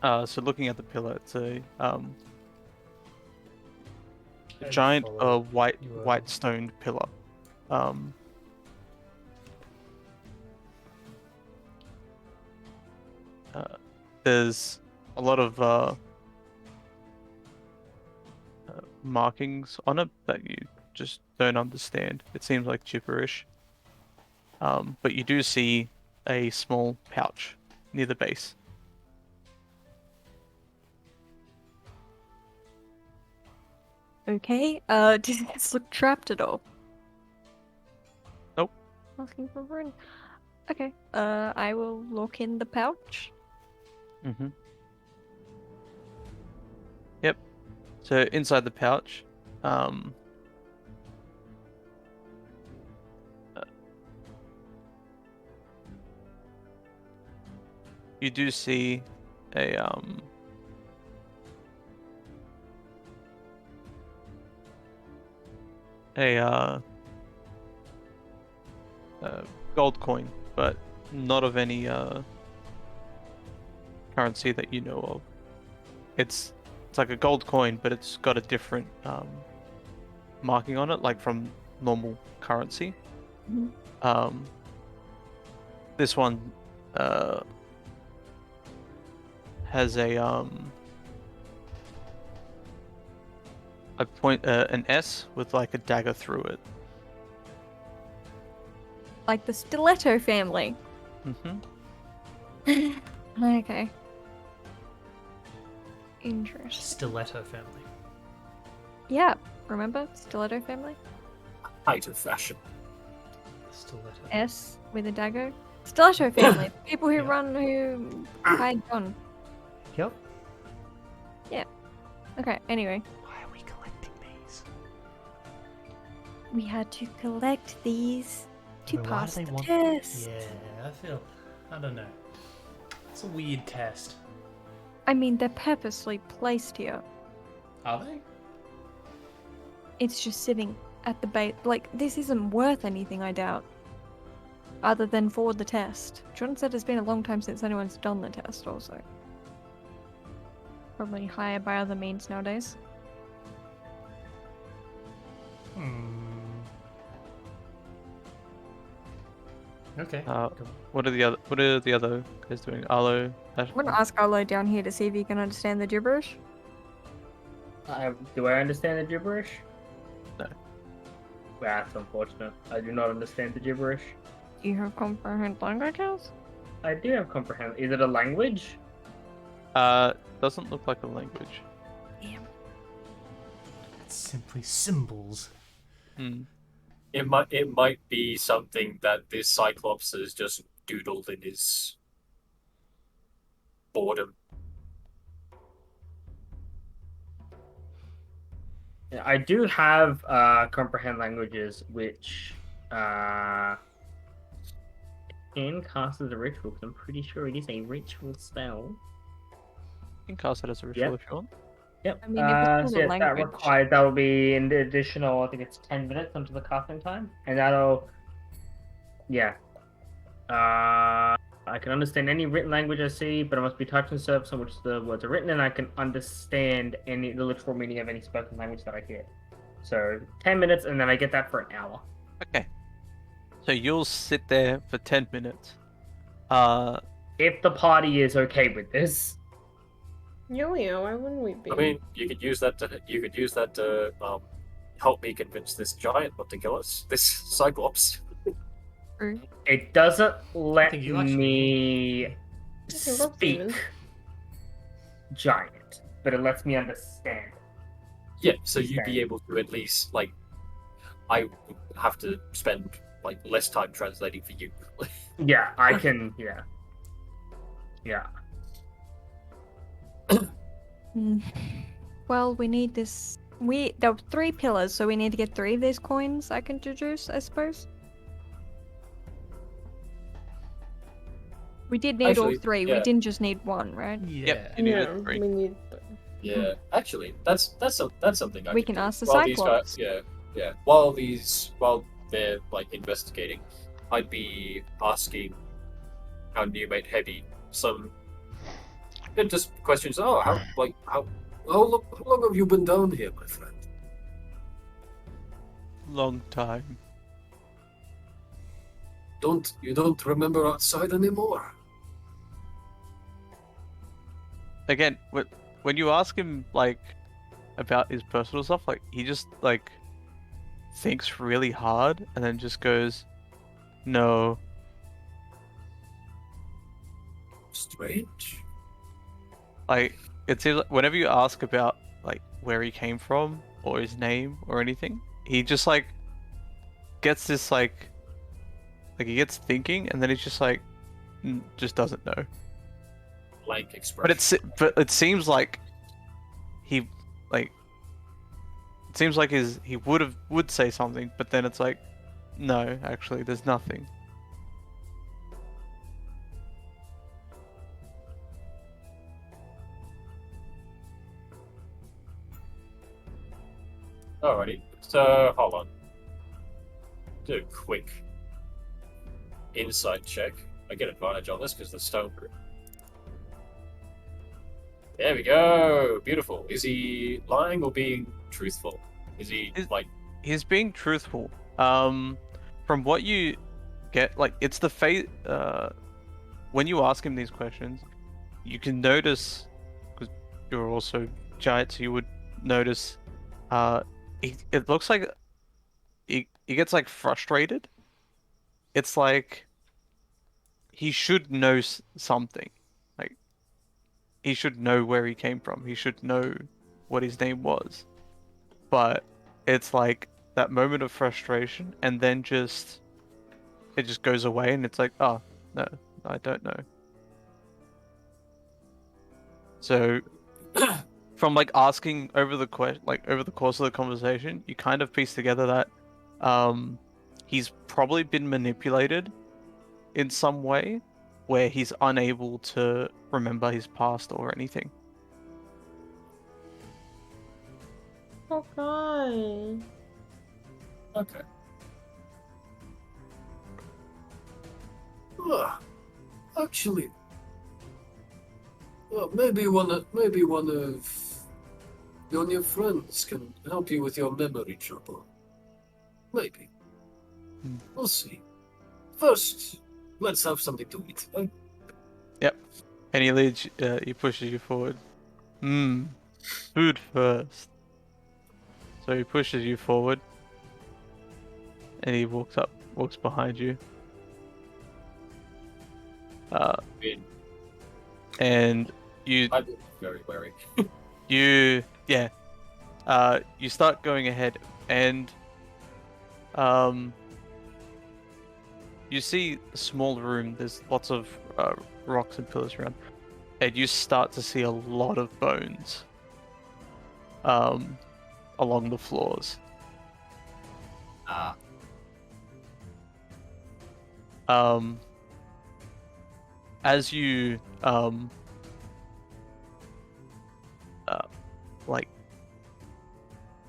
So looking at the pillar, it's a giant white stone pillar. There's a lot of markings on it that you just don't understand. It seems like gibberish. But you do see a small pouch near the base. Okay. Does this look trapped at all? Nope. Asking for run. Okay. I will look in the pouch. Mm-hmm. Yep. So inside the pouch, you do see a gold coin, but not of any currency that you know of. It's like a gold coin, but it's got a different marking on it, like from normal currency. Mhm. This one has an S with like a dagger through it. Like the stiletto family. Mm-hmm. Okay. Interesting. Stiletto family. Yeah, remember? Stiletto family? Height of fashion. Stiletto. S with a dagger. Stiletto family. People who Yeah. who hide John. Yep. Okay, anyway. Why are we collecting these? We had to collect these to Why do pass they the want- test. Yeah, I don't know. It's a weird test. I mean, they're purposely placed here. Are they? It's just sitting at the base. Like, this isn't worth anything, I doubt. Other than for the test. John said it's been a long time since anyone's done the test, also. Probably hired by other means nowadays. Okay. What are the other guys doing? Arlo, I'm gonna ask Arlo down here to see if he can understand the gibberish. Do I understand the gibberish? No. That's unfortunate. I do not understand the gibberish. Do you have comprehend languages? I do have comprehend. Is it a language? Doesn't look like a language. Damn. It's simply symbols. Hmm. It might be something that this Cyclops has just doodled in his boredom. Yeah, I do have comprehend languages, which can cast as a ritual. Because I'm pretty sure it is a ritual spell. You can cast it as a ritual Yep. if you want. Yep. I mean, if it's So not a yes, that language. requires that will be an additional. I think it's 10 minutes until the casting time, and that'll. Yeah. I can understand any written language I see, but I must be touched and surface on which the words are written, and I can understand the literal meaning of any spoken language that I hear. So 10 minutes, and then I get that for an hour. Okay. So you'll sit there for 10 minutes. If the party is okay with this. Yeah, why wouldn't we be? I mean, you could use that to help me convince this giant not to kill us. This Cyclops. It doesn't let think you actually me love speak demons. giant, but it lets me understand. Yeah, so you'd be able to at least I would have to spend less time translating for you. Yeah, I can. Yeah. Yeah. Well, we need this. There were 3 pillars, so we need to get 3 of these coins I can deduce, I suppose. We did need all Actually, 3. yeah. We didn't just need 1, right? Yeah. Yep, you need Yeah, a 3. we need. Yeah, actually, that's something I We can can do. ask the While these Cyclops. guys, yeah. While they're like investigating, I'd be asking our new mate Heavy some just questions. Oh, how long have you been down here, my friend? Long time. You don't remember outside anymore? Again, when you ask him like about his personal stuff, like he just like thinks really hard and then just goes, "No." Strange. Like it seems like whenever you ask about like where he came from or his name or anything, he just like gets this like he gets thinking and then he's just like just doesn't know. Blank expression. But it seems like he like it seems like he would say something, but then it's like no, actually there's nothing. Alrighty, so hold on. Do a quick insight check. I get advantage on this because the stone group. There we go. Beautiful. Is he lying or being truthful? Is he like? He's being truthful. From what you get, like it's the face. When you ask him these questions, you can notice because you're also giant, so you would notice. It looks like he gets like frustrated. It's like he should know something. Like he should know where he came from. He should know what his name was. But it's like that moment of frustration and then it just goes away and it's like, oh, no, I don't know. So from like asking over the course of the conversation, you kind of piece together that he's probably been manipulated in some way where he's unable to remember his past or anything. Okay. Okay. Actually, well, maybe one of your new friends can help you with your memory trouble. Maybe. We'll see. First, let's have something to eat. Yep. And he pushes you forward. Food first. So he pushes you forward. And he walks behind you. And you I'm very wary. you start going ahead and you see a small room. There's lots of rocks and pillars around, and you start to see a lot of bones along the floors. As you like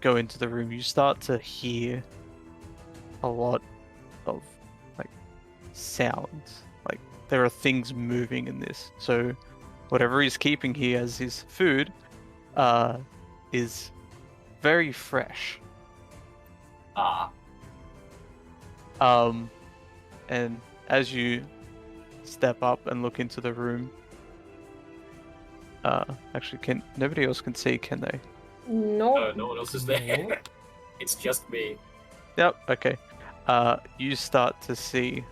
go into the room, you start to hear a lot of like sounds. Like there are things moving in this. So whatever he's keeping here as his food is very fresh. And as you step up and look into the room, actually, nobody else can see, can they? No. No one else is there. It's just me. Yep. Okay. You start to see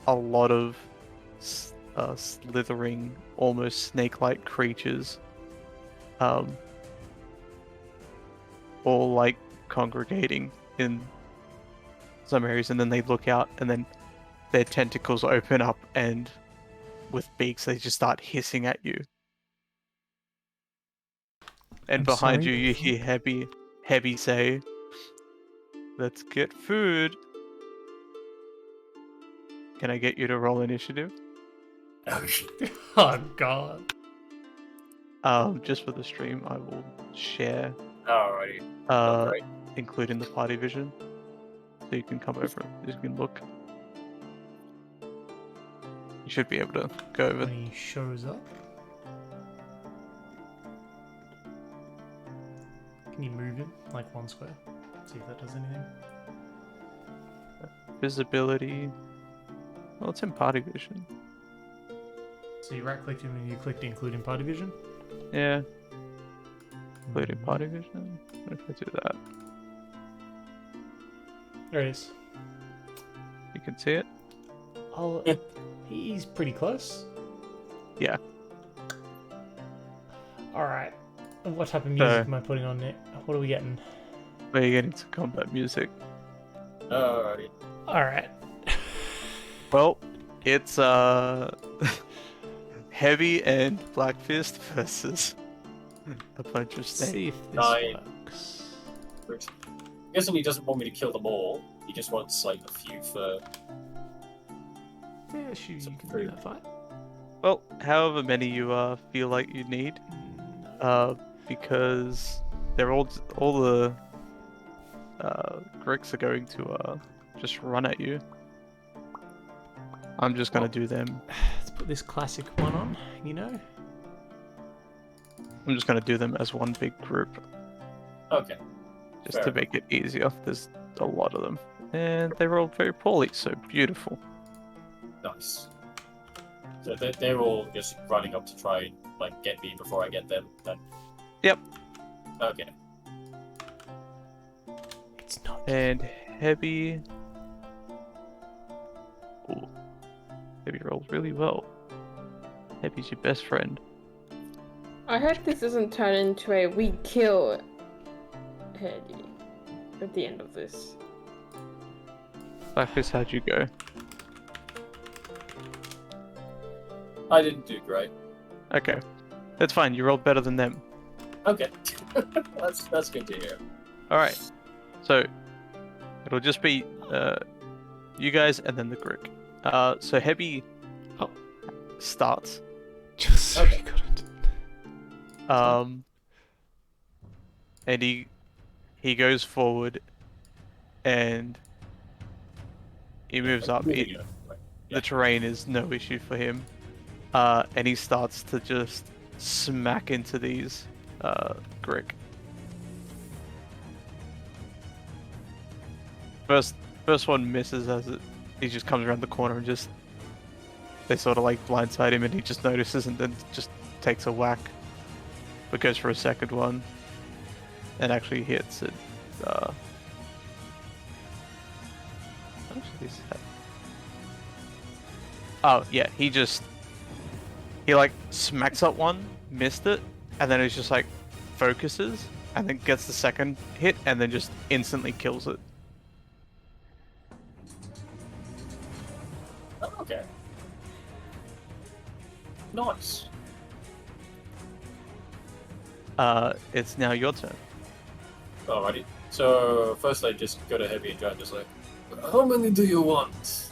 a lot of slithering, almost snake-like creatures, all like congregating in some areas, and then they look out, and then their tentacles open up, and with beaks, they just start hissing at you. And I'm behind sorry? you hear Heavy say, "Let's get food." Can I get you to roll initiative? Oh god. Just for the stream, I will share, Alrighty. Alright. including the party vision, so you can come over. You can look. You should be able to go over. When he shows up. Can you move him like 1 square? See if that does anything. Visibility. Well, it's in party vision. So you right clicked him and you clicked include in party vision? Yeah. Including party vision. What if I do that? There it is. You can see it? Oh, he's pretty close. Yeah. Alright. What type of music am I putting on it? What are we getting? We're getting to combat music. Alrighty. Alright. Well, it's Heavy and Black Fist versus a bunch of Let's snakes. see if this Nine. works. I'm guessing he doesn't want me to kill them all. He just wants like a few for. Yeah, sure, you Some can fruit. do that fight. Well, however many you feel like you need, because they're all the Gricks are going to just run at you. I'm just gonna do them. Let's put this classic one on, you know? I'm just gonna do them as one big group, Okay. just Fair to make it easier. There's a lot of them, and they rolled very poorly, so beautiful. Nice. So they're all just running up to try and like get me before I get them. Then. Yep. Okay. It's not. And Heavy. Ooh. Heavy rolled really well. Heavy's your best friend. I hope this doesn't turn into a we kill Heady at the end of this. Blackfist, how'd you go? I didn't do great. Okay. That's fine, you rolled better than them. Okay. that's good to hear. Alright. So, it'll just be you guys and then the Grick. So Heavy starts. Just so Okay. you got it. And he goes forward and he moves up. Moving it. The terrain is no issue for him. And he starts to just smack into these Grick. First one misses as he just comes around the corner and just they sort of like blindside him and he just notices and then just takes a whack. But goes for a second one and actually hits it. Oh yeah, he like smacks up one, missed it, and then he's just like focuses and then gets the second hit and then just instantly kills it. Oh, okay. Nice. It's now your turn. Alrighty. So first I just go to Heavy and try and just like, how many do you want?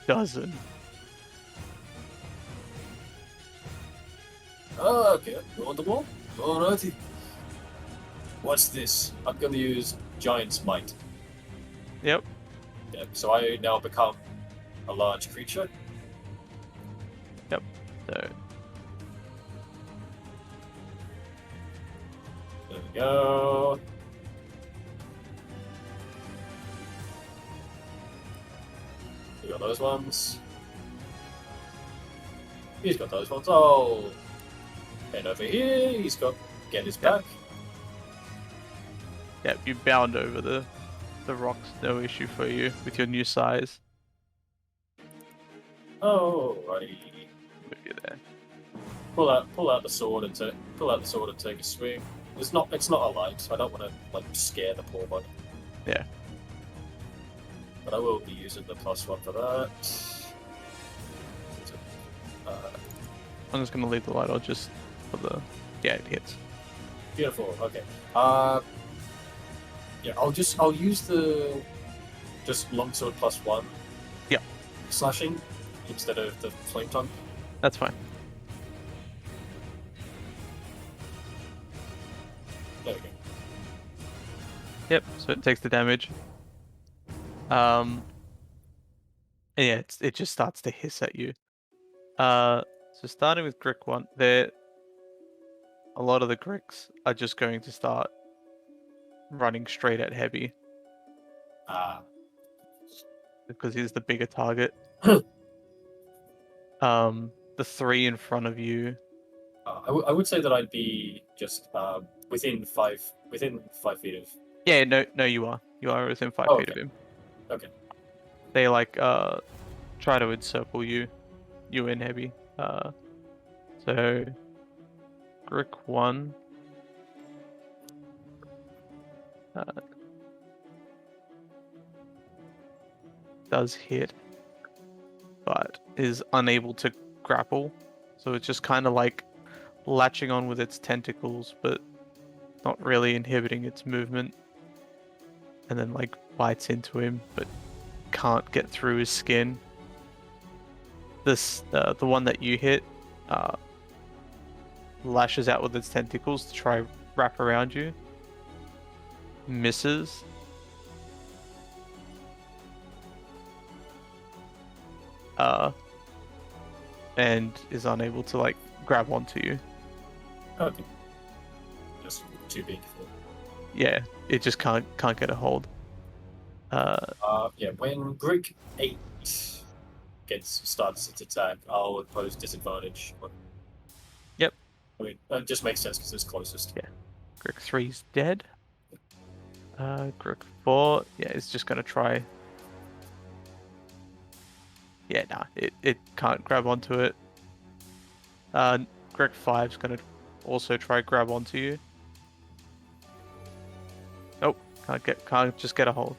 Dozen. Oh, okay. You want them all? Alrighty. What's this? I'm gonna use Giant's Might. Yep. Yeah, so I now become a large creature. Yep. So There we go. We got those ones. He's got those ones. Oh, and over here he's got get his back. yep, you bound over the rocks, no issue for you with your new size. Oh, righty. Move you there. Pull out the sword and take a swing. It's not a light. I don't want to like scare the poor one. Yeah. But I will be using the +1 for that. I'm just gonna leave the light. I'll just for the... Yeah, it hits. Beautiful. Okay. Yeah, I'll use the just longsword +1. Yep. Slashing instead of the flame tongue. That's fine. There we go. Yep, so it takes the damage. And yeah, it just starts to hiss at you. So starting with Grick 1, a lot of the Gricks are just going to start running straight at Heavy because he's the bigger target. The 3 in front of you. I would say that I'd be just within 5 feet of. Yeah, no, you are. You are within 5 feet of him. Okay. They like try to encircle you and Heavy. So Grick 1. Does hit, but is unable to grapple. So it's just kind of like latching on with its tentacles, but not really inhibiting its movement. And then like bites into him, but can't get through his skin. The one that you hit lashes out with its tentacles to try wrap around you. Misses. And is unable to like grab onto you. Okay. Just too big for. Yeah, it just can't get a hold. Yeah, when Grick 8 starts its attack, I'll impose disadvantage. Yep. I mean, that just makes sense because it's closest. Yeah. Grick 3's dead. Grick 4, yeah, it's just gonna try. Yeah, nah, it can't grab onto it. Grick 5's gonna also try grab onto you. Nope, can't just get a hold.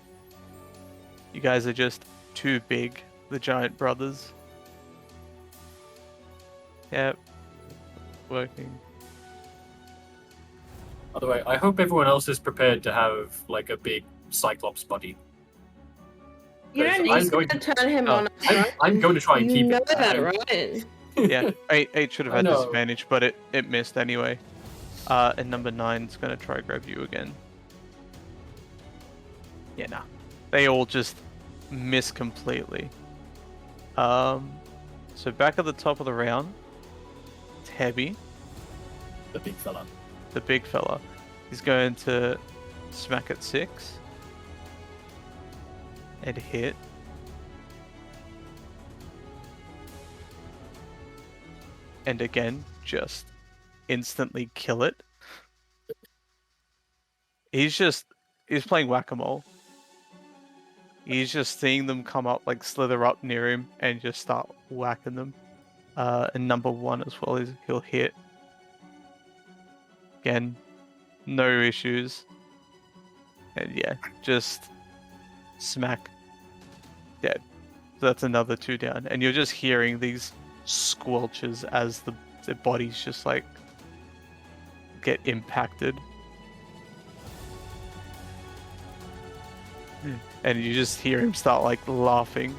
You guys are just too big, the giant brothers. Yep, working. By the way, I hope everyone else is prepared to have like a big Cyclops body. You don't need to turn him on. I'm going to try and keep you know it. that, right? Yeah, 8 should have had know. disadvantage, but it missed anyway. And number 9's gonna try grab you again. Yeah, nah. They all just miss completely. So back at the top of the round, it's Heavy. The big fella. The big fella. He's going to smack at 6. And hit. And again, just instantly kill it. He's playing whack-a-mole. He's just seeing them come up, like slither up near him and just start whacking them. And number 1 as well, he'll hit. Again, no issues. And yeah, just smack. Dead. So that's another 2 down. And you're just hearing these squelches as the bodies just like get impacted. And you just hear him start like laughing.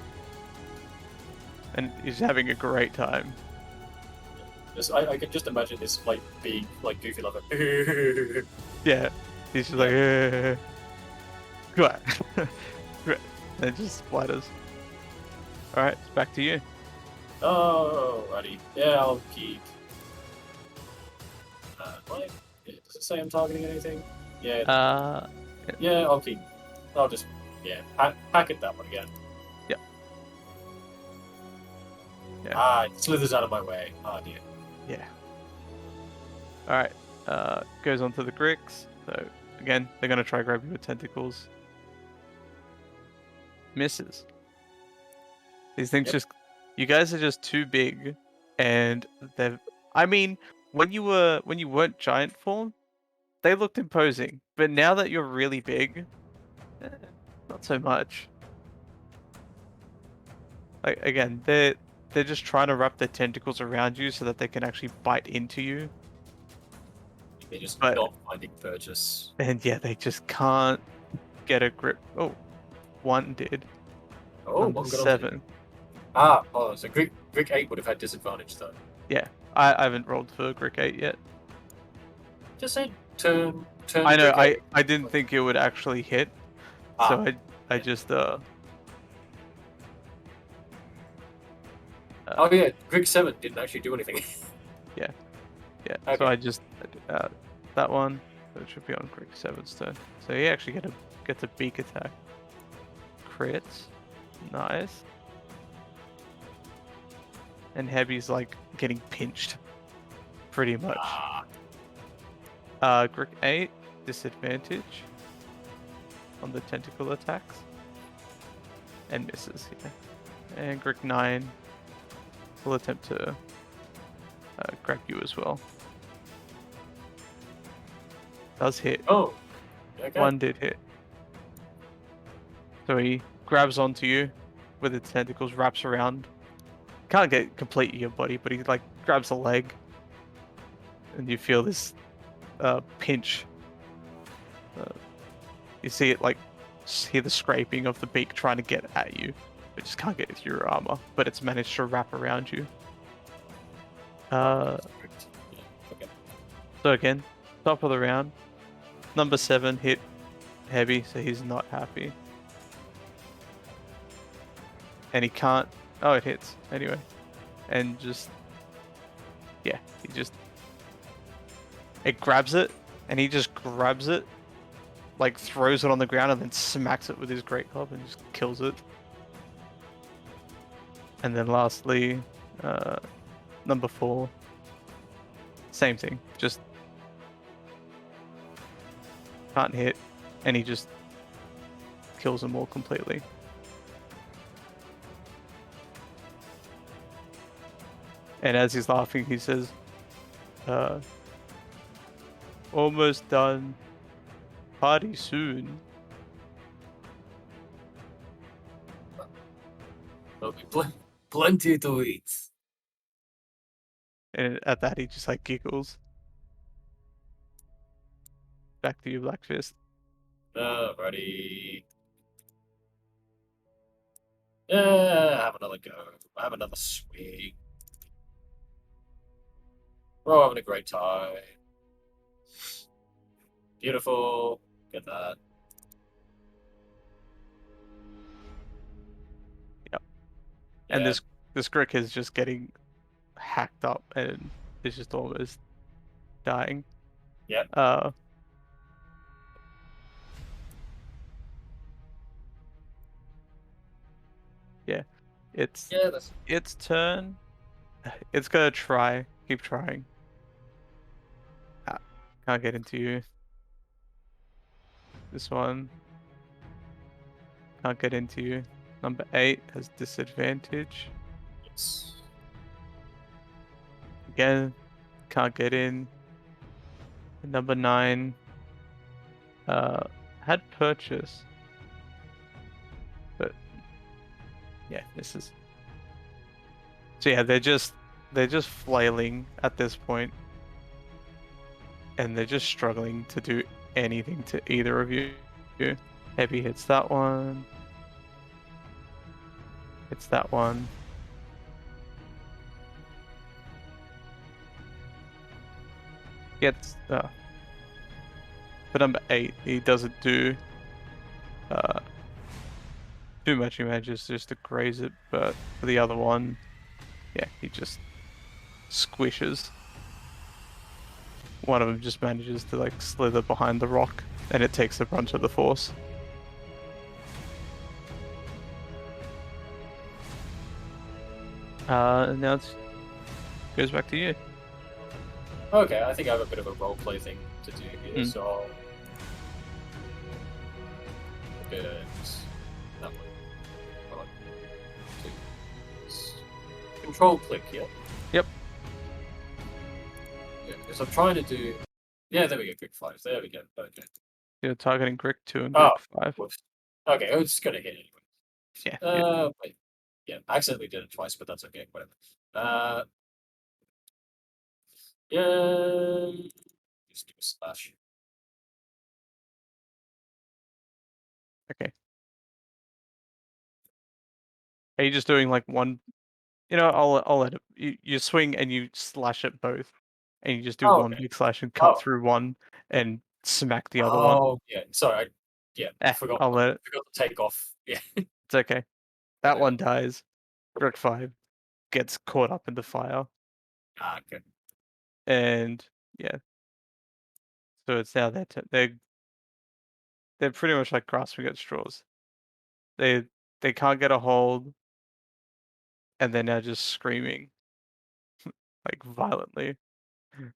And he's having a great time. Just, I can just imagine this like big, like goofy lover. Yeah. He's just like Great. And it just splatters. Alright, it's back to you. Alrighty. Yeah, I'll keep. Does it say I'm targeting anything? Yeah. Yeah, I'll keep. I'll just pack it that one again. Yep. Yeah. It slithers out of my way. Oh dear. Yeah. Alright. Goes on to the Gricks. So again, they're gonna try grab you with tentacles. Misses. These things you guys are just too big, and I mean, when you weren't giant form, they looked imposing. But now that you're really big, not so much. Like again, they're just trying to wrap their tentacles around you so that they can actually bite into you. They're just But- not finding purchase. And yeah, they just can't get a grip. Oh, one did. Oh, Number one got onto 7. So Greek 8 would have had disadvantage though. Yeah, I haven't rolled for Grick 8 yet. Just saying, turn. I know, Greek 8. I didn't think it would actually hit, so I just Oh yeah, Greek 7 didn't actually do anything. yeah. Okay. So I just that one. So it should be on Grick 7's turn. So he actually gets a beak attack. Crits, nice. And Heavy's like getting pinched, pretty much. Grick 8 disadvantage on the tentacle attacks and misses here. And Grick 9 will attempt to grab you as well. Does hit. Oh, okay. One did hit. So he grabs onto you with its tentacles, wraps around. Can't get complete your body, but he like grabs a leg, and you feel this pinch. You see it like hear the scraping of the beak trying to get at you, but just can't get through your armor. But it's managed to wrap around you. So again, top of the round, number 7 hit Heavy, so he's not happy, and he can't. Oh, it hits anyway, and just it grabs it, and he just grabs it, like throws it on the ground, and then smacks it with his great club and just kills it. And then lastly, number 4, same thing, just can't hit, and he just kills them all completely. And as he's laughing, he says, almost done. Party soon. There'll be plenty to eat. And at that, he just like giggles. Back to you, Blackfist. Alrighty. Yeah, have another go. Have another swing. We're all having a great time. Beautiful. Get that. Yep. And Yeah. this Grick is just getting hacked up and is just almost dying. Yep. Yeah. It's that's its turn. It's gonna try. Keep trying. Can't get into you. This one can't get into you. Number 8 has disadvantage. yes. Again, can't get in. And number 9 had purchase, but yeah, this is. So yeah, they're just flailing at this point, and they're just struggling to do anything to either of you. Heavy hits that one. Hits that one. Gets for number 8, he doesn't do too much. He manages just to graze it, but for the other one, yeah, he just squishes. One of them just manages to like slither behind the rock, and it takes the brunt of the force. And now it goes back to you. Okay, I think I have a bit of a roleplay thing to do here, so I'll look at that one. Control click, yeah? Yep. Yeah, because I'm trying to do. Yeah, there we go, Grick 5. There we go. Okay. You're targeting Grick 2 and Grick 5. Whoops. Okay, it's gonna hit anyway. Yeah. Wait. Yeah, I accidentally did it twice, but that's okay. Whatever. Yeah. just do a slash. Okay. Are you just doing like one? You know, I'll let it. You swing and you slash at both, and you just do Oh, one okay. big slash and cut Oh. through one and smack the other one. Oh, yeah. Sorry. Forgot. I'll let it. Forgot to take off. Yeah. It's okay. That Yeah. one dies. Direct 5 gets caught up in the fire, Okay. and yeah. So it's now their turn. They're pretty much like grasping at straws. They can't get a hold, and they're now just screaming like violently. And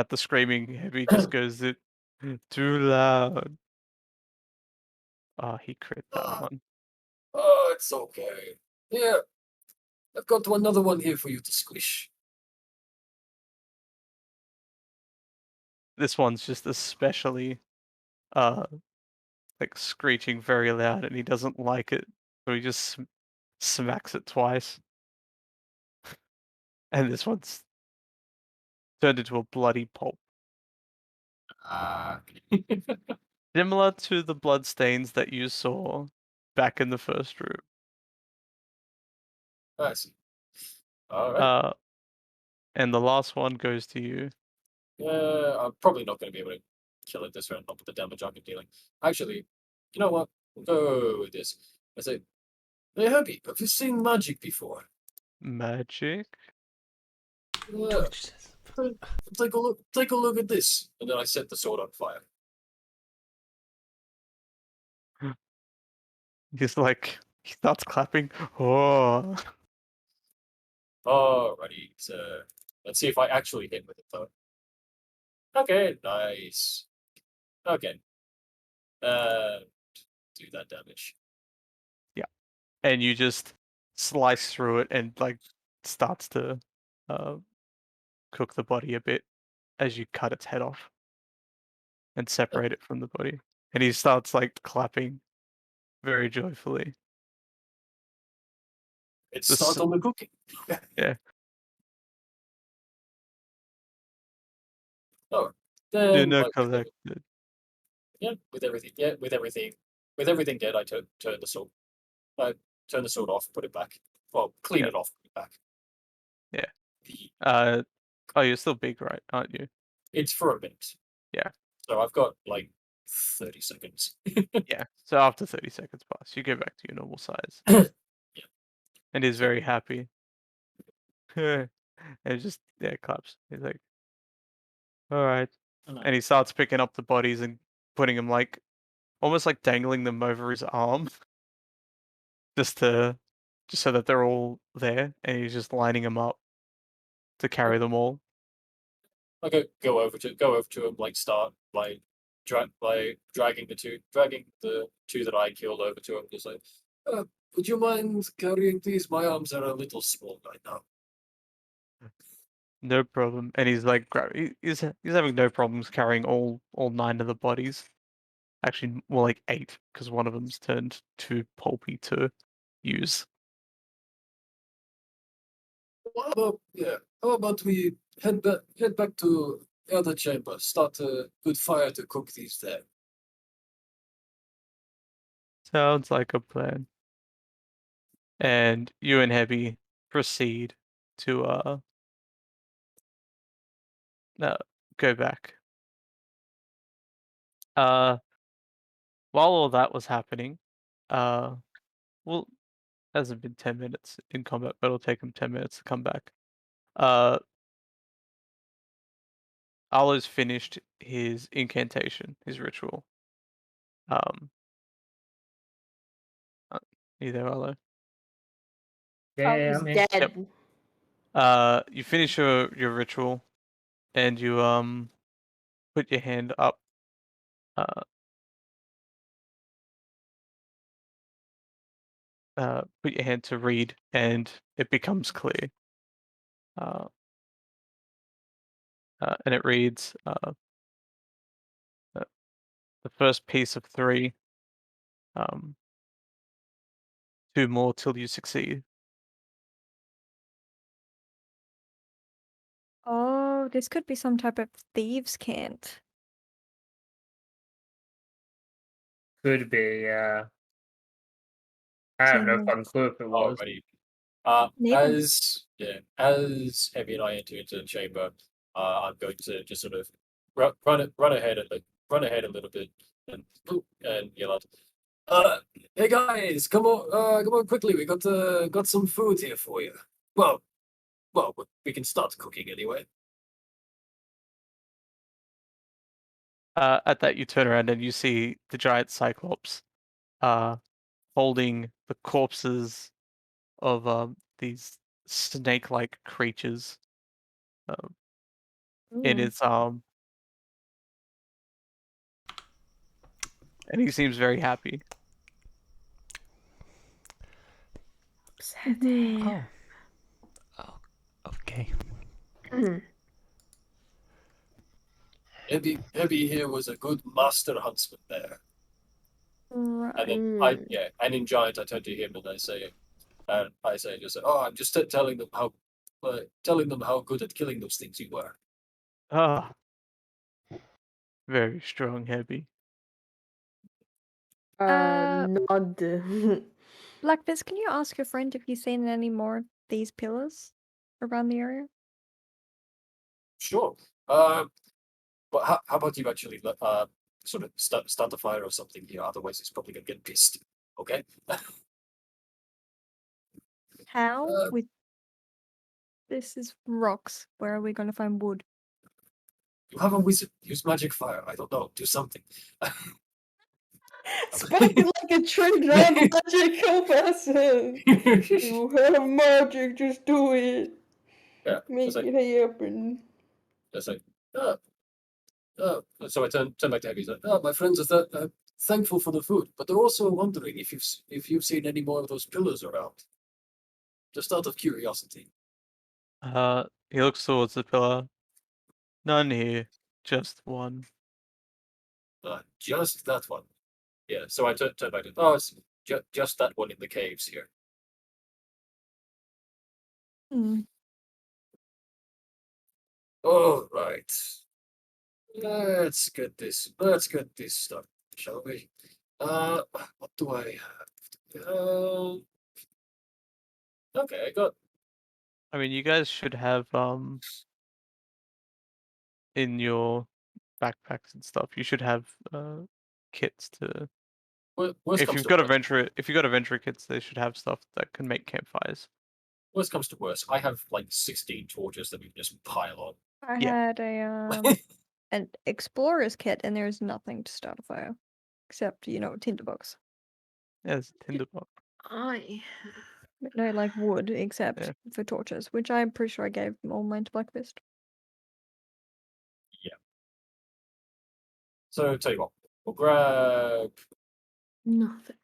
at the screaming, Heavy just goes it too loud. Oh, he crit that one. Oh, it's okay. Yeah. I've got another one here for you to squish. This one's just especially like screeching very loud, and he doesn't like it, so he just smacks it twice. And this one's turned into a bloody pulp. Similar to the blood stains that you saw back in the first room. I see. Alright. And the last one goes to you. I'm probably not going to be able to kill it this round, not with the damage I've been dealing. Actually, you know what? We'll go with this. I say, hey, Herbie, have you seen magic before? Magic? Yeah. Take a look. Take a look at this. And then I set the sword on fire. He's like, he starts clapping. Oh. Alrighty, so let's see if I actually hit with it though. Okay, nice. Okay. Do that damage. Yeah. And you just slice through it and like starts to cook the body a bit as you cut its head off and separate it from the body. And he starts like clapping very joyfully. It's The start s- on the cooking. Yeah. Oh, then Dinner like, collected. with everything dead, I turn the sword. I turn the sword off, put it back. Well, clean Yeah. it off, put it back. Yeah. Oh, you're still big, right? Aren't you? It's for a minute. Yeah. So I've got like 30 seconds. Yeah. So after 30 seconds pass, you go back to your normal size. Yeah. And he's very happy. And just claps. He's like, all right. And he starts picking up the bodies and putting them like almost like dangling them over his arm. just so that they're all there, and he's just lining them up to carry them all. I go over to him, like start like dragging the two that I killed over to him, just like, would you mind carrying these? My arms are a little small right now. No problem. And he's like, he's having no problems carrying all 9 of the bodies. Actually, more like 8, because one of them's turned too pulpy to use. How about we head back to the other chamber, start a good fire to cook these there. Sounds like a plan. And you and Heavy proceed to go back. While all that was happening, well, hasn't been 10 minutes in combat, but it'll take him 10 minutes to come back. Arlo's finished his incantation, his ritual. You there, Arlo? Yeah, He's I'm here. dead. You finish your ritual, and you put your hand up. Put your hand to read, and it becomes clear. And it reads, the first piece of 3, 2 more till you succeed. Oh Oh, this could be some type of thieves' cant. Could be, yeah. I have no Seeing fucking clue if it was. Alrighty. Neither. As Heavy and I enter into the chamber, I'm going to just sort of run ahead a little bit and yell out, hey guys, come on quickly. We got some food here for you. Well, we can start cooking anyway. At that, you turn around and you see the giant Cyclops holding the corpses of these snake-like creatures in its arm. And he seems very happy. Oh. Oh. Okay. Heavy here was a good master huntsman there. Right. And then and in Giant I turn to him and I say, oh, I'm just telling them how good at killing those things you were. Ah, very strong, Heavy. Nod. Blackfist, can you ask your friend if he's seen any more of these pillars around the area? Sure. But how about you actually sort of start a fire or something here? Otherwise, he's probably gonna get pissed. Okay. How? With this is rocks. Where are we going to find wood? You have a wizard. Use magic fire. I don't know. Do something. Spoken like a true magical person. You have magic, just do it. Yeah. Make it happen. It's like, so I turn back to Heavy. He's like, my friends are thankful for the food, but they're also wondering if you've seen any more of those pillars around. Just out of curiosity. He looks towards the pillar. None here, just one. Just that one. Yeah. So I turn back to, oh, it's just that one in the caves here. All right. Let's get this stuff, shall we? What do I have? Okay, I got. I mean, you guys should have in your backpacks and stuff. You should have kits to. If you've got adventure kits, they should have stuff that can make campfires. Worst comes to worst, I have like 16 torches that we can just pile on. I Yeah. had an explorer's kit, and there's nothing to start a fire, except tinderbox. Yes, tinderbox. No, like wood, except Yeah. for torches, which I'm pretty sure I gave all mine to Blackfist. Yeah. So tell you what, we'll grab Nothing.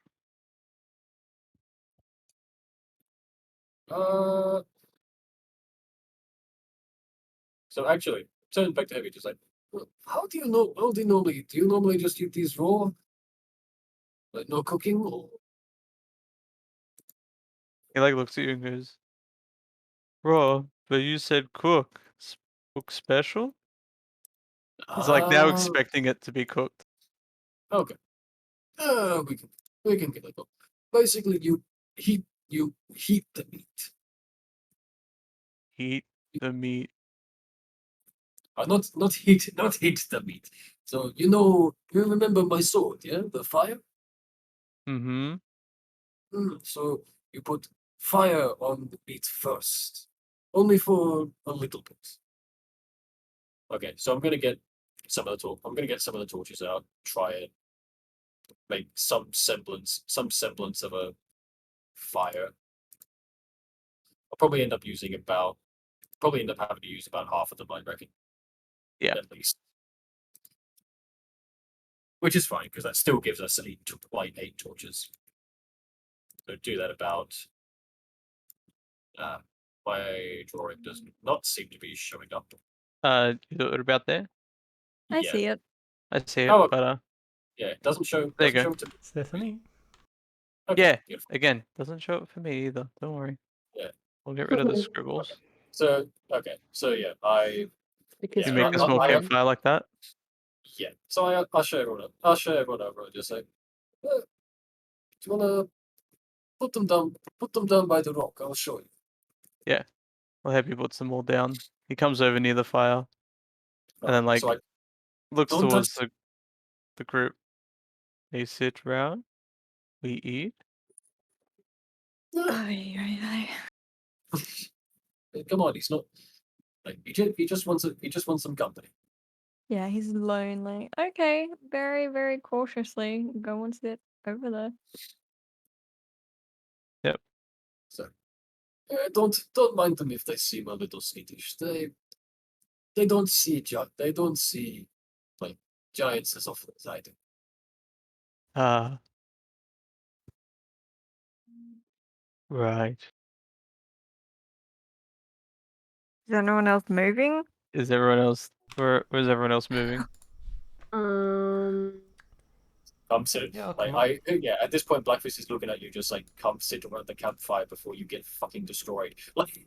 So actually, turn back to Heavy, just like, how do you know? How do you normally just eat these raw? Like no cooking? Or... He like looks at you and goes, "Bro, but you said cook. Cook special?" He's like now expecting it to be cooked. Okay. We can get it. Basically, you heat the meat. Heat the meat. Not heat the meat. So you remember my sword, yeah, the fire. Mm-hmm. So you put fire on the meat first, only for a little bit. Okay, so I'm gonna get some of the torches out. Try and make some semblance of a fire. I'll probably end up having to use about half of them, I reckon. Yeah. At least. Which is fine, because that still gives us 8 torches. So do that about... my drawing does not seem to be showing up. You do it about there? I see it. I see it, Oh, but yeah, it doesn't show. There you go. Show to... Is there for me? Okay, yeah, beautiful. again, doesn't show it for me either. Don't worry. Yeah. We'll get rid of the scribbles. So yeah, I Because You make a I'm small one. campfire like that? Yeah. So I'll show everyone. I'll show everyone over. Just like, do you wanna put them down? Put them down by the rock. I'll show you. Yeah. I'll have you put some more down. He comes over near the fire and then like So I looks don't touch. towards the group. They sit round. We eat. Ay, ay, ay. Come on, he's not like he just wants some company. Yeah, he's lonely. Okay, very, very cautiously go and sit over there. Yep. So don't mind them if they seem a little skittish. They don't see like giants as often as I do. Right. Is anyone else moving? Is everyone else where's everyone else moving? Come sit. Yeah, Like at this point, Blackfish is looking at you, just like come sit around the campfire before you get fucking destroyed. Like,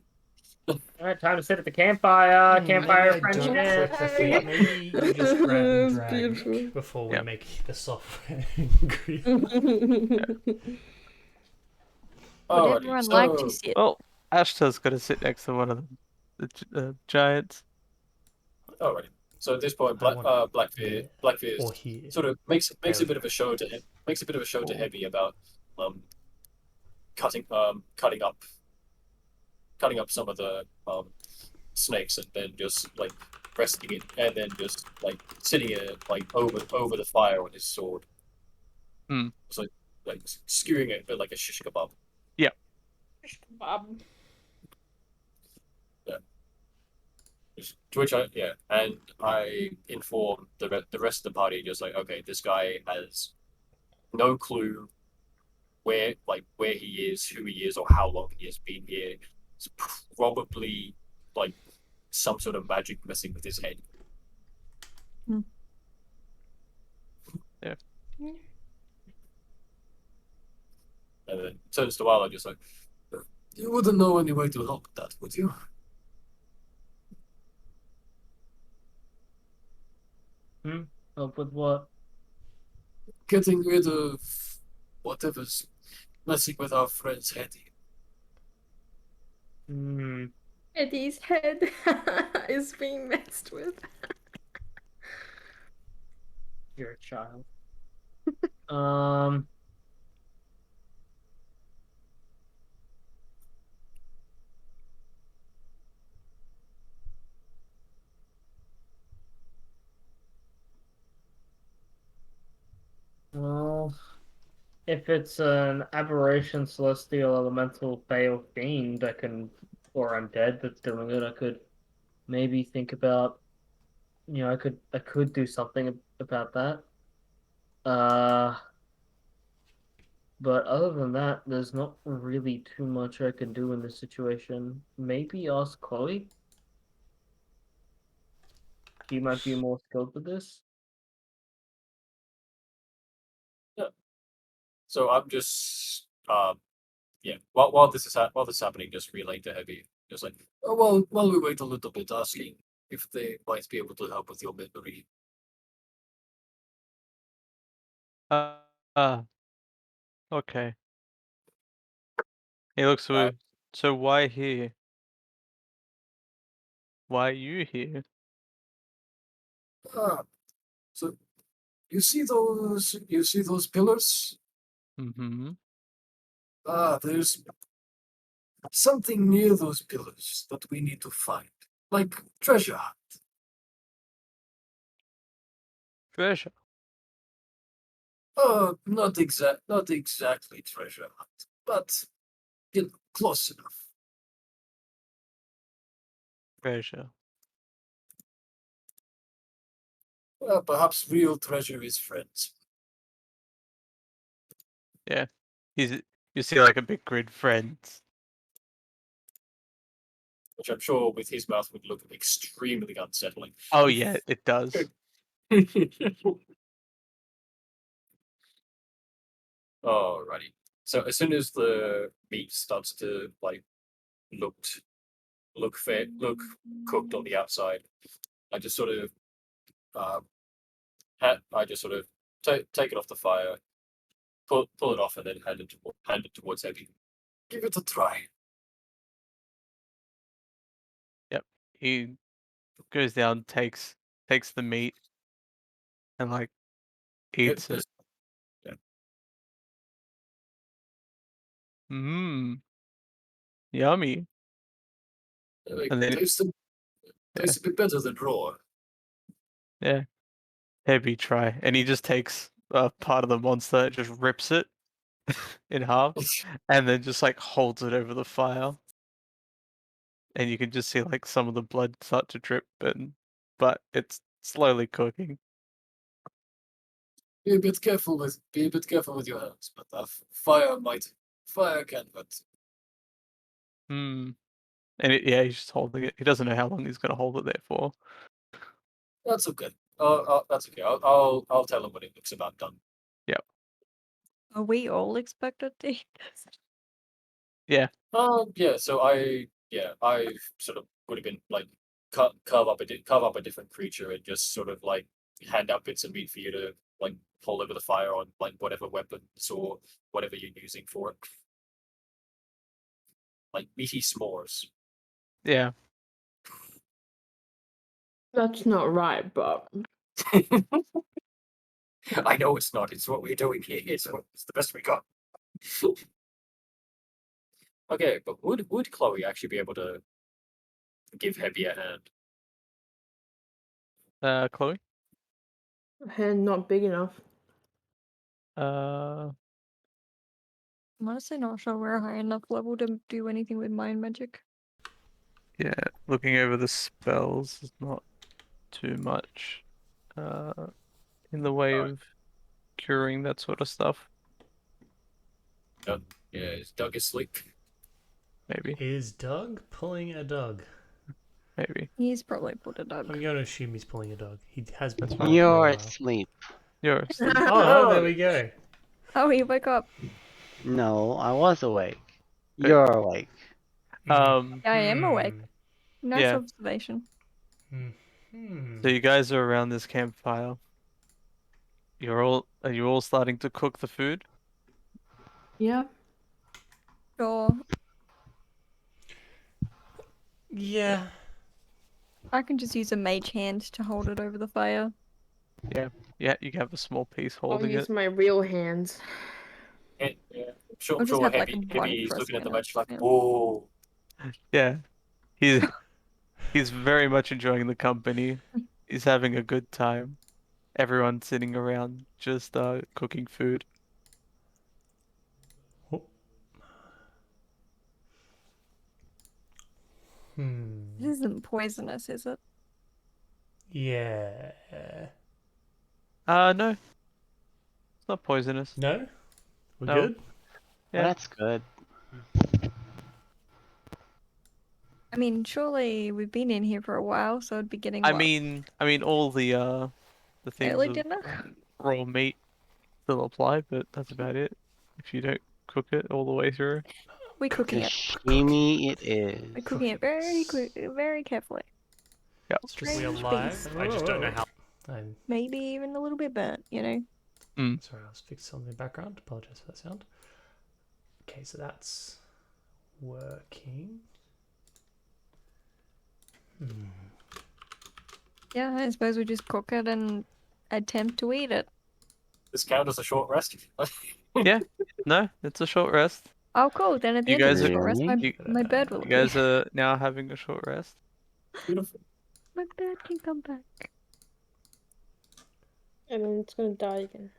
Alright, time to sit at the campfire. Campfire maybe I don't friendship. click the feet. Maybe you just grab and It's drag beautiful. before we Yep. make the software angry. Would everyone like to sit? Well, Ashta's got to sit next to one of the giants. alrighty. So at this point, I want Blackbeard or here. sort of makes There a we bit of a show to Heavy about cutting up some of the snakes and then just like resting it and then just like sitting it like over the fire on his sword. Hmm. So like skewing it a bit like a shish kebab. Bob. To which I inform the rest of the party just like, okay, this guy has no clue where he is, who he is, or how long he has been here. It's probably like some sort of magic messing with his head. Yeah. And then turns to Wildlife just like, you wouldn't know any way to help that, would you? Help with what? Getting rid of whatever's messing with our friend's head. Eddie's head is being messed with. You're a child. Well, if it's an aberration, celestial, elemental, fey, or fiend or undead that's doing it, I could maybe think about, I could do something about that. But other than that, there's not really too much I can do in this situation. Maybe ask Chloe. She might be more skilled with this. So I'm just while this is happening, just relaying to Heavy, just like, oh well, while we wait a little bit, asking if they might be able to help with your memory. Okay. He looks weird. So why here? Why are you here? So you see those pillars? Mm-hmm. There's something near those pillars that we need to find, like treasure. Treasure. Not exactly treasure hunt, but close enough. Treasure. Perhaps real treasure is friends. Yeah. You see like a big grid friends. Which I'm sure with his mouth would look extremely unsettling. Oh yeah, it does. Alrighty. So as soon as the meat starts to look cooked on the outside, I just sort of, take it off the fire, pull it off, and then hand it towards Heavy. Give it a try. Yep. He goes down, takes the meat, and like eats it. Yeah. Mmm. Yummy. Like, And then tastes a bit better than raw. yeah, Heavy try, and he just takes part of the monster, just rips it in half, and then just like holds it over the fire, and you can just see like some of the blood start to drip, but it's slowly cooking. Be a bit careful with your hands, but fire can hurt. Hmm. And yeah, he's just holding it. He doesn't know how long he's gonna hold it there for. That's okay. That's okay. I'll tell him when it looks about done. Yep. Are we all expected to eat this? Yeah. Yeah. So I sort of would have been like carve up a different creature and just sort of like hand out bits of meat for you to like hold over the fire on like whatever weapons or whatever you're using for it. Like meaty s'mores. Yeah. That's not right, but I know it's not. It's what we're doing here. It's the best we got. Okay, but would Chloe actually be able to give Heavy a hand? Chloe. hand not big enough. Uh. I'm honestly not sure we're high enough level to do anything with mind magic. Yeah. Looking over the spells is not too much. In the way Alright. of curing that sort of stuff. Yeah, is Doug asleep? Maybe. Is Doug pulling a dog? Maybe. He's probably put a dog. I'm going to assume he's pulling a dog. He has been. That's pulling fine. for a You're while. asleep. You're asleep. Oh, there we go. Oh, you wake up. No, I was awake. Good. You're awake. I am awake. Hmm. Nice Yeah. observation. So you guys are around this campfire. Are you all starting to cook the food? Yeah. Sure. Yeah. I can just use a mage hand to hold it over the fire. Yeah. Yeah, you have a small piece I'll holding use it. my real hands. Yeah. I'll just have, like, Heavy, one Heavy's for a looking at the spinner. match like, Yeah. whoa. Yeah. He's very much enjoying the company. He's having a good time. Everyone's sitting around just cooking food. It isn't poisonous, is it? Yeah. No. It's not poisonous. No? We're No. good? Yeah. Well, that's good. I mean, surely we've been in here for a while, so it'd be getting I what? mean all the things Early of dinner? raw meat still apply, but that's about it. If you don't cook it all the way through. We're cooking it. Sashimi it is. We're cooking it very quick, very carefully. Yep. Strange We're alive. beast. I just don't know how. I'm Maybe even a little bit burnt, you know? Mm. sorry, I was fixing something in the background. Apologize for that sound. Okay, so that's working. Yeah, I suppose we just cook it and attempt to eat it. This count as a short rest? Yeah. No, it's a short rest. Oh, cool. Then at the You end of guys the are- short rest, Really? my bird will You appear. guys are now having a short rest. Beautiful. My bird can come back. And then it's gonna die again.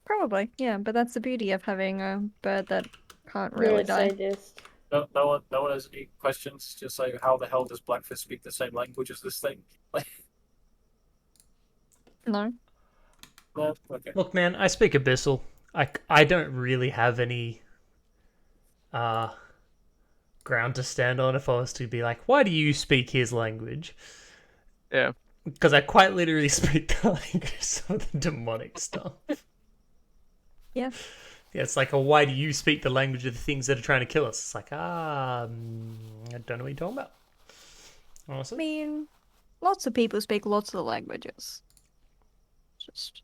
Probably, yeah, but that's the beauty of having a bird that can't You're really a die. sadist. No one has any questions? Just like, how the hell does Blackfist speak the same language as this thing? No. No? Okay. Look, man, I speak Abyssal. I don't really have any ground to stand on if I was to be like, why do you speak his language? Yeah. Because I quite literally speak the language of the demonic stuff. Yeah. Yeah, it's like, why do you speak the language of the things that are trying to kill us? It's like, I don't know what you're talking about. I Honestly. mean, Lots of people speak lots of languages. Just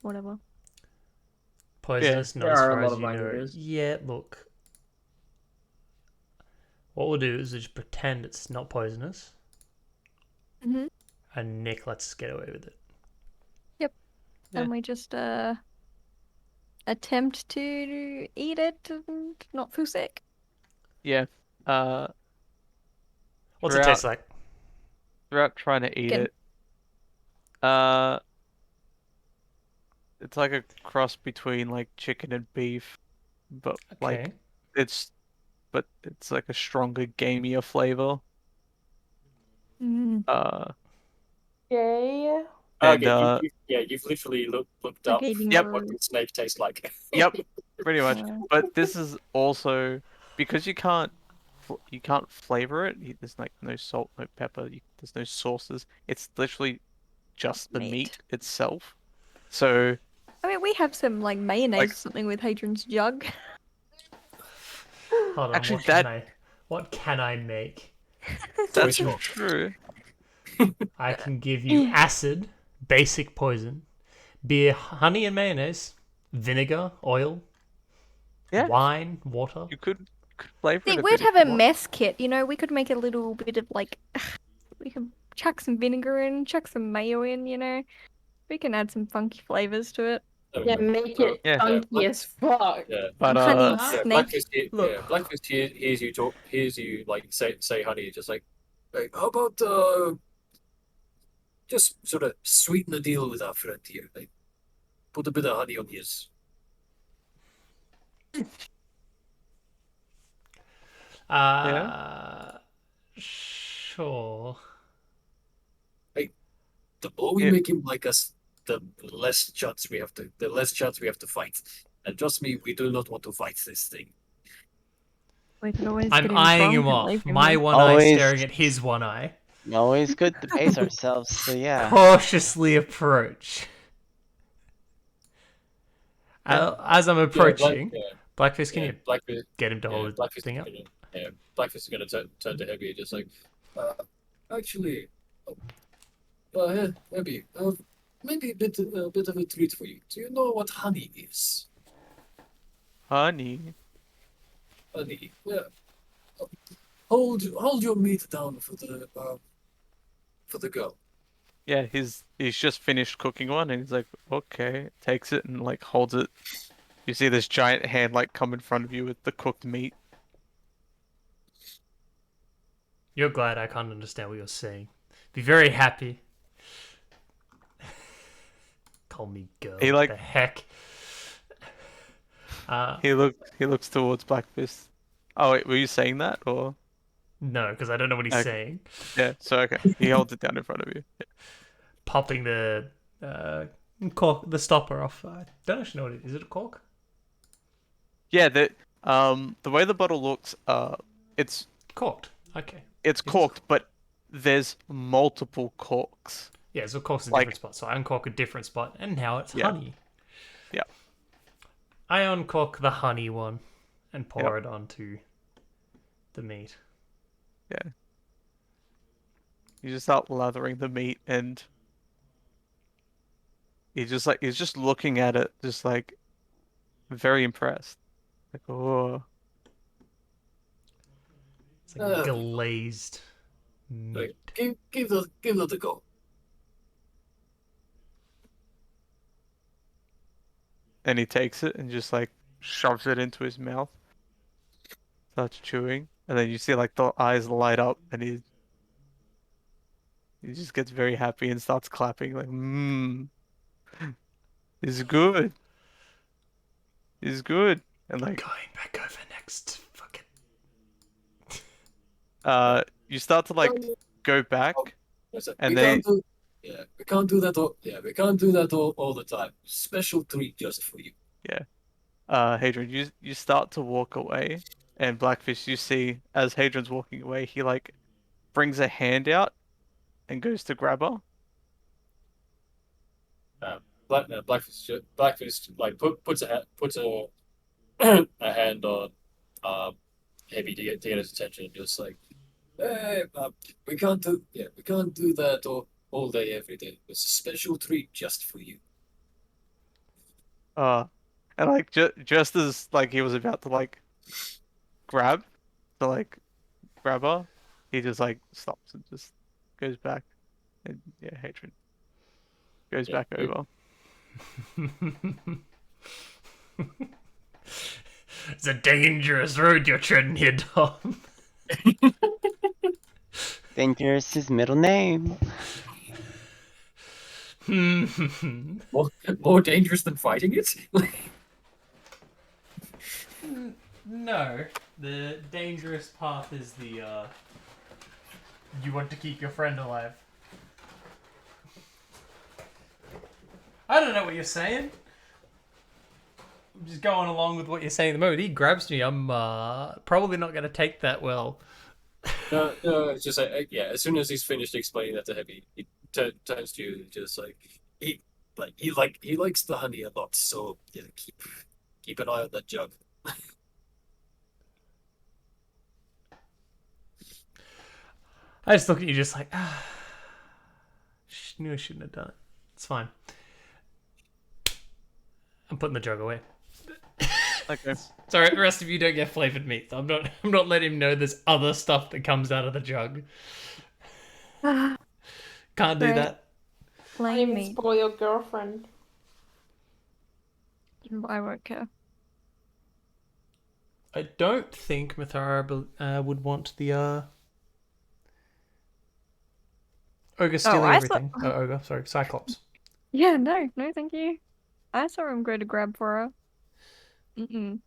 whatever. Poisonous, not There as are a far lot as of you know. languages. Yeah, look. What we'll do is just pretend it's not poisonous. Mhm. And Nick lets us get away with it. Yep. Yeah. And we just attempt to eat it and not feel sick. Yeah. What's it taste like? Throughout trying to eat Chicken. it, it's like a cross between like chicken and beef, but Okay. it's like a stronger, gamier flavor. Mm. Okay. And Okay, you've literally looked Like up eating Yep. what can snake taste like. yep, pretty much. Uh, But this is also because you can't flavor it. There's like no salt, no pepper. There's no sauces. It's literally just the meat itself. So I mean, we have some like mayonnaise Like- or something with Hadrian's jug. Hold on, Actually, what can I make? that's Poison. true. I can give you acid, basic poison, beer, honey and mayonnaise, vinegar, oil, Yeah. wine, water. You could flavor See, it a we'd bit have if a you want. mess kit, you know. We could make a little bit of like, we could chuck some vinegar in, chuck some mayo in, you know. We can add some funky flavors to it. Yeah, make it Yeah. funky as fuck. Yeah. But Honey Uh, Yeah, snake. Blackfist hears you talk, hears you like say honey, just like, hey, how about just sort of sweeten the deal with our friend here, like put a bit of honey on his. Sure. The more we Yeah. make him like us, the less chance we have to fight. And trust me, we do not want to fight this thing. We could always I'm get him eyeing drunk him and off. leave him My there. one eye Always. staring at his one eye. Always good to pace ourselves, so yeah. Cautiously approach. As I'm approaching, Blackfist, can you Blackfist, get him to hold the Blackfist, thing up? Blackfist is gonna turn to Heavy, just like, actually, Heavy, maybe a bit of a treat for you. Do you know what honey is? Honey. Honey, yeah. Hold your meat down for the girl. Yeah, he's just finished cooking one and he's like, okay, takes it and like holds it. You see this giant hand like come in front of you with the cooked meat. You're glad I can't understand what you're saying. Be very happy. Call me girl. He, like- the heck. He looks towards Blackfist. Oh wait, were you saying that or? No, because I don't know what he's Okay. saying. Yeah, so okay. He holds it down in front of you. Popping the cork, the stopper off. I don't actually know what it is. Is it a cork? Yeah, the way the bottle looks, it's Corked. Okay. it's corked, but there's multiple corks. Yeah, so cork's a Like- different spot. So I uncork a different spot, and now it's Yeah. honey. Yeah. I uncork the honey one and pour Yep. it onto the meat. Yeah. You just start lathering the meat and he's just looking at it, just like very impressed. Like, oh, It's like glazed meat. Like, give that a go. and he takes it and just like shoves it into his mouth. Starts chewing, and then you see like the eyes light up, and he just gets very happy and starts clapping like, it's good. It's good. And like, Going back over next fucking. you start to like go back, and we they, can't do that all the time. Special treat just for you. Hadrian, you start to walk away, and Blackfish, you see as Hadrian's walking away, he like brings a hand out and goes to grab her. Blackfist like puts a a hand on Heavy to get his attention, just like, We can't do that all day every day. It's a special treat just for you. And like just as like he was about to like grab to like grab her, he just like stops and just goes back, and yeah, Hatred goes Yeah, back over. It's a dangerous road you're treading here, Tom. Dangerous his middle name. more dangerous than fighting it. No, the dangerous path is the you want to keep your friend alive. I don't know what you're saying. I'm just going along with what you're saying at the moment. He grabs me. I'm probably not going to take that well. No, it's just yeah. As soon as he's finished explaining that to him, he turns to you, just like he likes the honey a lot. So yeah, keep an eye on that jug. I just look at you, just like knew I shouldn't have done it. It's fine. I'm putting the jug away. Okay. Sorry, the rest of you don't get flavored meat. I'm not letting him know there's other stuff that comes out of the jug. Can't do Right. that. Plain meat. spoil your girlfriend. I won't care. I don't think Mathara would want the ogre stealing I everything. Ogre, sorry, Cyclops. Yeah, no, thank you. I saw him go to grab for her. Mm-mm.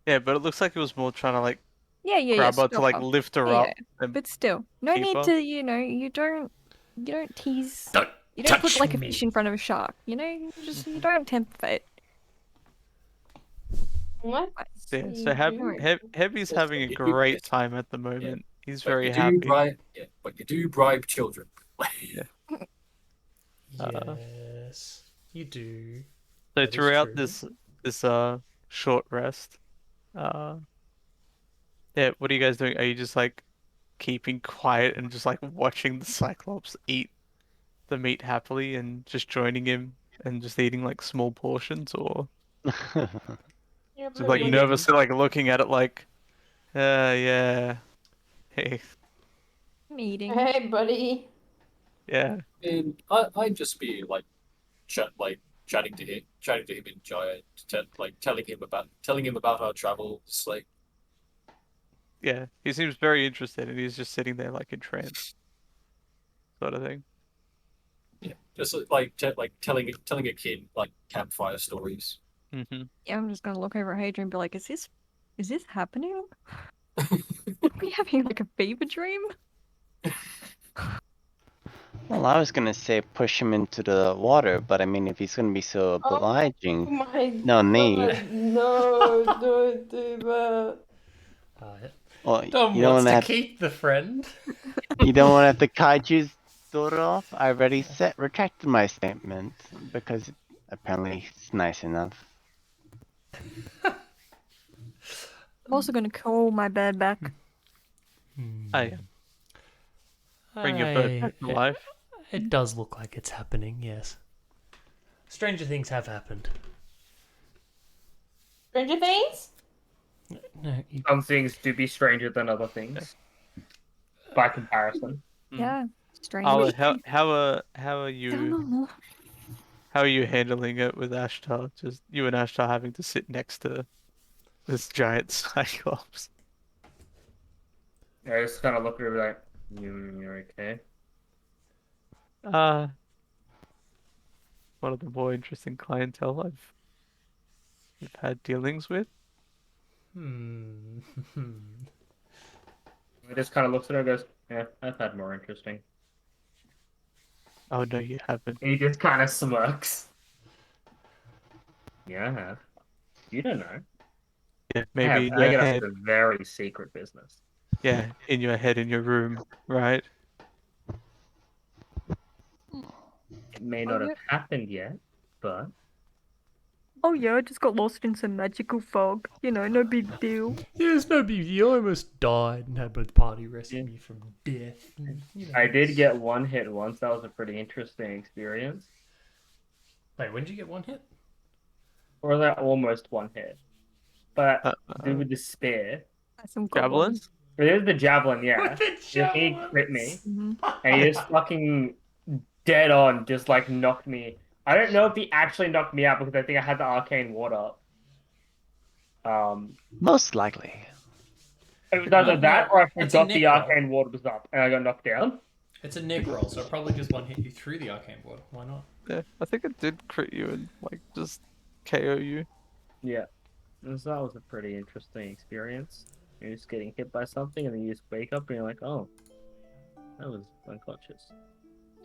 Yeah, but it looks like he was more trying to like Yeah, grab her to stop like her. lift her Yeah, up. And But still, no keep need her. to, you don't tease. Don't You don't put touch like a me. fish in front of a shark. You don't tempt fate. What? Yeah, so Heavy's having a great time at the moment. He's very happy. But you do bribe children. Yes, you do. So That is throughout true. this short rest, yeah, what are you guys doing? Are you just like keeping quiet and just like watching the Cyclops eat the meat happily and just joining him and just eating like small portions, or just like Eating. nervously like looking at it like, yeah, hey, I'm eating. Hey, buddy. yeah, And I'd just be like chatting to him in giant, telling him about our travels, like yeah. He seems very interested and he's just sitting there like entranced, sort of thing. yeah, just telling a kid like campfire stories. Mm-hmm. Yeah, I'm just gonna look over at Hadrian and be like, is this happening? Are we having like a fever dream? Well, I was gonna say push him into the water, but I mean, if he's gonna be so obliging, My no need. no, don't do that. Well, Tom you don't wants wanna to have, keep the friend. you don't wanna have the kaiju's daughter off. I already retracted my statement because apparently it's nice enough. I'm also gonna call my bed back. Hey, bring your bird back to life. It does look like it's happening, yes. Stranger things have happened. Stranger Things? No, Some things do be stranger than other things. By comparison. Yeah, strange. Arlo, how are Down you on how are you handling it with Ashtar? Just you and Ashtar having to sit next to this giant Cyclops. I just kind of look at her like, you're okay. One of the more interesting clientele I've had dealings with. He just kind of looks at her and goes, yeah, I've had more interesting. Oh no, you haven't. And he just kind of smirks. Yeah, I have. You don't know. Yeah, I maybe in I your get up head. to very secret business. Yeah, in your head, in your room, right? It may not have happened yet, but Oh yeah, I just got lost in some magical fog. You know, no big deal. Yeah, it's no big deal. I almost died and had both party rescue me from death. And, I did get one hit once. That was a pretty interesting experience. Wait, when did you get one hit? Or that almost one hit. But due to despair. Some Javelin? goblins. It is the javelin, yeah. With the Yeah, he javelin. crit me. Mhm. And he just fucking dead on just like knocked me. I don't know if he actually knocked me out because I think I had the arcane ward up. Most likely. It was either that or I It's a forgot the Nick roll. arcane ward was up and I got knocked down. It's a Nick roll, so it probably just one hit you through the arcane board. Why not? Yeah, I think it did crit you and like just KO you. Yeah. And so that was a pretty interesting experience. You're just getting hit by something and then you just wake up and you're like, oh, I was unconscious.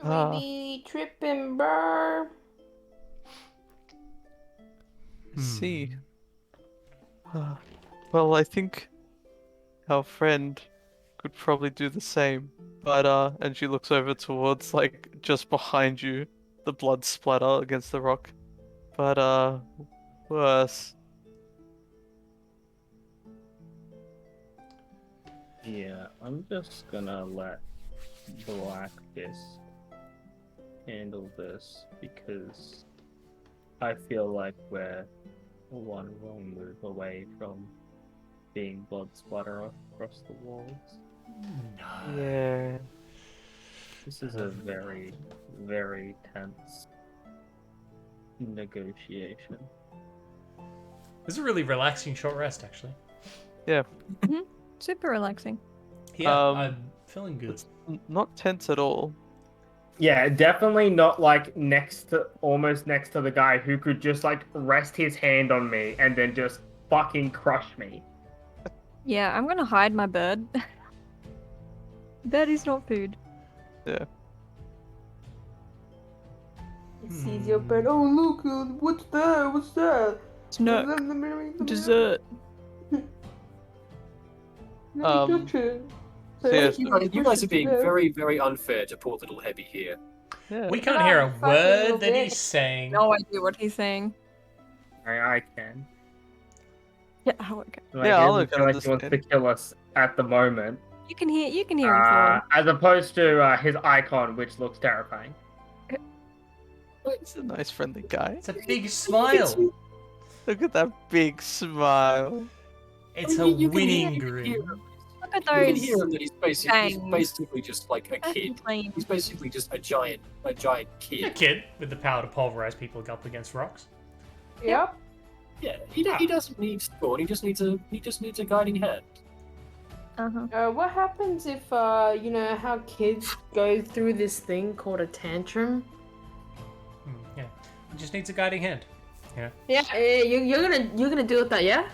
Really tripping, bro. See. Well, I think our friend could probably do the same. But and she looks over towards like just behind you, the blood splatter against the rock. But worse. Yeah, I'm just gonna let Blackfist handle this because I feel like we're one wrong move away from being blood splatter across the walls. Yeah. This is a very, very tense negotiation. It's a really relaxing short rest, actually. Yeah. Super relaxing. Yeah, Um, I'm feeling good. It's not tense at all. Yeah, definitely not like almost next to the guy who could just like rest his hand on me and then just fucking crush me. Yeah, I'm gonna hide my bird. Bird is not food. Yeah. Sees your bird. Oh look, what's that? What's that? Snack. Dessert. So yes, You guys are being very, very unfair to poor little Hebby here. yeah. We can't hear a fucking little word that bitch. he's saying. No idea what he's saying. I can. Yeah, okay. Like, Yeah, I'll I feel like he wants to understand. kill us at the moment. You can hear him falling. As opposed to his icon, which looks terrifying. He's a nice, friendly guy. It's a big smile. Look at that big smile. It's a winning grin. Look at You can those hear him that he's basically just like a kid. planes. He's basically just a giant A kid. kid with the power to pulverize people up against rocks. Yep. Yeah, he doesn't need spawn. He just needs a guiding hand. Uh-huh. What happens if you know how kids go through this thing called a tantrum? Yeah, he just needs a guiding hand. Yeah, you're gonna deal with that, yeah?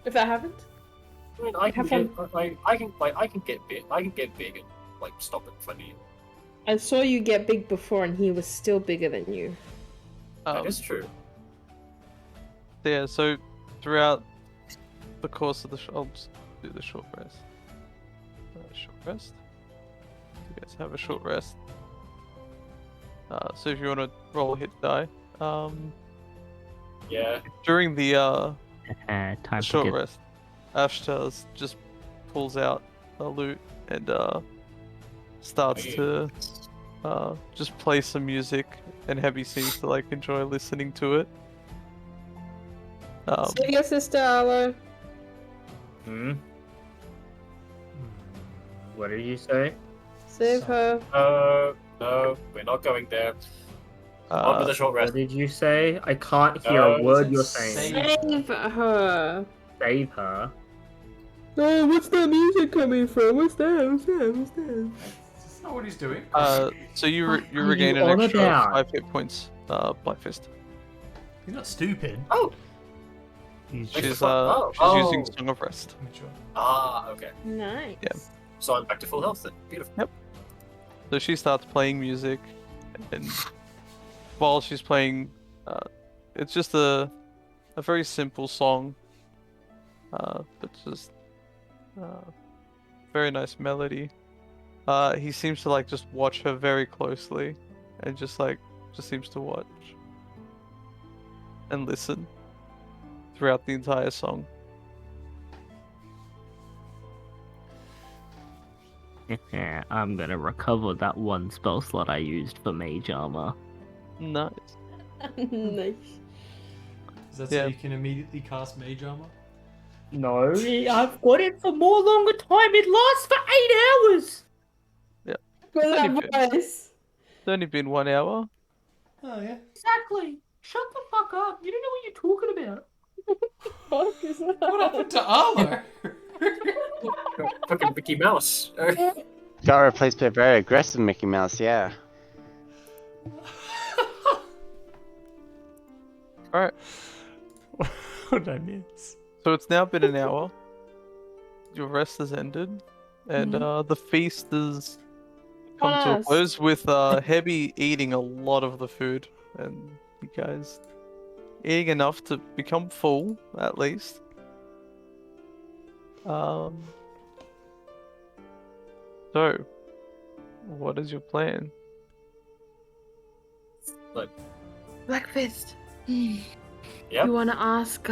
If that happens. I mean, I can get big and like stop it from you. I saw you get big before, and he was still bigger than you. That is true. Yeah, so throughout the course of the I'll just do the short rest. Short rest. You guys have a short rest. So if you want to roll a hit die, Yeah. during the Time to short get rest, Ashtars just pulls out a lute and starts to just play some music, and Hebby seems to like enjoy listening to it. Save your sister, Arlo. What did you say? Save her. No, we're not going there. On to the short What rest. did you say? I can't hear a word you're saying. Save her. Save her. Oh, what's that music coming from? What's that? That's not what he's doing. So you What you are regain you an on extra about? 5 hit points. Blackfist. He's not stupid. Oh, She's Wait, she's oh. using Song of Rest. okay. Nice. Yeah. So I'm back to full health then. Beautiful. So she starts playing music, and while she's playing, it's just a very simple song, but just very nice melody. He seems to like just watch her very closely, and just seems to watch. and listen throughout the entire song. I'm gonna recover that one spell slot I used for mage armor. Nice. Nice. Is that Yeah. so you can immediately cast Mage Armor? No, I've got it for more longer time. It lasts for 8 hours. With Only that been- voice. It's only been 1 hour. Oh, yeah. Exactly. Shut the fuck up. You don't know what you're talking about. Fuck is that? What happened to Arlo? Fucking Mickey Mouse. Got replaced by a very aggressive Mickey Mouse, yeah. Alright, What did I miss? so it's now been an hour. Your rest has ended. And the feast has come to a Yes. close with Hebby eating a lot of the food. And you guys eating enough to become full, at least. So, what is your plan? Blackfist. Yep. You want to ask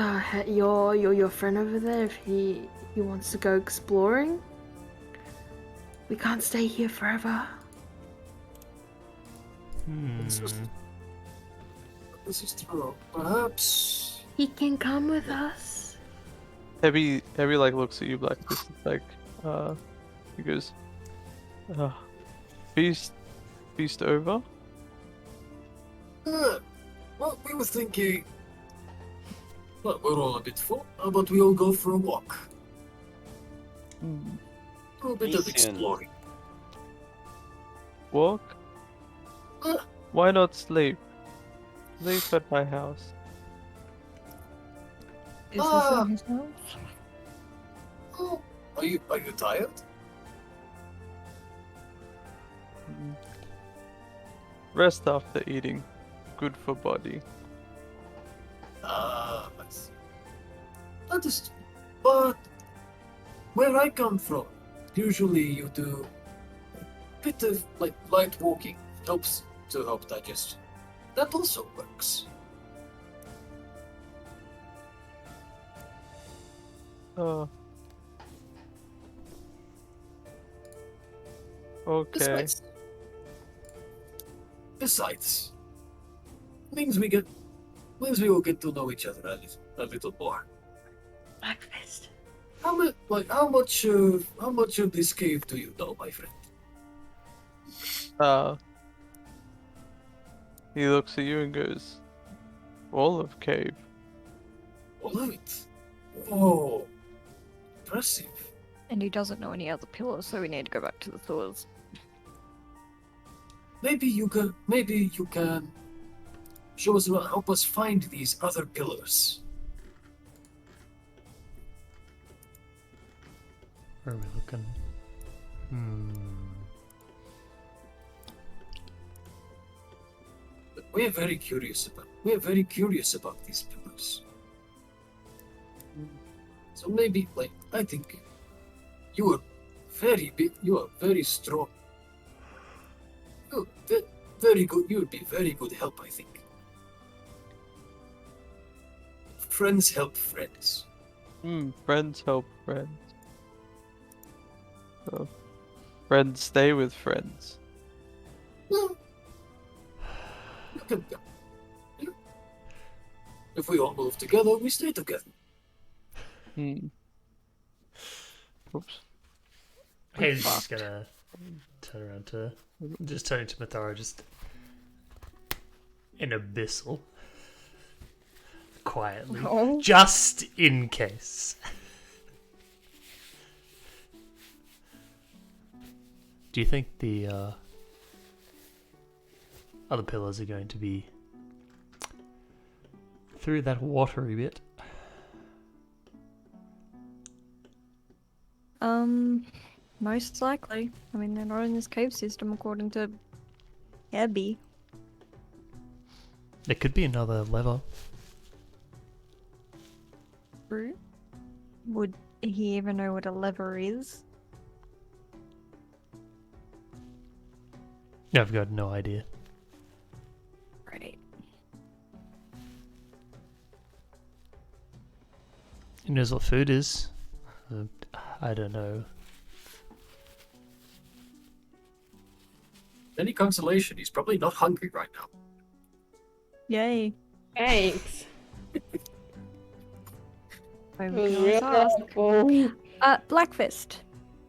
your friend over there if he wants to go exploring? We can't stay here forever. This is true. Perhaps. He can come with us. Hebby like looks at you, Blackfist. Like, he goes, feast over. Well, we were thinking. Well, we're all a bit full. How about we all go for a walk? A bit of Soon. exploring. Walk? Why not sleep? Sleep at my house. Is this Ah. in his house? Oh, are you tired? Rest after eating. Good for body. Ah, I see. Understood. But where I come from, usually you do a bit of like light walking. Helps to help digestion. That also works. Okay. Besides, means we all get to know each other a little more. Blackfist. How much of this cave do you know, my friend? He looks at you and goes, all of cave. All of it. Oh, impressive. And he doesn't know any other pillars, so we need to go back to the sewers. Maybe you can show us around, help us find these other pillars. Where are we looking? We're very curious about these pillars. So maybe, I think you are very big. You are very strong. Very good. You would be very good help, I think. Friends help friends. Friends help friends. Friends stay with friends. Well, if we all move together, we stay together. Oops. He's just gonna turn around to turning to Mathara, just in abyssal, quietly, Oh. just in case. Do you think the other pillars are going to be through that watery bit? Most likely. I mean, they're not in this cave system according to Abby. There could be another lever. True. Would he even know what a lever is? I've got no idea. Right. He knows what food is. I don't know. Any consolation, he's probably not hungry right now. Yay. Thanks. I It was real ask. helpful. Blackfist.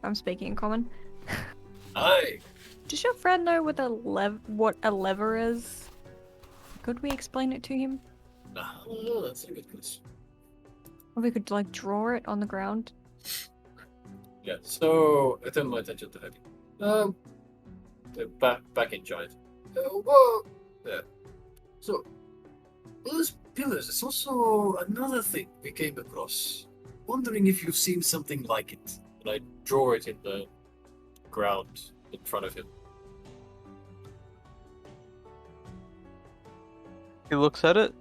I'm speaking in common. Aye. Does your friend know what a lever is? Could we explain it to him? Oh, that's a good question. Or we could like draw it on the ground. Yeah, so I turn my attention to Eddie. Back in giant. Whoa! Yeah. So, those pillars is also another thing we came across. Wondering if you've seen something like it. And I draw it in the ground in front of him. He looks at it.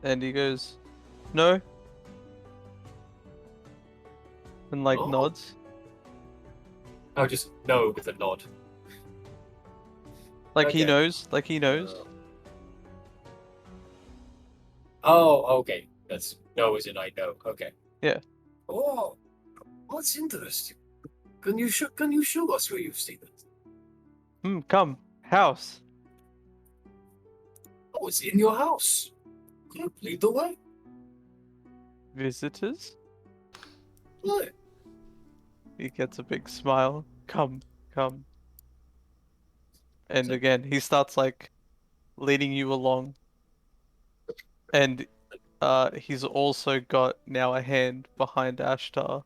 And he goes, no. And like Oh. nods. I'll just no with a nod. Like he Okay. knows. Like he knows. Oh, okay. That's no as in I know. Okay. Yeah. Oh, that's interesting. Can you show us where you've seen it? Come. House. Oh, it's in your house. Lead the way. Visitors? Right. He gets a big smile. Come. And So- again, he starts like leading you along. And he's also got now a hand behind Ashtar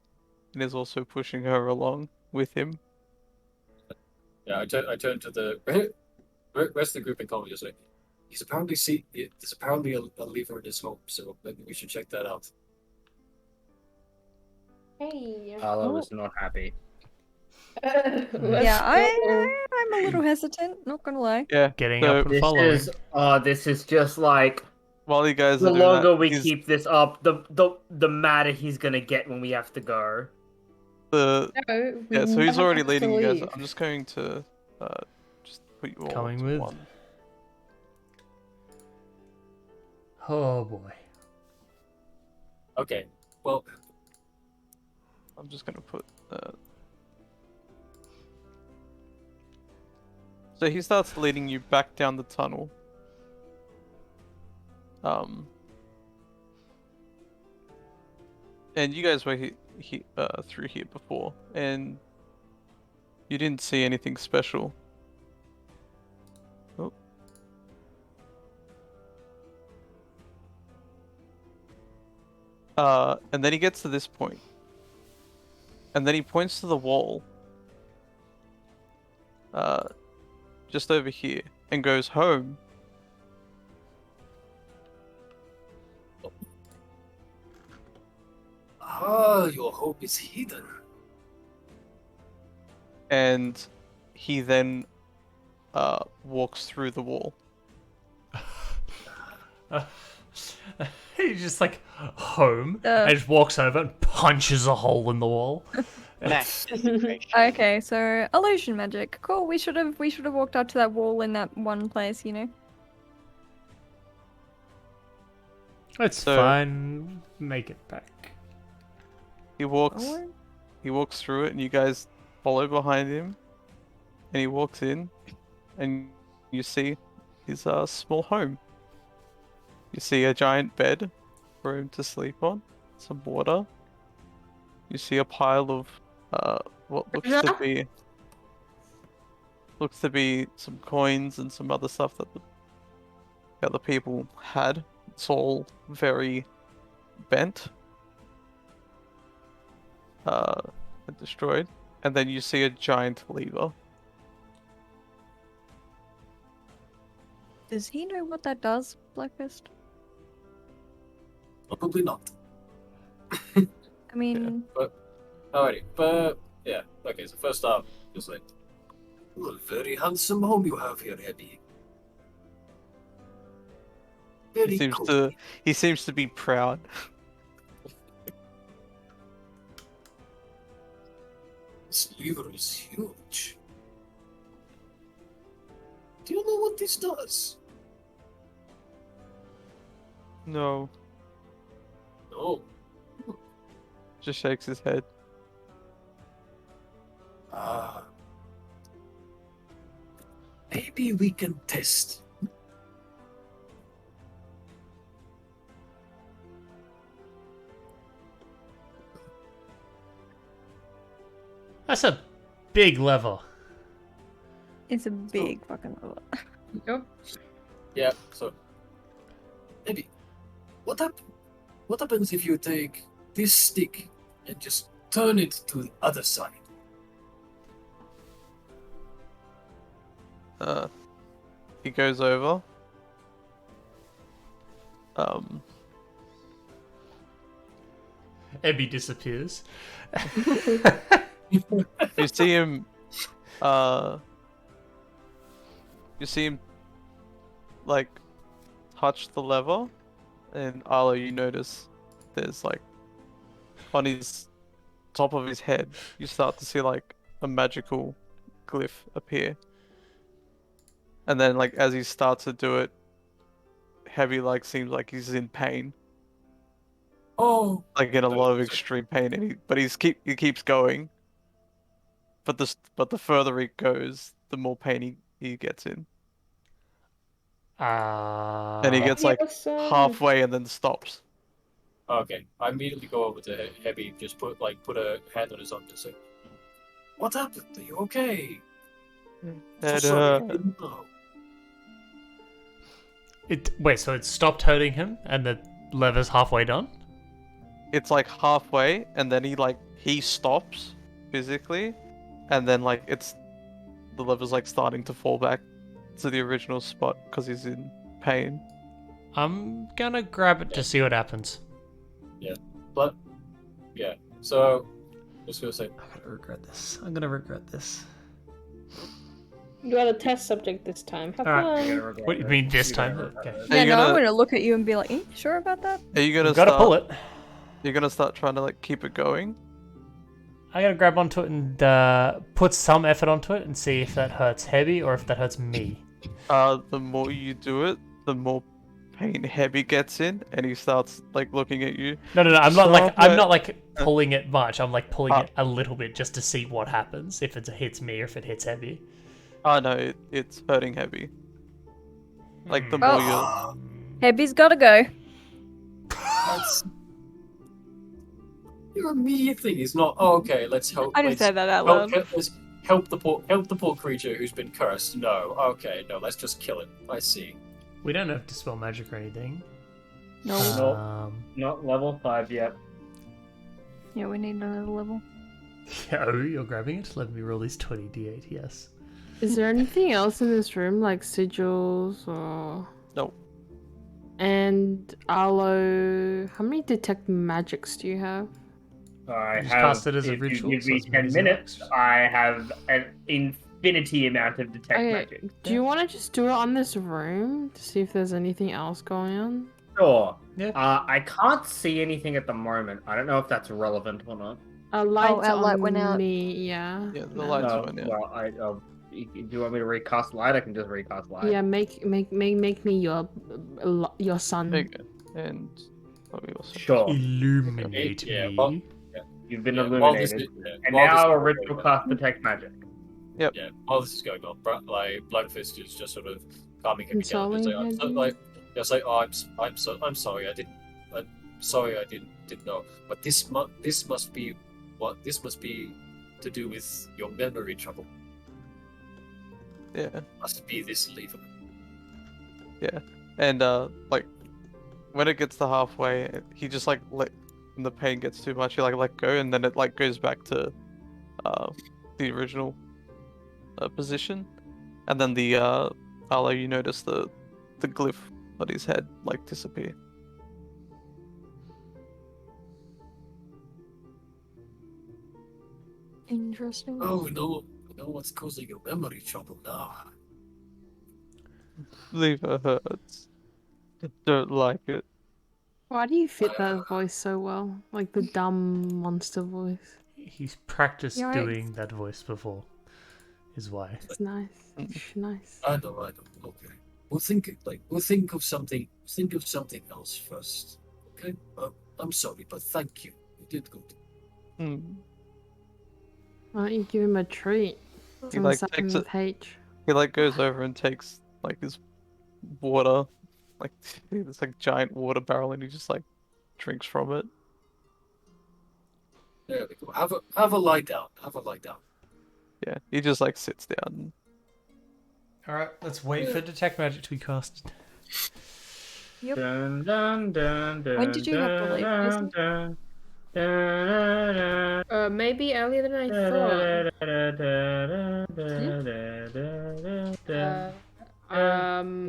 and is also pushing her along with him. Yeah, I turn to the rest of the group and comment just like, there's apparently a lever in his home, so maybe we should check that out. Hey. Arlo was not happy. Yeah, I'm a little hesitant, not gonna lie. Yeah. Getting so up and following. This is just like while you guys the are doing longer that, we he's keep this up, the madder he's gonna get when we have to go. No, we yeah, so he's never already have to leading you guys. leave. I'm just going to just put you all Coming to with. one. Oh boy. Okay. Well, I'm just gonna put so he starts leading you back down the tunnel. And you guys were through here before, and you didn't see anything special. Oh. And then he gets to this point. And then he points to the wall. Just over here. And goes home. your hope is hidden. And he then walks through the wall. He just like home and just walks over and punches a hole in the wall. Next. Okay, so illusion magic. Cool. We should have walked up to that wall in that one place, you know. It's So- fine. Make it back. He walks Or- He walks through it, and you guys follow behind him. And he walks in, and you see his small home. You see a giant bed for him to sleep on, some water. You see a pile of what looks to be some coins and some other stuff that the other people had. It's all very bent. And destroyed. And then you see a giant lever. Does he know what that does, Blackfist? Probably not. I mean, Alrighty, but yeah. Okay, so first off, just like, well, very handsome home you have here, Eddie. Very cozy. He seems to be proud. This lever is huge. Do you know what this does? No. No. Just shakes his head. Maybe we can test. That's a big lever. It's a big fucking lever. Yep. Yeah, so maybe what happens if you take this stick and just turn it to the other side? He goes over. Ebby disappears. You see him. Like touch the lever, and Arlo, you notice there's like on his top of his head, you start to see like a magical glyph appear. And then like as he starts to do it, Heavy like seems like he's in pain. Oh, Like in a lot of extreme pain, and he keeps going. But the further he goes, the more pain he gets in. And he gets like halfway and then stops. okay. I immediately go over to Heavy, just put a hand on his arm to say, "What happened? Are you okay?" So sorry, I didn't know. Wait, so it stopped hurting him, and the lever's halfway done? It's like halfway, and then he stops physically, and then like the lever's like starting to fall back to the original spot because he's in pain. I'm gonna grab it to see what happens. Yeah, but yeah. So I was gonna say, I'm gonna regret this. You got a test subject this time. Have fun. What do you mean this time? Okay. Yeah, no, I'm gonna look at you and be like, you sure about that? Are you gonna Gotta pull it. You're gonna start trying to like keep it going? I gotta grab onto it and put some effort onto it and see if that hurts Heavy or if that hurts me. The more you do it, the more pain Heavy gets in, and he starts like looking at you. No, I'm not like pulling it much. I'm like pulling it a little bit just to see what happens, if it hits me or if it hits Heavy. Oh no, it's hurting Heavy. Like the more you. Heavy's gotta go. your immediate thing is not, oh, okay, let's help. I didn't say that out loud. Help the poor creature who's been cursed. No, okay, no, let's just kill it. I see. We don't have to spell magic or anything. No, not level 5 yet. Yeah, we need another level. Oh, you're grabbing it? Let me roll these 20d8, yes. Is there anything else in this room, like sigils or... Nope. And Arlo, how many detect magics do you have? I Just have, cast it as a if ritual, you give so me as 10 many as it minutes, likes. I have an infinity amount of detect magic. Do you want to just do it on this room to see if there's anything else going on? Sure. Yeah. I can't see anything at the moment. I don't know if that's relevant or not. A light our light went out. me, yeah. Yeah, the No. lights No, went out. well, do you want me to recast light? I can just recast light. Yeah, make me your son. Big and probably also. Sure. Illuminate Yeah, me. well, You've been while this illuminated. is- And while now this a is ritual going cast detect magic. on- Yeah, while this is going on, like Bloodfist is just sort of calming him down. Just like, I'm sorry, I'm sorry, I didn't know. But this must be to do with your memory trouble. Yeah. Must be this lever. Yeah. And like when it gets to halfway, he just like when the pain gets too much, he like let go, and then it like goes back to the original position. And then the Arlo, you notice the glyph on his head like disappear. Interesting. Oh no, I know what's causing your memory trouble now. Lever hurts. I don't like it. Why do you fit that voice so well? Like the dumb monster voice. He's practiced You're right. doing that voice before, is why. It's nice. It's nice. I know. Okay. we'll think of something. Think of something else first. Okay. I'm sorry, but thank you. You did good. Why don't you give him a treat? He like Something takes with it. H. He like goes over and takes like his water, like this like giant water barrel, and he just like drinks from it. There we go. Have a lie down. Have a lie down. Yeah, he just like sits down. All right, let's wait for detect magic to be casted. Yep. Dun, dun, dun, dun, When did you have to leave, dun, Jason? dun, dun, dun, Maybe earlier than I thought.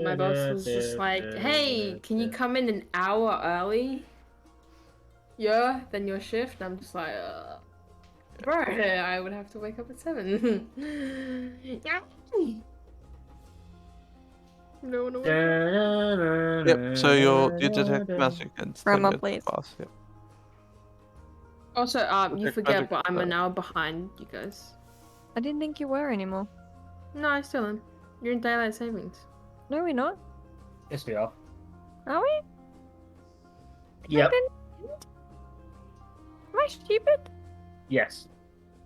My boss was just like, "Hey, can you come in an hour early? Yeah, then your shift." I'm just like, bro, I would have to wake up at 7. No one. Yep. So you detect magic and Grandma, 10 minutes please. pass. Yep. Also, you Detect forget, magic, but I'm an hour behind you guys. I didn't think you were anymore. No, I still am. You're in daylight savings. No, we're not. Yes, we are. Are we? Yep. Am I stupid? Yes.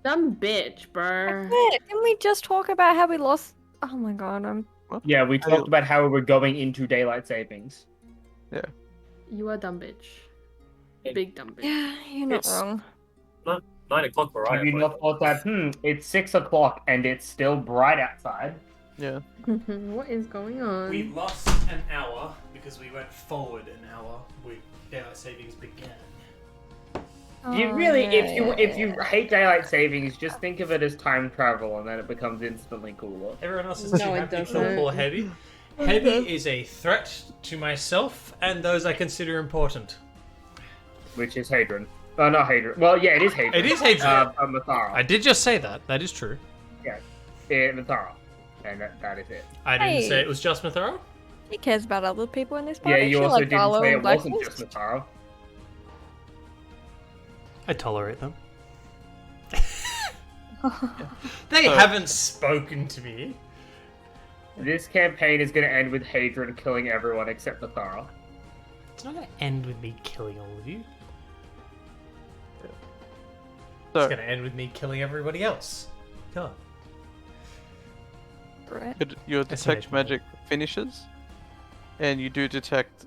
Dumb bitch, bro. Didn't we just talk about how we lost? Oh my god, I'm. Yeah, we talked about how we were going into daylight savings. Yeah. You are dumb bitch. Big dumb bitch. Yeah, you're not It's- wrong. 9 o'clock where I Have am. you right not now. thought that, it's 6 o'clock and it's still bright outside? Yeah. What is going on? We lost an hour because we went forward an hour with daylight savings began. You really, if you hate daylight savings, just think of it as time travel, and then it becomes instantly cooler. Everyone else is No, too it happy for doesn't. poor Heavy. Heavy is a threat to myself and those I consider important. Which is Hadron. Oh, not Hadron. Well, yeah, it is Hadron. It is Hadron. Mathara. I did just say that. That is true. Yeah, Mathara. And that is it. I didn't Hey. say it was just Mathara. He cares about other people in this party. Yeah, you She also liked didn't Arlo say and it wasn't Blacklist. just Mathara. I tolerate them. They So- haven't spoken to me. This campaign is going to end with Hadron killing everyone except Mathara. It's not going to end with me killing all of you. So It's going to end with me killing everybody else. Come on. Right. your detect Estimation. magic finishes, and you do detect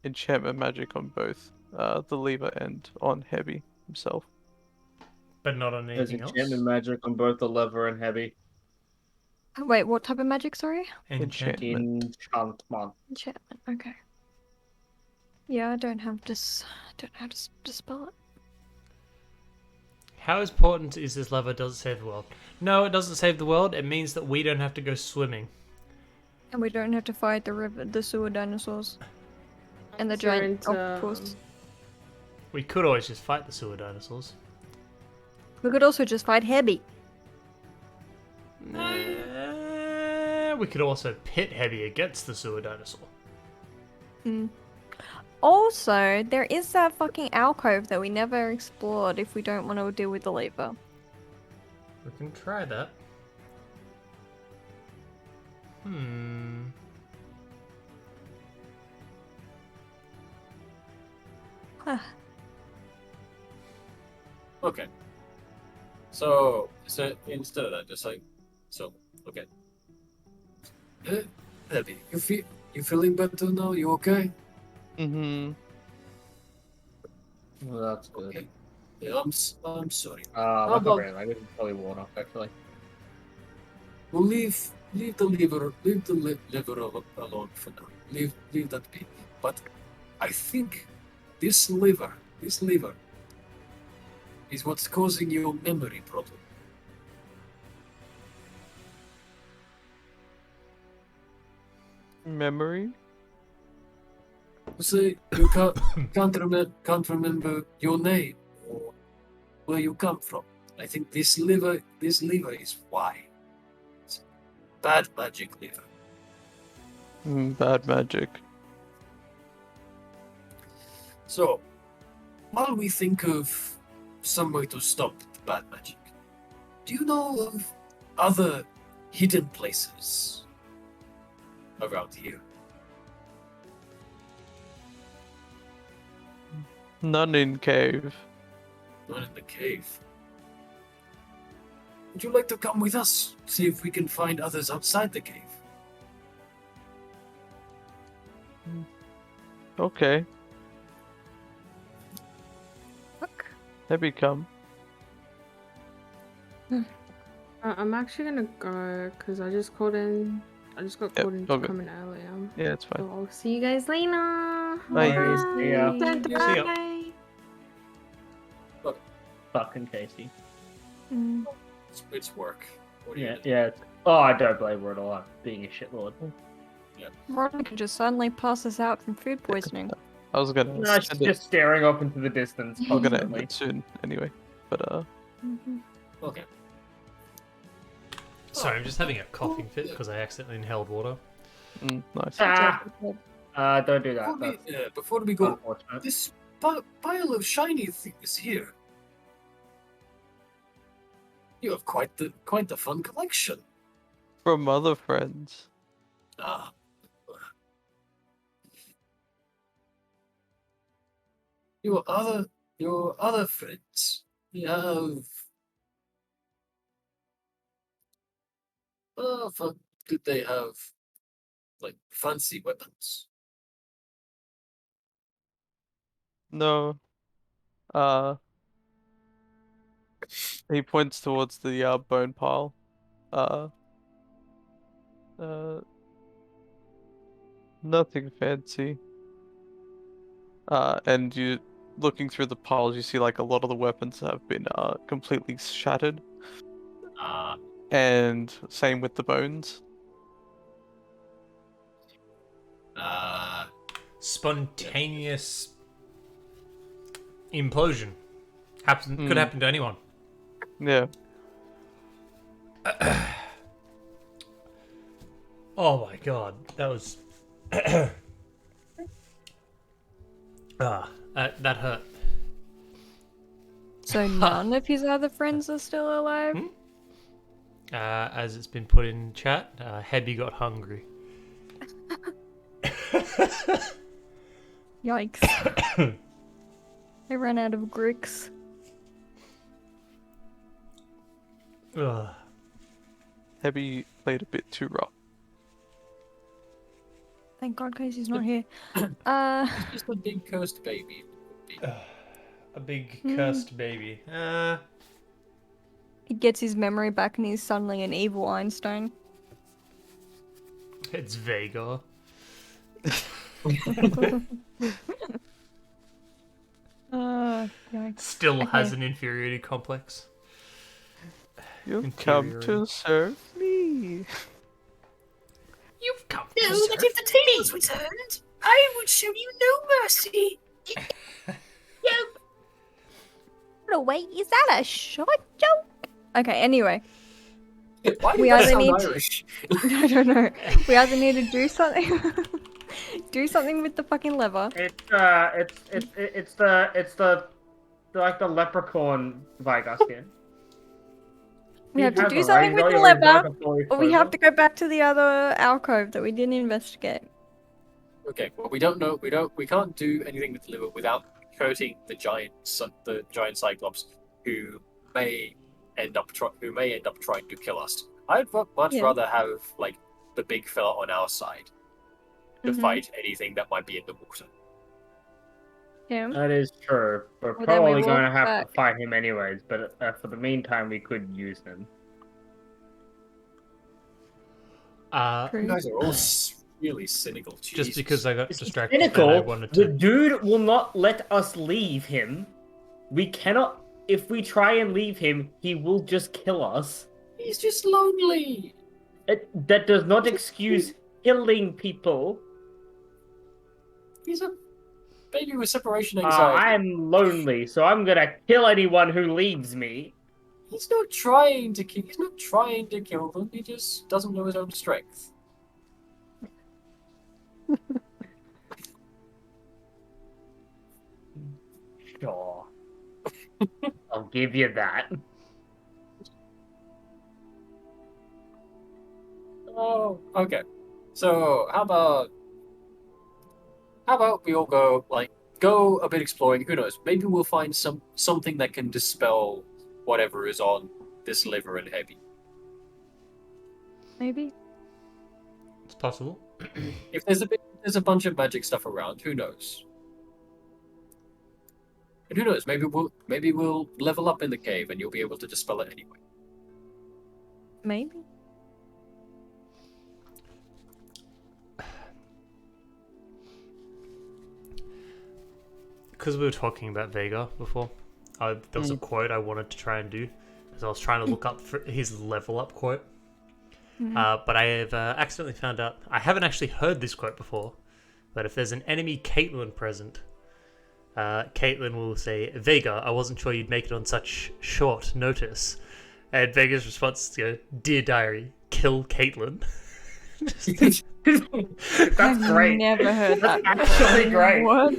enchantment magic on both the lever and on Heavy himself. But not on There's anything else. enchantment magic on both the lever and heavy. Wait, what type of magic? Sorry. Enchantment. Enchantment. Enchantment. Okay. Yeah, I don't have don't know how to spell it. How important is this lever? Does it save the world? No, it doesn't save the world. It means that we don't have to go swimming. And we don't have to fight the sewer dinosaurs. And the So we're giant into- octopus. We could always just fight the sewer dinosaurs. We could also just fight Heavy. We could also pit Heavy against the sewer dinosaur. Also, there is that fucking alcove that we never explored if we don't want to deal with the lever. We can try that. Okay. So instead of that, just like, okay. Heavy, you feeling better now? You okay? Mm-hmm. Well, that's good. Okay. Yeah, I'm sorry. Not really. Like, this is probably water, actually. We'll leave the liver alone for now. Leave that be. But I think this liver is what's causing your memory problem. Memory? Say you can't remember your name or where you come from. I think this liver is why. It's bad magic liver. Bad magic. So, while we think of some way to stop the bad magic, do you know of other hidden places around here? None in cave. Not in the cave. Would you like to come with us? See if we can find others outside the cave. Okay. Fuck. Heavy come. I'm actually gonna go because I just got called in to okay. come in earlier. Yeah, it's fine. So I'll see you guys later. Bye. See ya. See ya. Bye. Fucking Casey. Mm. It's work. What do you Yeah, do? yeah. Oh, I don't blame her at all. I'm being a shitlord. Veronica just suddenly passes out from food poisoning. I was gonna No, she's end it. just staring off into the distance. I'm gonna end constantly. it soon anyway. But Mhm. Okay. Sorry, I'm just having a coughing fit because I accidentally inhaled water. nice. Don't do that. Before we go, Unfortunate. this pile of shiny things here. You have quite the fun collection. From other friends. Ah. Your other friends. You have. Did they have like fancy weapons? No. He points towards the bone pile. Nothing fancy. And you looking through the piles, you see like a lot of the weapons have been completely shattered. And same with the bones. Spontaneous implosion. Could happen to anyone. Yeah. Oh my god, that was. That hurt. So none of his other friends are still alive? As it's been put in chat, Hebby got hungry. Yikes. I ran out of Grix. Ugh. Heavy played a bit too rough. Thank God Casey's not here. Just a big cursed baby. A big cursed baby. He gets his memory back and he's suddenly an evil Einstein. It's Vega. Yikes. Still has an inferiority complex. You've come to serve me. You've come No, that if the tables returned, I would show you no mercy. No, wait, is that a short joke? Okay, anyway. Why We did that either sound need to- Irish? I don't know. We either need to do something do something with the fucking lever. It's the like the leprechaun Vigus. We have to do something with the lever, or we have to go back to the other alcove that we didn't investigate. Okay, well we don't know. We can't do anything with the liver without hurting the giant cyclops, who may end up trying to kill us. I'd much rather have like the big fella on our side to fight anything that might be in the water. Yeah. That is true. We're Well, then we probably going to walk have back. to fight him anyways, but for the meantime, we could use him. You guys are all really cynical. Just Jesus. because I got It's distracted, then I cynical. wanted The to. dude will not let us leave him. We cannot. If we try and leave him, he will just kill us. He's just lonely. That does not excuse killing people. He's a baby with separation anxiety. I'm lonely, so I'm gonna kill anyone who leaves me. He's not trying to kill. He's not trying to kill them. He just doesn't know his own strength. Sure. I'll give you that. Oh, okay. So how about we all go a bit exploring? Who knows? Maybe we'll find something that can dispel whatever is on this liver and heavy. Maybe. It's possible. If there's a bunch of magic stuff around, who knows? And who knows? Maybe we'll level up in the cave and you'll be able to dispel it anyway. Maybe. Because we were talking about Vega before, there was a quote I wanted to try and do, as I was trying to look up for his level up quote. But I have accidentally found out, I haven't actually heard this quote before, but if there's an enemy Caitlyn present, Caitlyn will say, Vega, I wasn't sure you'd make it on such short notice. And Vega's response is, Dear Diary, kill Caitlyn. That's great. I've never heard that. That's actually great. What?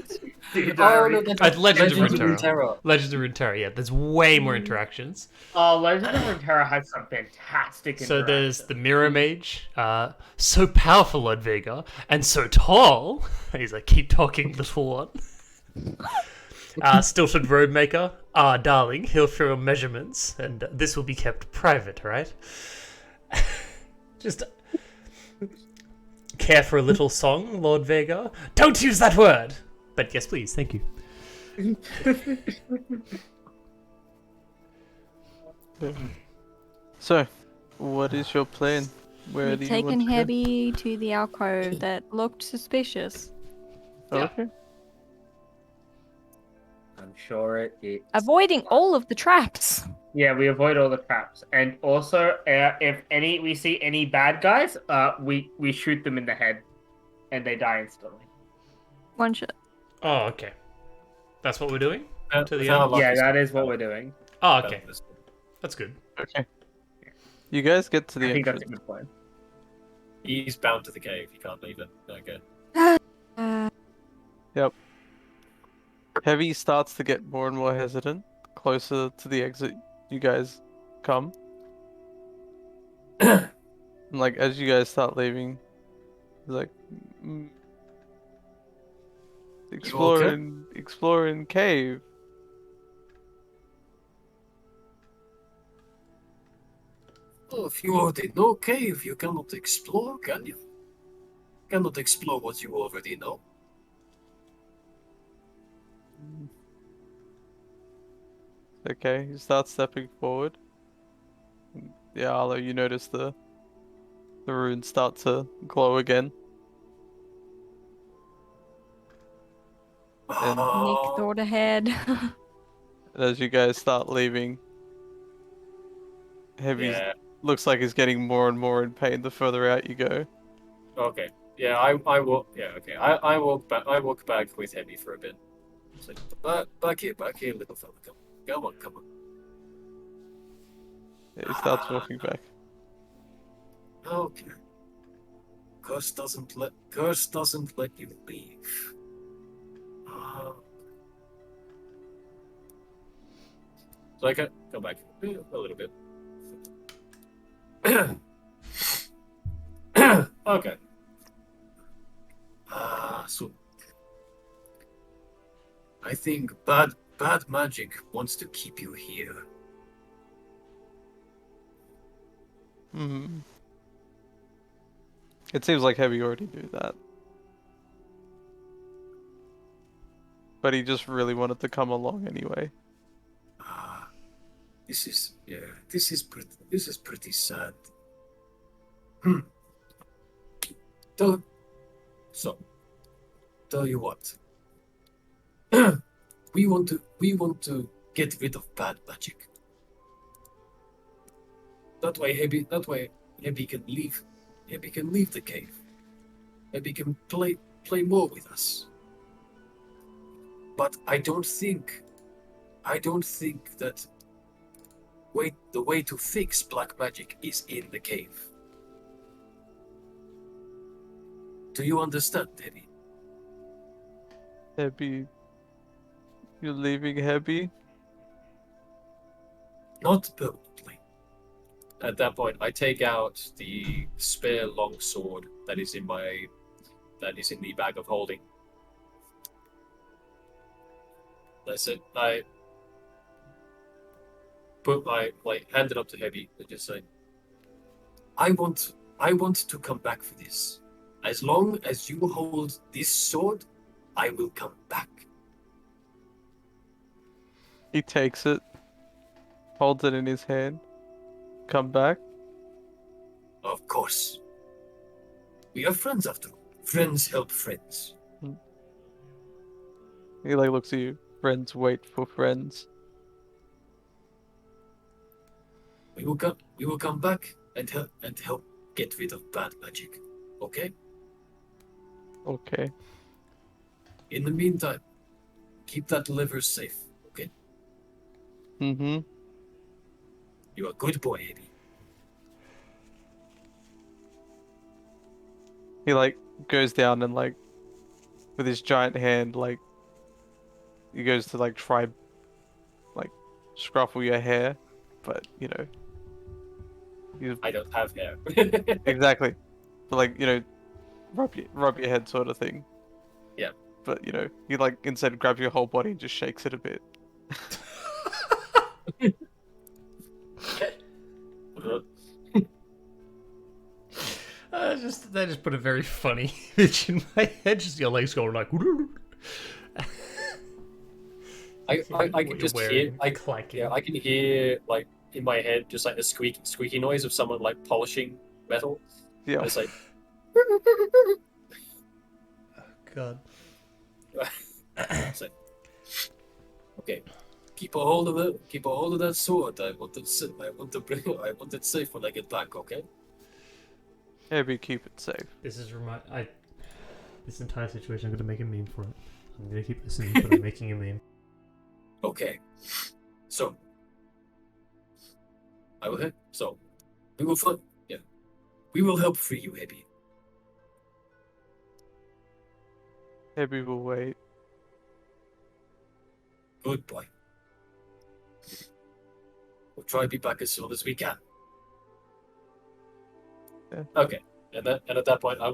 Legends of Runeterra. Legends of Runeterra, yeah. There's way more interactions. Oh, Legends of Runeterra has some fantastic So interactions. there's the Mirror Mage, so powerful, Lord Vega, and so tall. He's like, keep talking, little one. Stilted Roadmaker, darling, he'll throw your measurements, and this will be kept private, right? Just care for a little song, Lord Vega? Don't use that word! But yes, please, thank you. So, what is your plan? Where We've do you taken want to Hebby to the alcove that looked suspicious. go? Okay. I'm sure it. Avoiding all of the traps. Yeah, we avoid all the traps, and also if we see any bad guys, we shoot them in the head, and they die instantly. One shot. Oh, okay. That's what we're doing? To the Without end? luck, Yeah, it's- that is what we're doing. Oh, okay. That's good. Okay. You guys get to the I think that's entrance. a good plan. He's bound to the cave. He can't leave it. Okay. Heavy starts to get more and more hesitant, closer to the exit you guys come. And like, as you guys start leaving, he's like, exploring cave. Oh, if you already know cave, you cannot explore, can you? Cannot explore what you already know. Okay, you start stepping forward. Yeah, Arlo, you notice the runes start to glow again. And Nick thought ahead. as you guys start leaving, Heavy looks like he's getting more and more in pain the further out you go. Okay. Yeah, I walk. Yeah, okay. I walk back. I walk back with Heavy for a bit. It's like, back here, little fella. Come on. Yeah, he starts walking back. Okay. Curse doesn't let you leave. So I can go back a little bit. Okay. So I think bad magic wants to keep you here. It seems like Heavy already knew that. But he just really wanted to come along anyway. This is pretty sad. Tell you what. we want to get rid of bad magic. That way Heavy can leave. Heavy can leave the cave. Heavy can play more with us. But I don't think that the way to fix black magic is in the cave. Do you understand, Heavy? Heavy. You're leaving Heavy? Not permanently. At that point, I take out the spare long sword that is in the bag of holding. I said, I hand it up to Heavy and just say, I want to come back for this. As long as you hold this sword, I will come back. He takes it, holds it in his hand. Come back. Of course. We are friends after all. Friends help friends. He like looks at you. Friends wait for friends. We will come back and help get rid of bad magic. Okay? Okay. In the meantime, keep that liver safe, okay? Mm-hmm. You're a good boy, Abby. He like goes down and like with his giant hand like he goes to like try like scruffle your hair, but you know I don't have hair. exactly. But like, you know, rub your head sort of thing. Yeah. But you know, he like instead grabs your whole body and just shakes it a bit. They just put a very funny image in my head. Just your legs going like. I can just hear. I can hear like in my head just like a squeaky noise of someone like polishing metal. Yeah. It's like. Oh, God. It's like, okay, keep a hold of it. Keep a hold of that sword. I want it safe when I get back. Okay. Maybe keep it safe. This is this entire situation. I'm gonna make a meme for it. I'm gonna keep listening, but I'm making a meme. Okay. So. I will. So, we will find. Yeah, we will help free you, Abby. Maybe we'll wait. Good boy. We'll try to be back as soon as we can. Yeah. Okay. And at that point, I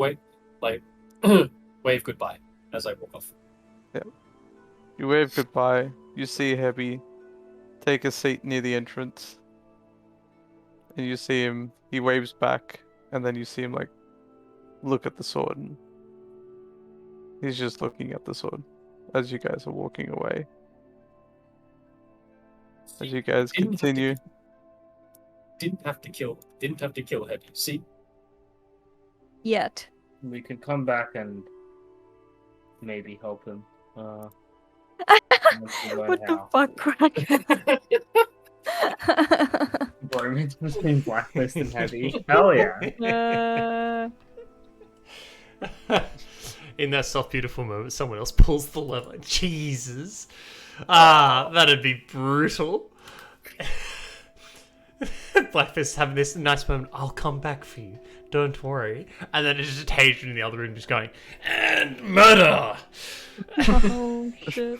wave goodbye as I walk off. Yeah. You wave goodbye. You see Heavy take a seat near the entrance. And you see him, he waves back, and then you see him like look at the sword. And he's just looking at the sword as you guys are walking away. As you guys continue. Didn't have to kill Heavy. See? Yet. We could come back and maybe help him. What the fuck, Craig? Bromance between Blacklist and Heavy. Hell yeah. In that soft, beautiful moment, someone else pulls the lever. Jesus. That'd be brutal. Blackfist having this nice moment. I'll come back for you. Don't worry. And then it's just Hadrian in the other room just going, and murder! Oh, shit.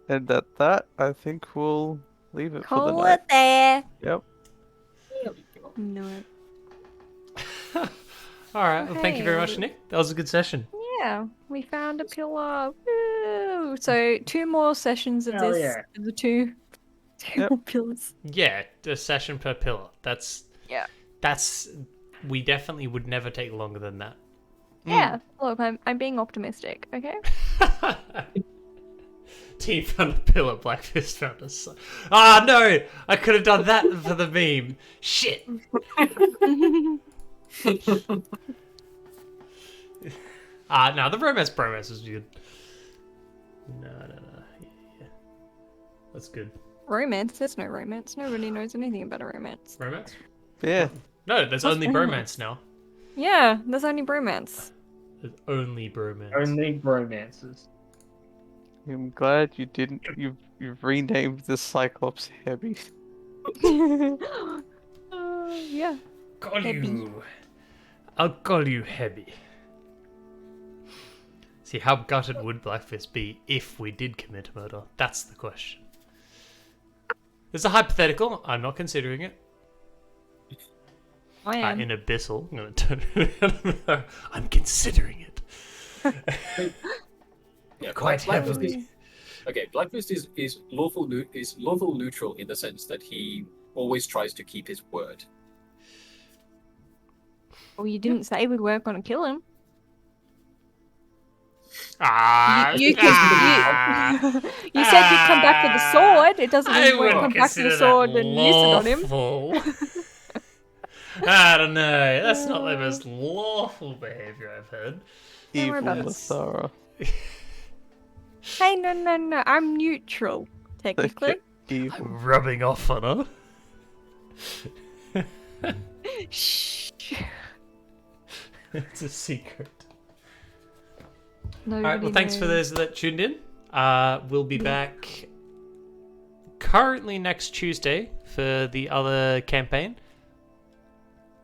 And at that, I think we'll leave it for the Call night. it there. Yep. No. Alright, well, thank you very much, Nick. That was a good session. Yeah, we found a pillar. Woo! So 2 more sessions of Hell this. yeah. The two more pillars. Yeah, a session per pillar. That's we definitely would never take longer than that. Yeah. Look, I'm being optimistic. Okay. Team found a pillar, Blackfist found a son. Ah, no! I could have done that for the meme. Shit! No, the bromance was good. No. Yeah. That's good. Romance? There's no romance. Nobody knows anything about a romance. Romance? Yeah. No, there's only bromance now. Yeah, there's only bromance. There's only bromance. Only romances. I'm glad you didn't. You've renamed the Cyclops Heavy. Yeah. I'll call you Heavy. See, how gutted would Blackfist be if we did commit murder? That's the question. It's a hypothetical. I'm not considering it. I am. In Abyssal. I'm going to turn it. I'm considering it. Yeah, Quite heavily. Okay, Blacklist is lawful neutral in the sense that he always tries to keep his word. Well, you didn't say we weren't going to kill him. You said you'd come back with the sword. It doesn't mean you won't come back with the sword and use it on him. I don't know. That's not the most lawful behavior I've heard. Evil Mathara. Hey, no. I'm neutral, technically. Evil. I'm rubbing off on her. Shh. It's a secret. Nobody Alright, well, thanks for knows. those that tuned in. We'll be back currently next Tuesday for the other campaign.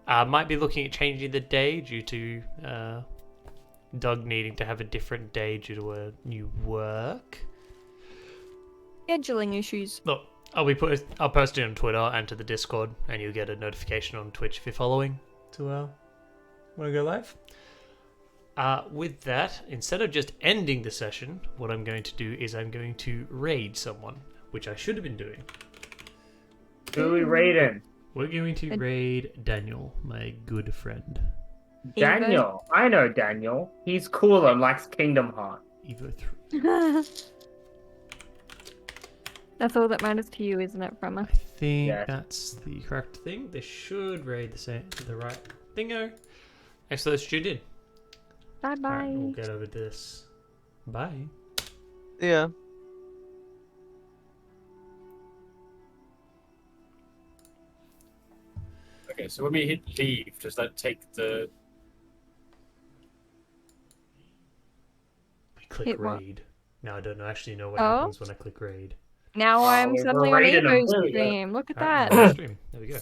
Might be looking at changing the day due to Doug needing to have a different day due to a new work. Scheduling issues. Look, I'll post it on Twitter and to the Discord, and you'll get a notification on Twitch if you're following to want to go live. With that, instead of just ending the session, what I'm going to do is I'm going to raid someone, which I should have been doing. Who are we raiding? We're going to raid Daniel, my good friend. Daniel. I know Daniel. He's cool and likes Kingdom Hearts. Evo 3. That's all that matters to you, isn't it, Brahma? I think that's the correct thing. They should raid the right thingo. Thanks for those tuned in. Bye-bye. Alright, we'll get over this. Bye. Yeah. Okay, so when we hit leave, does that take the... I click Hit what? raid. Now I don't actually know what Oh? happens when I click raid. Now I'm we're suddenly on raiding 'em. Evo's There we go. stream. Look at Alright, that. I'm on stream. There we go.